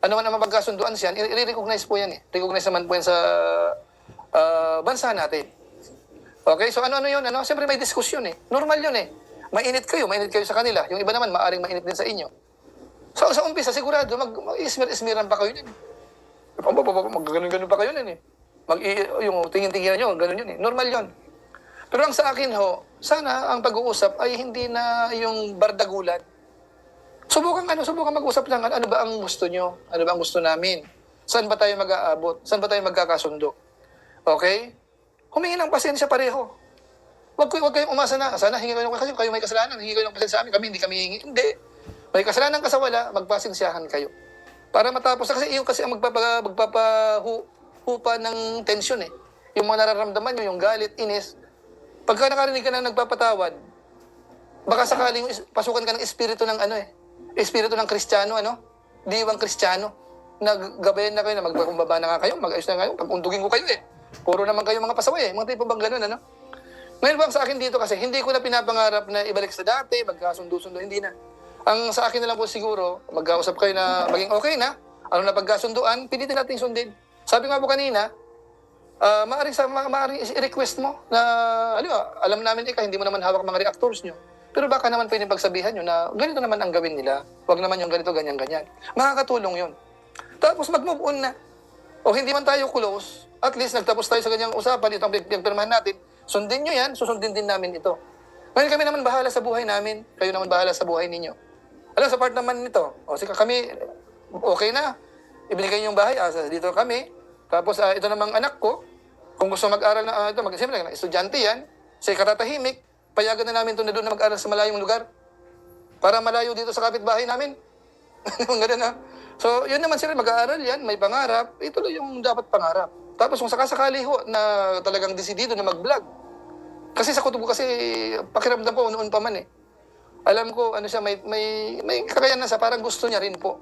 [SPEAKER 1] Ano man ang mapagkasunduan siyan, i-recognize po yan eh. Recognize naman po yan sa bansa natin. Okay, so ano yun? Siyempre may diskusyon eh. Normal yun eh. Mainit kayo sa kanila. Yung iba naman maaring mainit din sa inyo. So sa umpisa sigurado mag-ismir-ismiran pa kayo niyan. Mag-ganun pa kayo niyan eh. Yung tingin-tinginan nyo, ganun yun eh. Normal yun. Pero ang sa akin ho, sana ang pag-uusap ay hindi na yung bardagulan. Subukan mag-usap lang. Ano ba ang gusto nyo? Ano ba ang gusto namin? Saan ba tayo mag-aabot? Saan ba tayo magkakasundo? Okay? Humingi ng pasensya pareho. Huwag kayong umasa na. Sana hingi kayo kasi kayo may kasalanan. Hingi kayo ng pasensya sa amin. Kami hindi kami hingi. Hindi. May kasalanan ka sa wala, magpasensyahan kayo. Para matapos. Kasi iyon kasi ang magpapahupa ng tensyon eh. Yung mga nararamdaman nyo, yung galit, inis. Pagka nakarinig ka na nagpapatawad, baka sakaling pasukan ka ng espiritu ng espiritu ng Kristiyano, diwang Kristiyano. Naggabayan na kayo na magpakumbaba na nga kayo, mag-ayos na kayo, pag-undugin ko kayo eh. Puro naman kayo mga pasaway eh. Mga tipo bang ganun, Ngayon bang sa akin dito kasi, hindi ko na pinapangarap na ibalik sa dati, magkasundo-sundo, hindi na. Ang sa akin na lang po siguro, mag-ausap kayo na maging okay na, ano na pagkasunduan, pilitin natin sundin. Sabi nga po kanina, maaring i-request mo na, alam namin hindi mo naman hawak mga reactors nyo. Pero baka naman pwedeng pagsabihan nyo na ganito naman ang gawin nila. Huwag naman yung ganito, ganyan-ganyan. Makakatulong yun. Tapos mag-move on na. O hindi man tayo close, at least nagtapos tayo sa ganyang usapan, ito ang pinagpirmahan natin, sundin nyo yan, susundin din namin ito. Ngayon kami naman bahala sa buhay namin, kayo naman bahala sa buhay ninyo. Alam, sa part naman nito, sige kami, okay na, ibinigay yung bahay, dito kami, tapos ito namang anak ko, kung gusto mag-aral na, siyempre, estudyante yan, say katatahimik, payagan na namin ito na doon na mag-aral sa malayong lugar, para malayo dito sa kapitbahay namin. Ganun na. So, yun naman sila, mag-aaral yan, may pangarap, ituloy yung dapat pangarap. Tapos kung sakasakali ho na talagang desidido na mag-vlog, kasi sa kutubo kasi pakiramdam ko noon pa man eh. Alam ko siya may kakayanan sa parang gusto niya rin po.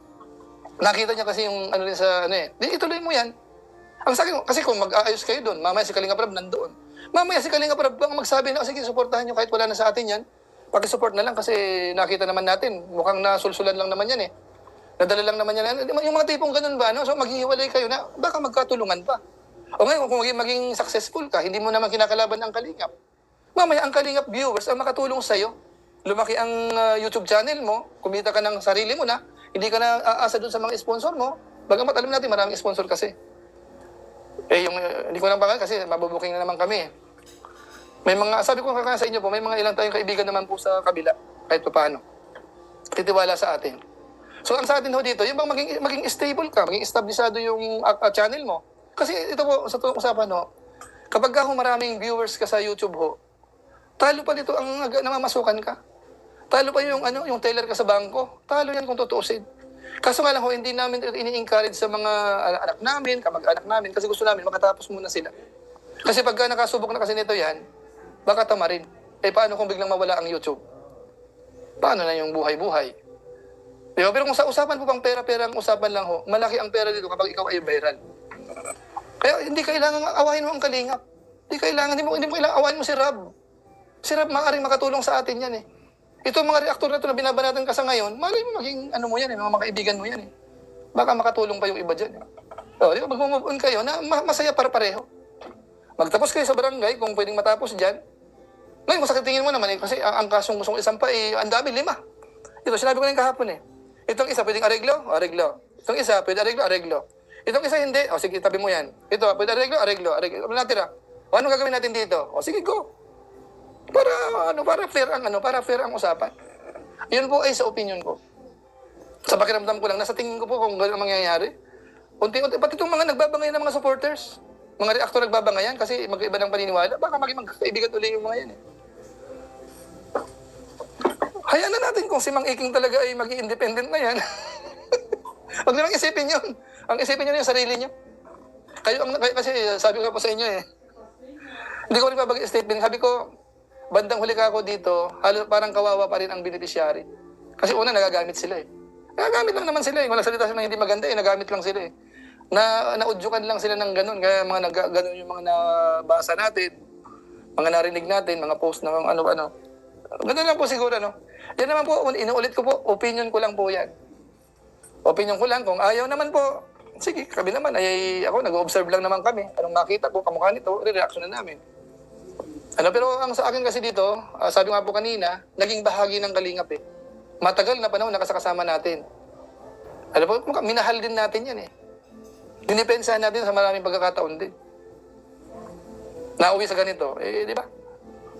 [SPEAKER 1] Nakita niya kasi yung rin sa di ituloy mo yan. Ang sa akin kasi kung mag-aayos kayo doon, mamaya si Kalinga Prab nandoon. Mamaya si Kalinga Prab bang magsabi na sige suportahan niyo kahit wala na sa atin yan. Paki-support na lang kasi nakita naman natin mukhang nasulsulan lang naman yan eh. Nadala lang naman yan. Yung mga tipong ganun ba So maghihiwalay kayo na baka magkatulungan pa. O ngayon kung maging successful ka, hindi mo naman kinakalaban ang Kalingap. Mamaya ang Kalingap viewers ang makatulong sa'yo. Lumaki ang YouTube channel mo, kumita ka ng sarili mo na, hindi ka na aasa doon sa mga sponsor mo. Bagamat alam natin maraming sponsor kasi. Hindi ko lang pangalan kasi mabubuking na naman kami. May mga, sabi ko sa inyo po, may mga ilang tayong kaibigan naman po sa kabila, kahit pa paano. Titiwala sa atin. So ang sa atin ho dito, yung bang maging stable ka, maging establisado yung channel mo. Kasi ito po, sa usapan kapag maraming viewers ka sa YouTube talo pa dito ang namamasukan ka. Talo pa yung teller ka sa bangko. Talo yan kung tutuusin. Kaso nga lang hindi namin ini-encourage sa mga anak namin, kamag-anak namin, kasi gusto namin makatapos muna sila. Kasi pagka nakasubok na kasi nito yan, baka tamarin. Paano kung biglang mawala ang YouTube? Paano na yung buhay-buhay? Di ba? Pero kung sa usapan po pang pera-pera ang usapan lang ho, malaki ang pera dito kapag ikaw ay viral. Kaya hindi kailangan awahin mo ang Kalingap. Hindi mo kailangan awahin mo si Rob. Si Rob maaaring makatulong sa atin yan eh. Ito mga reaktor na ito na binabanatan ka sa ngayon, maaaring maging ano mo yan eh, mga kaibigan mo yan eh. Baka makatulong pa yung iba dyan. Di ba? Mag-move on kayo na masaya para pareho. Magtapos kayo sa barangay kung pwedeng matapos dyan. Ngayon, kung sa tingin mo naman eh, kasi ang kasong gustong isang pa eh, ang dami, 5. Ito, sinabi ko na yung kahapon eh. Itong isa, pwedeng areglo? Areglo. Itong isa, pwede areglo? Areglo. Itong isa, hindi. O sige, tabi mo yan. Ito, pwede areglo? Areglo. Areglo. Ano natira? O anong gagawin natin dito? O sige, go. Para fair ang usapan. Yun po ay sa opinion ko. Sa pakiramdam ko lang, nasa tingin ko po kung gano'n ang mangyayari. Unti-unti, pati itong mga nagbabangay ng mga supporters, mga reaktor nagbabangayan kasi mag-iba ng paniniwala, baka maging magkaibigan ulit yung mga yan eh. Hayaan na natin kung si Mang Iking talaga ay maging independent na yan. Huwag nilang isipin yun. Ang isipin nyo yung sarili nyo. Kasi sabi ko po sa inyo eh, hindi ko rin babagay statement. Sabi ko, bandang huli ka ako dito, parang kawawa pa rin ang beneficiary. Kasi una, nagagamit sila eh. Nagagamit lang naman sila eh. Walang salita sila hindi maganda eh. Nagamit lang sila eh. Naudyukan lang sila ng ganun. Kaya ganun yung mga nabasa natin, mga narinig natin, mga post na ano-ano. Ganun lang po siguro, no? Yan naman po, inuulit ko po, opinion ko lang po yan. Opinion ko lang, kung ayaw naman po, sige, kami naman, ako, nag-observe lang naman kami. Anong makita ko, kamukha nito, re-reaction na namin. Pero ang sa akin kasi dito, sabi nga po kanina, naging bahagi ng Kalingap eh. Matagal na panahon nakasakasama natin. Minahal din natin yan eh. Dinipensahan natin sa maraming pagkakataon din. Nauwi sa ganito, di ba?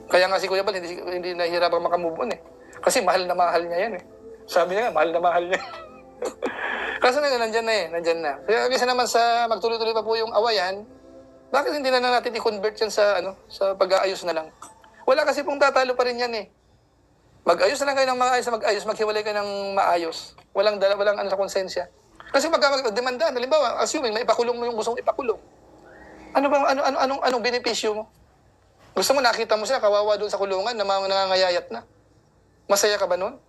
[SPEAKER 1] Kaya nga si Kuya Bal, hindi nahihirapang makamove on eh. Kasi mahal na mahal niya yan eh. Sabi niya nga, mahal na mahal niya. Kasi nandyan na. Kaya kasi naman sa magtuloy-tuloy pa po yung awayan, bakit hindi na natin i-convert yan sa pag-aayos na lang? Wala kasi pong tatalo pa rin yan eh. Mag-ayos na lang kayo ng maayos na mag-ayos, maghiwalay kayo ng maayos. Walang sa konsensya. Kasi magdemanda, halimbawa, assuming may ipakulong mo yung gusto mong ipakulong. Anong benepisyo mo? Gusto mo nakita mo siya, kawawa doon sa kulungan na mga nangangayayat na. Masaya ka ba nun?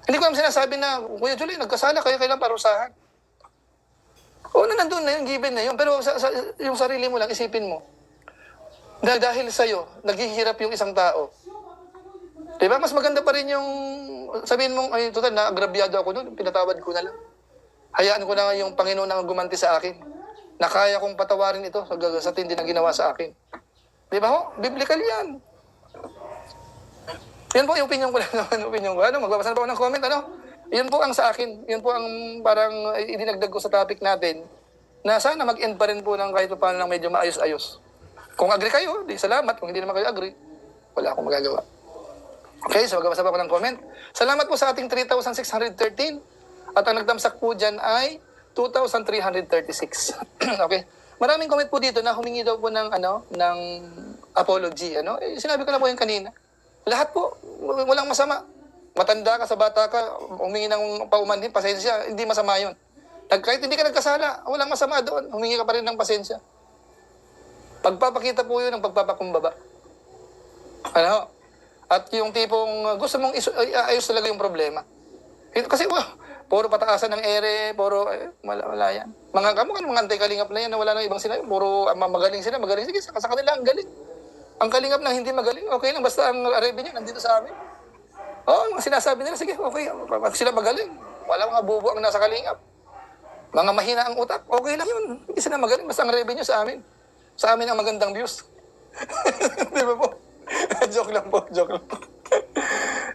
[SPEAKER 1] Hindi ko naman sinasabi na, Kuya Julie, nagkasala, kailan parusahan. Oo na, nandun na yun, given na yun. Pero yung sarili mo lang, isipin mo. Dahil sa'yo, naghihirap yung isang tao. Diba? Mas maganda pa rin yung sabihin mong, ay, total, naagrabyado ako nun, pinatawad ko na lang. Hayaan ko na nga yung Panginoon na gumanti sa akin. Na kaya kong patawarin ito sa tindi na ginawa sa akin. Diba ho? Biblical yan. Yan po yung opinion ko lang naman. Magbabasa na po ako ng comment, Yun po ang sa akin. Yun po ang parang idinagdag ko sa topic natin na sana mag-end pa rin po ng kahit paano lang medyo maayos-ayos. Kung agree kayo, di salamat. Kung hindi naman kayo agree, wala akong magagawa. Okay, so magbabasa pa ako ng comment. Salamat po sa ating 3,613 at ang nagdamsak po dyan ay 2,336. Okay. Maraming comment po dito na humingi daw po ng apology. Sinabi ko na po yung kanina. Lahat po, walang masama. Matanda ka sa bata ka, humingi ng paumanhin, pasensya, hindi masama yun. Kahit hindi ka nagkasala, walang masama doon, humingi ka pa rin ng pasensya. Pagpapakita po yun ng pagpapakumbaba. At yung tipong gusto mong ayos talaga yung problema. Kasi puro pataasan ng ere, wala yan. Mga anti-Kalingap na yan na wala nang ibang sinabi. Puro magaling sila. Sige, sa kanila ang galing. Ang Kalingap na hindi magaling, okay lang. Basta ang revenue nandito sa amin. Mga sinasabi nila, sige, okay. Pag sila magaling, wala mga bubo ang nasa Kalingap. Mga mahina ang utak, okay lang yun. Hindi sila magaling, basta ang revenue sa amin. Sa amin ang magandang views. Di ba po? Joke lang po.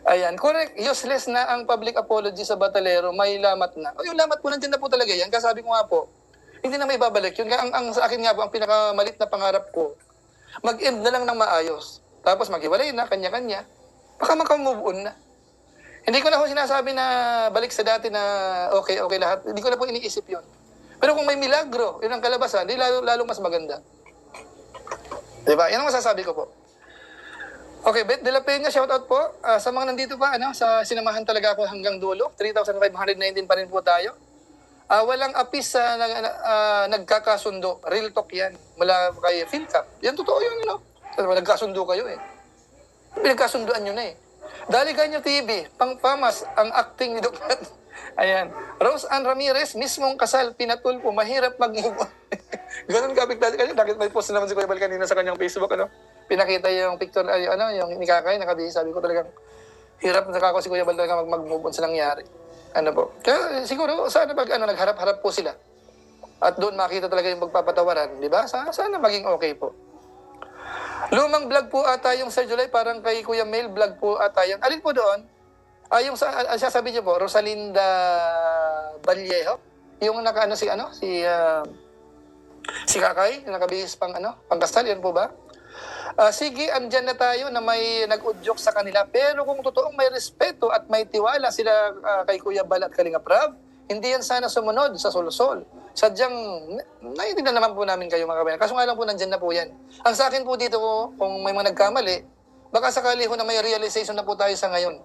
[SPEAKER 1] Ayan, correct. Useless na ang public apology sa Batalero. May lamat na. Yung lamat po, nandiyan na po talaga yan. Kasabi ko nga po, hindi na may babalik yun. Ang sa akin nga po, ang pinakamalit na pangarap ko, mag-end na lang ng maayos. Tapos maghiwalay na, kanya-kanya. Baka makamove on na. Hindi ko na po sinasabi na balik sa dati na okay lahat. Hindi ko na po iniisip yun. Pero kung may milagro, yun ang kalabasan, di lalong mas maganda. Diba? Yan ang masasabi ko po. Okay, Bet de la Peña, shoutout po. Sa mga nandito pa, sa sinamahan talaga ako hanggang dulo. 3,519 pa rin po tayo. Walang apis sa nagkakasundo. Real talk yan. Mula kay PhilCap. Yan, totoo yun, Nagkasundo kayo eh. Pinagkasunduan nyo na eh. Dali Ganyo TV, pangpamas ang acting ni Dr. Ayan. Rose Ann Ramirez, mismong kasal, pinatulpo, mahirap mag-move on. Ganun kapit dati kanina. Bakit may post naman si Kuya Bal kanina sa kanyang Facebook, ano? Pinakita yung picture, yung ni Kakay, nakabihis. Sabi ko talagang, hirap na kako si Kuya Bal talaga mag-move on sa nangyari. Ano po? Kaya siguro, sana nagharap-harap po sila. At doon makita talaga yung magpapatawaran, di ba? Sana maging okay po. Lumang vlog po ata yung sa July, parang kay Kuya Mel vlog po ata yung. Alin po doon? Yung sasabi niyo po, Rosalinda Vallejo. Yung si Kakay, nakabihis pang pangkasal, yan po ba? Sige, andyan na tayo na may nag-udyok sa kanila. Pero kung totoong may respeto at may tiwala sila kay Kuya Bal at Kalinga Prab, hindi yan sana sumunod sa solusol. Sadyang, naiintindihan naman po namin kayo mga kabayan. Kaso nga lang po, nandyan na po yan. Ang sa akin po dito, kung may mga nagkamali, baka sakali ho na may realization na po tayo sa ngayon.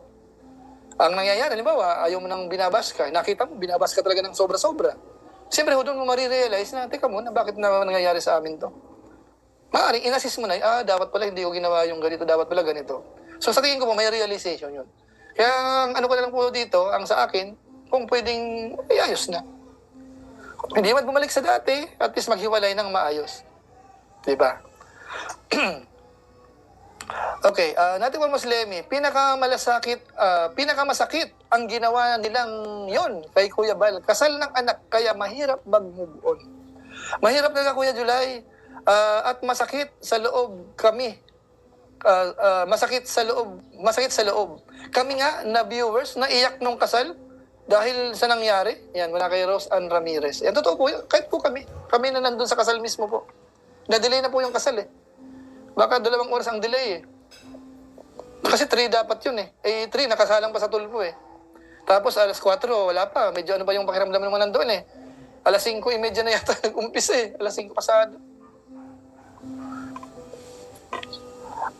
[SPEAKER 1] Ang nangyayari, halimbawa, ayaw mo nang binabas ka. Nakita mo, binabas ka talaga ng sobra-sobra. Siyempre, doon mo marirealize na, teka muna, bakit na nangyayari sa amin to? Maaaring, inassist mo na, dapat pala hindi ko ginawa yung ganito, dapat pala ganito. So sa tingin ko po, may realization yun. Kaya, ang ano ko na lang po dito, ang sa akin, kung pwedeng, ayos na. Hindi man bumalik sa dati, at least maghiwalay ng maayos. Diba? Okay, natin po Muslimi, pinakamasakit ang ginawa nilang yon kay Kuya Bal. Kasal ng anak, kaya mahirap mag-move on. Mahirap talaga Kuya July, at masakit sa loob kami. Masakit sa loob. Kami nga na viewers, naiyak nung kasal dahil sa nangyari. Yan, mula kay Rose Ann Ramirez. Yan, totoo po, kahit po kami na nandun sa kasal mismo po. Na-delay na po yung kasal eh. Baka 2 oras ang delay eh. Kasi 3 dapat yun eh. 3, nakasalang pa sa tulpo eh. Tapos alas 4, wala pa. Medyo ano ba yung pakiramdam naman nandun eh. Alas 5:30 na yata nag-umpisa eh. Alas 5 pasado.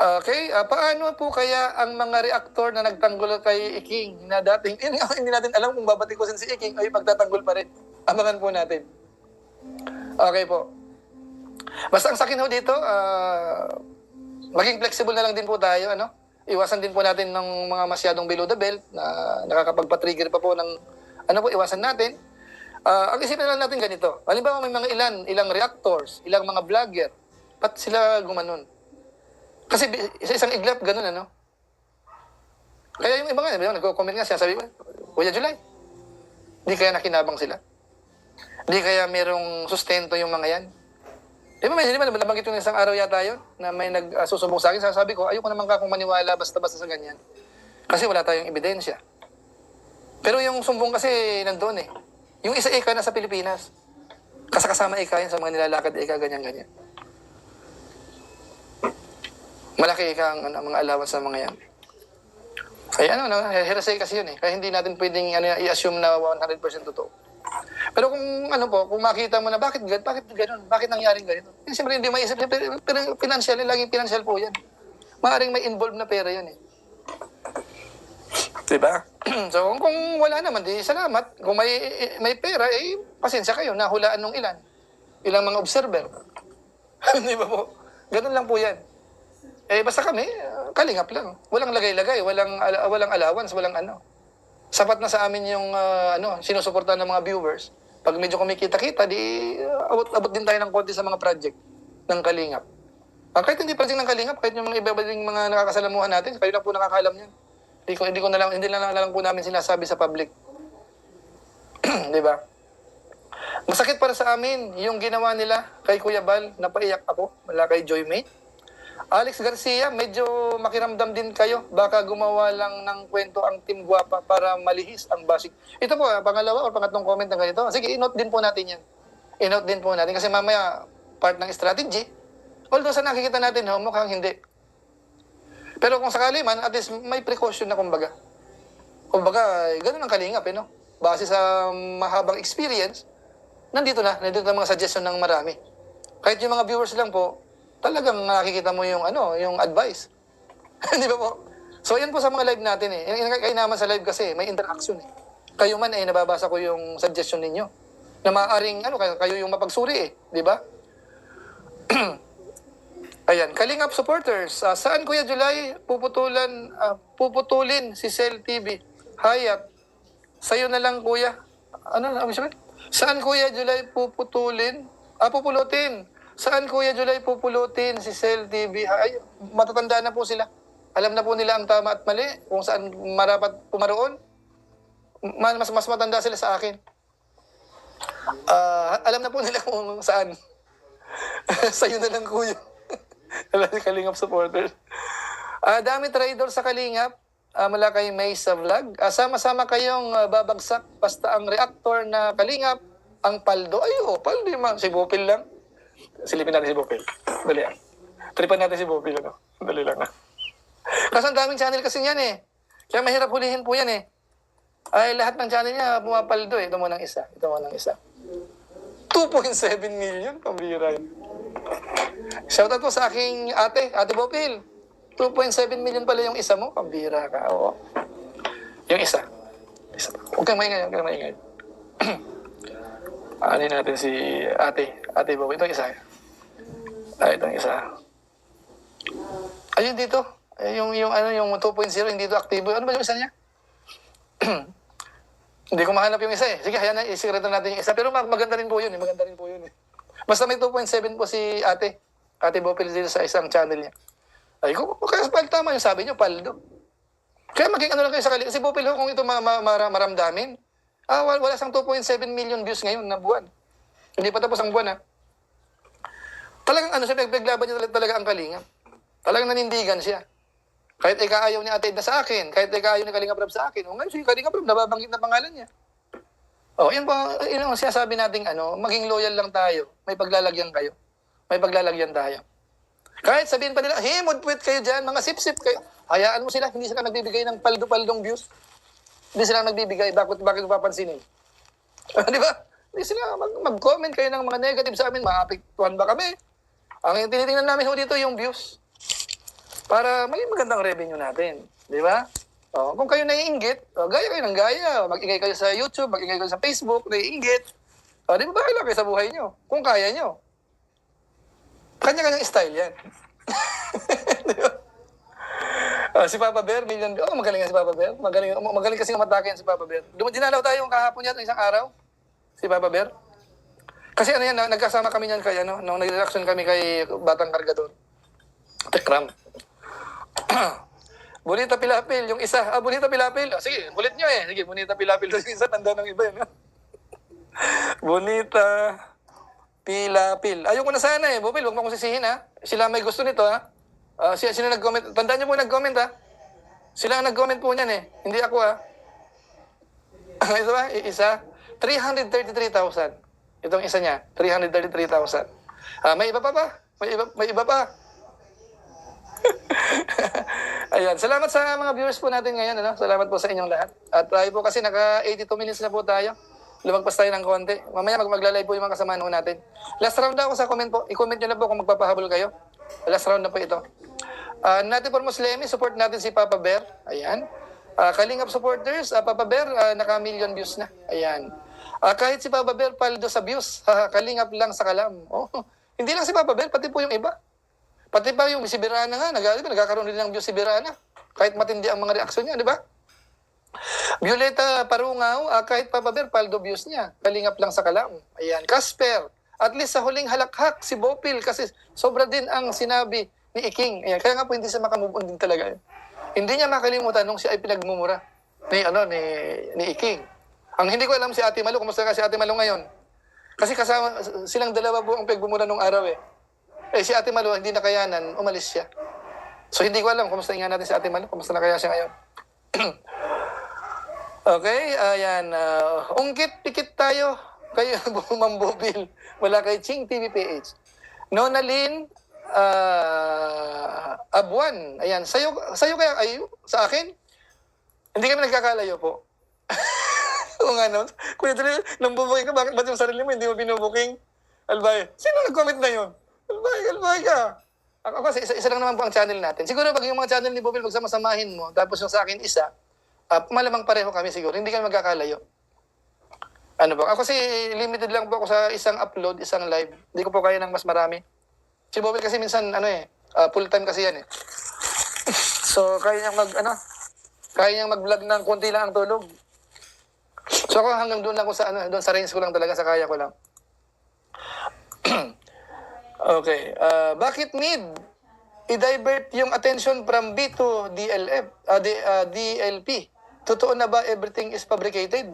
[SPEAKER 1] Okay, paano po kaya ang mga reaktor na nagtanggol kay Iking na dating, hindi natin alam kung babatikusin si Iking ay pagtatanggol pa rin. Abangan po natin. Okay po. Basta ang sakin ho dito, maging flexible na lang din po tayo, Iwasan din po natin ng mga masyadong below the belt na nakakapagpa-trigger pa po ng, iwasan natin. Ang isipin na lang natin ganito. Halimbawa may mga ilang reactors, ilang mga vlogger, ba't sila gumanon? Kasi sa isang iglap, ganun, Kaya yung iba nga, nagko-comment nga siya, sabi ko, Kuya July, di kaya nakinabang sila? Di kaya merong sustento yung mga yan? Di ba, nabanggit yung isang araw yata yun, na may nagsusubok sa akin, sabi ko, ayoko naman kung maniwala basta-basta sa ganyan. Kasi wala tayong ebidensya. Pero yung sumbong kasi nandoon eh. Yung isa ika na sa Pilipinas. Kasama ika yan sa mga nilalakad ika, ganyan-ganyan. Malaki ang mga allowance sa mga yan. Kaya heresy kasi yun eh. Kaya hindi natin pwedeng i-assume na 100% totoo. Pero kung makita mo na bakit ganun? Bakit nangyaring ganito? Siyempre hindi maisip, pero financial, laging financial po yan. Maaaring may involved na pera yan eh. Diba? So kung wala naman, di salamat. Kung may pera, pasensya kayo, nahulaan ng ilang mga observer. Di ba po? Ganun lang po yan. Basta kami, kalingap lang. Walang lagay-lagay, walang allowance, walang Sapat na sa amin yung sinusuportahan ng mga viewers. Pag medyo kumikita-kita, di abot din tayo ng konti sa mga project ng kalingap. Kahit hindi project ng kalingap, kahit yung mga iba ding mga nakakasalamuhan natin, kayo lang po nakakaalam yan. Hindi na lang po namin sinasabi sa public. Di ba? Masakit para sa amin yung ginawa nila kay Kuya Bal, napaiyak ako, wala kay Joy May. Alex Garcia, medyo makiramdam din kayo. Baka gumawa lang ng kwento ang Team Guapa para malihis ang basic. Ito po, pangalawa o pangatlong comment na ganito. Sige, i-note din po natin yan. I-note din po natin kasi mamaya part ng strategy. Although sa nakikita natin, mukhang hindi. Pero kung sakali man, at least may precaution na kumbaga. Kumbaga, ganun ang kalingap, Base sa mahabang experience, nandito na mga suggestion ng marami. Kahit yung mga viewers lang po, talagang nakikita mo yung advice. Di ba po? So yan po sa mga live natin eh. Yung naman sa live kasi may interaction eh. Kayo man nababasa ko yung suggestion ninyo. Na maaaring kayo yung mapagsuri eh, di ba? Ayan, Kalingap supporters. Saan Kuya July puputulin si Cell TV? Hayat. Sa'yo na lang Kuya. Ano sabihin? Saan Kuya July puputulin? Pupulutin. Saan Kuya July pupulutin si Cell TV? Ay, matatanda na po sila. Alam na po nila ang tama at mali, kung saan marapat pumaroon. Mas matanda sila sa akin. Alam na po nila kung saan. Sa'yo na lang Kuya. Alam ni Kalingap supporters. Dami trader sa Kalingap. Mula kay May sa vlog. Sama-sama kayong babagsak basta ang reactor na Kalingap, ang paldo. Ay, paldo yung si Bopil lang. Silipin natin si Bopil. Dali lang. Tripan natin si Bopil. Ano? Dali lang. Kasi ang daming channel kasi yan eh. Kaya mahirap hulihin po yan eh. Ay, lahat ng channel niya pumapaldo eh. Ito mo ng isa. 2.7 million. Pambira yun. Shoutout po sa aking Ate Bopil. 2.7 million pala yung isa mo. Pambira ka. Oo. Yung isa. Huwag kang maingay. Ano natin si Ate Bopil. Ito yung isa. Itong isa. Ayun dito. Yung 2.0 hindi dito aktibo. Ano ba yung isa niya? Hindi ko mahanap yung isa eh. Sige, hayaan na, isikreto natin yung isa. Pero maganda rin po yun eh. Basta may 2.7 po si Ate Bopil dito sa isang channel niya. Ay, kaya tama yung sabi niyo, paldo. Kaya maging ano lang kayo sa Kalingap. Si Bopil kung ito maramdamin, wala siyang 2.7 million views ngayon na buwan. Hindi pa tapos ang buwan ha. Talagang siya, paglaban niya talaga ang Kalingap. Talagang nanindigan siya. Kahit ikaayaw ni Ate Edna sa akin, kahit ikaayaw ni Kalingap Rob sa akin, ngayon si Kalingap Rob, nababanggit na pangalan niya. Yun ang sinasabi nating maging loyal lang tayo. May paglalagyan kayo. May paglalagyan tayo. Kahit sabihin pa nila, mudpwit kayo dyan, mga sip-sip kayo. Hayaan mo sila, hindi sila nagbibigay ng paldo-paldong views. Hindi sila nagbibigay, bakit papansinin? Di ba? Hindi sila mag-comment kayo ng mga negative sa amin, maapektuhan ba kami? Ang tinitingnan namin dito yung views. Para maging magandang revenue natin. Di ba? Kung kayo naiinggit, gaya kayo ng gaya. Mag-ingay kayo sa YouTube, mag-ingay kayo sa Facebook, naiinggit. Di ba bahala kayo sa buhay nyo? Kung kaya nyo. Kanya-kanyang style yan. Si Papa Bear, magaling yan si Papa Bear. Magaling kasi matake yan si Papa Bear. Dinalaw tayo kahapon yan, isang araw. Si Papa Bear. Kasi nagkasama kami yan kay, nung nag-reaction kami kay Batang Kargador. Tekram. Bonita Pilapil, yung isa. Bonita Pilapil. Sige, ulit nyo eh. Sige, Bonita Pilapil. Yung isa, tanda ng iba yun. Bonita Pilapil. Ayoko na sana eh. Bopil, huwag mo akong sisihin ha. Sila may gusto nito ha. Sino nag-comment? Tandaan niyo po nag-comment ha. Sila ang nag-comment po niyan eh. Hindi ako ha. Ito ba? Isa. 333,000. Itong isa niya. 333,000. May iba pa ba? May iba pa. Ayan. Salamat sa mga viewers po natin ngayon. Salamat po sa inyong lahat. At tayo po kasi naka 82 minutes na po tayo. Lumagpas tayo ng konti. Mamaya magla-live po yung mga kasamahan natin. Last round na ako sa comment po. I-comment nyo na po kung magpapahabol kayo. Last round na po ito. Natin for Muslimi, support natin si Papa Bear. Ayan. Kalingap supporters, Papa Bear, naka-million views na. Ayan. Kahit si Papa Bear, paldo sa views. Kalingap lang sa kalam. Hindi lang si Papa Bear, pati po yung iba. Pati pa yung si Birana nga, nagkakaroon din ng views si Birana. Kahit matindi ang mga reaksyon niya, di ba? Violeta Parungaw, kahit Papa Bear, paldo views niya. Kalingap lang sa kalam. Ayan. Casper, at least sa huling halakhak, si Bopil, kasi sobra din ang sinabi ni Iking. Ayan. Kaya nga po hindi siya makamove on din talaga. Hindi niya makalimutan nung siya ay pinagmumura ni Iking. Ang hindi ko alam si Ate Malu, kumusta ka si Ate Malu ngayon? Kasi kasama, silang dalawa po ang pagmumura nung araw eh. Si Ate Malu, hindi nakayanan, umalis siya. So hindi ko alam, kumusta nga natin si Ate Malu, kumusta na kaya siya ngayon? Okay, ayan. Ungkit-pikit tayo kay Ma'am Bopil. Wala kay Ching TV PH. Nonalyn Abuan. Ayan. Sa'yo kaya, sa akin? Hindi kami nagkakalayo po. O nga no? Kuya Tuloy, nang bubuking ka, bakit yung sarili mo hindi mo binubuking? Albay, sino nag-comment na yun? Albay ka. Ako kasi, isa lang naman po ang channel natin. Siguro pag yung mga channel ni Bopil, magsama-samahin mo, tapos yung sa akin isa, malamang pareho kami siguro. Hindi kami magkakalayo. Ako kasi limited lang po ako sa isang upload, isang live. Hindi ko po kaya ng mas marami. Si Bobby kasi minsan, full time kasi yan eh. So, kaya niyang mag-vlog ng konti lang ang tulog. So, ako hanggang doon lang ako sa, doon sa range ko lang talaga, sa kaya ko lang. Okay. Bakit need i-divert yung attention from B to DLP? Totoo na ba everything is fabricated?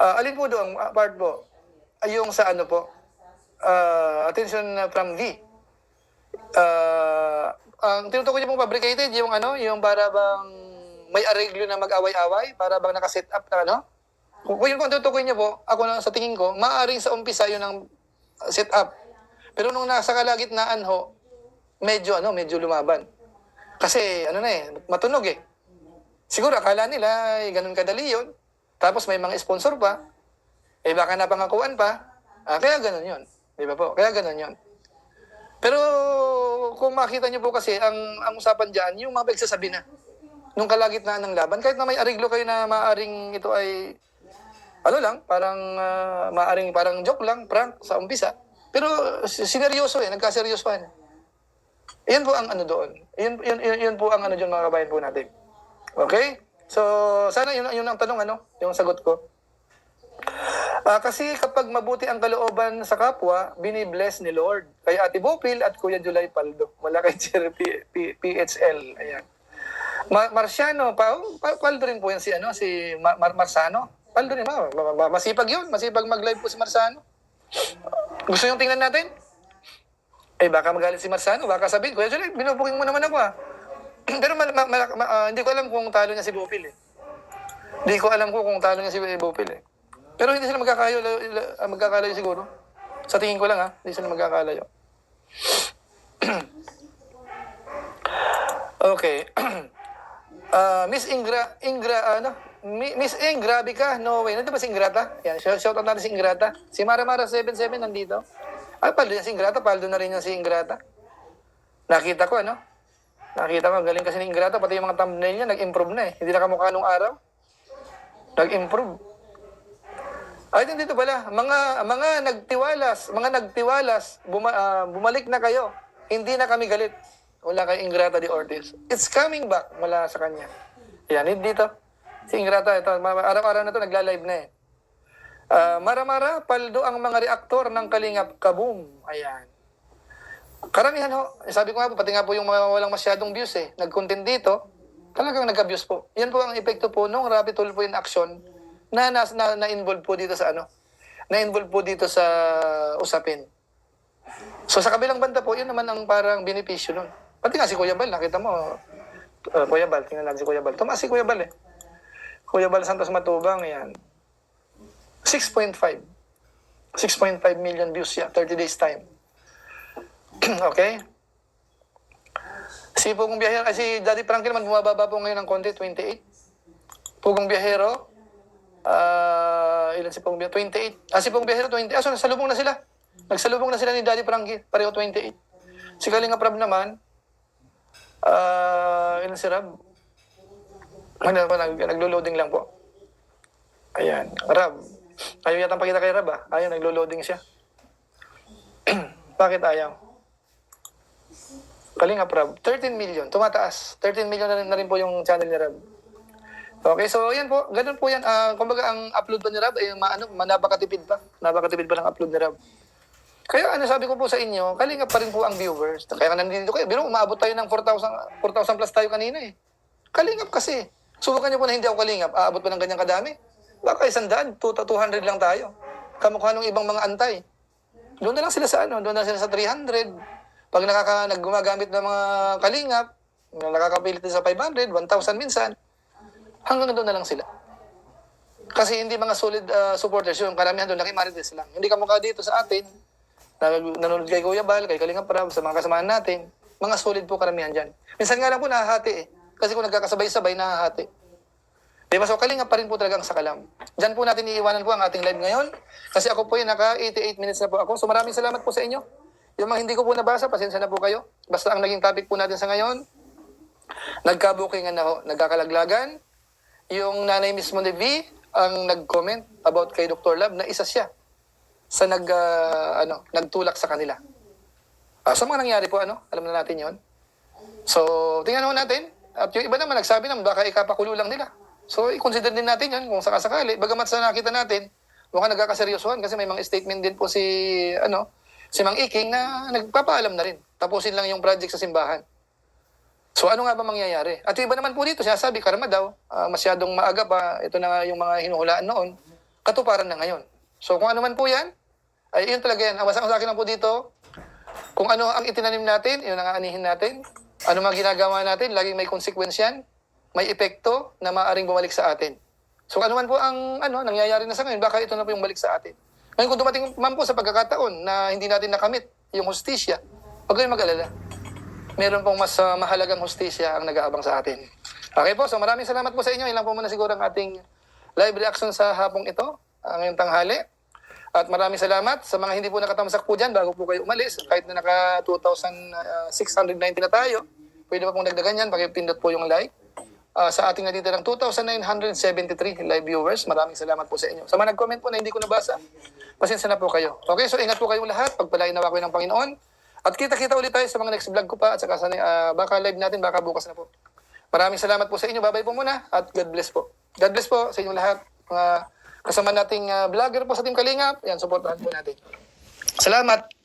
[SPEAKER 1] Alin po doon, part po? Yung sa attention from V. Ang tinutukoy niyo pong fabricated, yung para bang may arreglo na mag-away-away, para bang naka-set up na Kung yun po ang tinutukoy niyo po, ako lang sa tingin ko, maaaring sa umpisa yun ang set up. Pero nung nasa kalagitnaan medyo lumaban. Kasi matunog eh. Siguro akala nila ganun kadali yun. Tapos may mga sponsor pa. Baka napangakuan pa. Kaya ganun yun. Di ba po? Kaya ganun yun. Pero kung makita niyo po kasi, ang usapan dyan, yung mga pagsasabi na, nung kalagitnaan ng laban, kahit na may ariglo kayo na maaring ito ay, maaring parang joke lang, prank sa umpisa. Pero sineryoso nagkaseryosohan. Iyan po ang doon. Iyan po ang dyan mga kabayan po natin. Okay? So, sana yun ang tanong, yung sagot ko. Kasi kapag mabuti ang kalooban sa kapwa, binibless ni Lord. Kay Ate Bopil at Kuya Julay Paldo. Mula kay Jerry PHL. Ayan. Marciano, Paldo rin po yan si Marsano. Paldo rin, masipag yun. Masipag mag-live po si Marsano. Gusto yung tingnan natin? Baka magalit si Marsano. Baka sabihin, Kuya Julay, binubuking mo naman ako Pero hindi ko alam kung talo niya si Bopil eh. Hindi ko alam kung talo niya si Bopil eh. Pero hindi sila magkakalayo siguro. Sa tingin ko lang hindi sila magkakalayo. Okay. Miss Miss Ing, grabe ka. No way. Nandito ba si Ingrata? Yan, shout out natin si Ingrata. Si Mara 77 nandito. Paldo niya si Ingrata. Paldo na rin niya si Ingrata. Nakita ko, Nakita ko, galing kasi ni Ingrata. Pati yung mga thumbnail niya, nag-improve na eh. Hindi na kamukha nung araw. Nag-improve. Ay, dito pala, mga nagtiwalas, bumalik na kayo. Hindi na kami galit. Wala kay Ingrata de Ortiz. It's coming back mula sa kanya. Yan, dito. Si Ingrata, ito, araw-araw na to nagla-live na eh. Mara, paldo ang mga reaktor ng Kalingap Kaboom. Ayan. Karamihan sabi ko nga po, pati nga po yung mga walang masyadong views nag-content dito, talagang nag-abuse po. Yan po ang epekto po nung rapid tulpo in action na-involve po dito sa na-involve po dito sa usapin. So sa kabilang banda po, yun naman ang parang benepisyo nun. Pati nga si Kuya Bal, nakita mo, Kuya Bal, tingnan natin si Kuya Bal. Tumaas si Kuya Bal Kuya Bal Santos Matubang, yan. 6.5 million views 30 days time. Okay? Si Pugong Biyahero, si Daddy Frankie naman bumababa po ngayon ng konti, 28. Pugong Biyahero, ilan si Pugong Biyahero? 28. Si Pugong Biyahero, 28. So nagsalubong na sila. Nagsalubong na sila ni Daddy Frankie, pareho 28. Si Kalinga Prab naman, ilan si Rab? Naglo-loading lang po. Ayan, Rab. Ayaw yatang pakita kay Rab Ayaw, naglo-loading siya. Bakit ayaw? Kalinga Prab, 13 million, tumataas. 13 million na rin po yung channel ni Rab. Okay, so yan po, ganun po yan. Kumbaga ang upload pa ni Rab ay napakatipid pa. Napakatipid pa ng upload ni Rab. Kaya sabi ko po sa inyo, Kalinga pa rin po ang viewers. Kaya nandito kayo. Pero umabot tayo ng 4,000 plus tayo kanina eh. Kalingap kasi. Subukan niyo po na hindi ako kalingap. Aabot pa ng ganyang kadami. Baka 100, 200 lang tayo. Kamukha ng ibang mga antay. Doon na lang sila sa doon na sila sa 300. Pag naggumagamit ng mga kalingap, nakakapilit sa 500, 1,000 minsan, hanggang doon na lang sila. Kasi hindi mga solid supporters yung karamihan doon, nakimarites lang. Hindi kamukha dito sa atin, nanonood kay Kuya Bal, kay Kalinga Prab, sa mga kasamahan natin, mga solid po karamihan dyan. Minsan nga lang po nahahati eh. Kasi kung nagkakasabay-sabay, nahahati. Diba? So Kalinga pa rin po talagang sakalam. Diyan po natin iiwanan po ang ating live ngayon. Kasi ako po naka 88 minutes na po ako. So maraming salamat po sa inyo. Yung mga hindi ko po nabasa, pasensya na po kayo. Basta ang naging topic po natin sa ngayon, nagkabukingan na ho, nagkakalaglagan. Yung nanay mismo ni V, ang nag-comment about kay Dr. Love na isa siya sa nagtulak sa kanila. Sa mga nangyari po, alam na natin yon. So, tingnan ho natin. At yung iba naman nagsabi naman baka ikapakulo lang nila. So, i-consider din natin yun kung sakasakali. Bagamat sa nakita natin, mukhang nagkakaseryosohan kasi may mga statement din po si Mang Iking na nagpapaalam na rin. Tapusin lang yung project sa simbahan. So, ano nga ba mangyayari? At yung iba naman po dito, sinasabi, karma daw, masyadong maaga pa, ito na nga yung mga hinuhulaan noon, katuparan na ngayon. So, kung ano man po yan, ay yun talaga yan. Ang sa akin lang po dito, kung ano ang itinanim natin, yun ang aanihin natin. Ano mga ginagawa natin, laging may konsekwensyan, may epekto na maaaring bumalik sa atin. So ano man po ang nangyayari na sa ngayon, baka ito na po yung balik sa atin. Ngayon kung dumating man po sa pagkakataon na hindi natin nakamit yung hustisya, huwag kayong mag-alala. Meron pong mas mahalagang hustisya ang nag-aabang sa atin. Okay po, so maraming salamat po sa inyo. Ilang po muna siguro ang ating live reaction sa hapong ito, ngayong tanghali. At maraming salamat sa mga hindi po nakatamsak po dyan bago po kayo umalis. Kahit na naka 2,690 na tayo, pwede pa pong dagdagan yan. Pakipindot po yung like. Sa ating natitirang 2,973 live viewers, maraming salamat po sa inyo. Sa mga nag-comment po na hindi ko nabasa, pasensya na po kayo. Okay, so ingat po kayong lahat. Pagpalain nawa ko ng Panginoon. At kita-kita ulit tayo sa mga next vlog ko pa at saka sa baka live natin, baka bukas na po. Maraming salamat po sa inyo. Bye-bye po muna at God bless po. God bless po sa inyong lahat. Mga kasama nating vlogger po sa Team Kalingap. Yan, supportahan po natin. Salamat.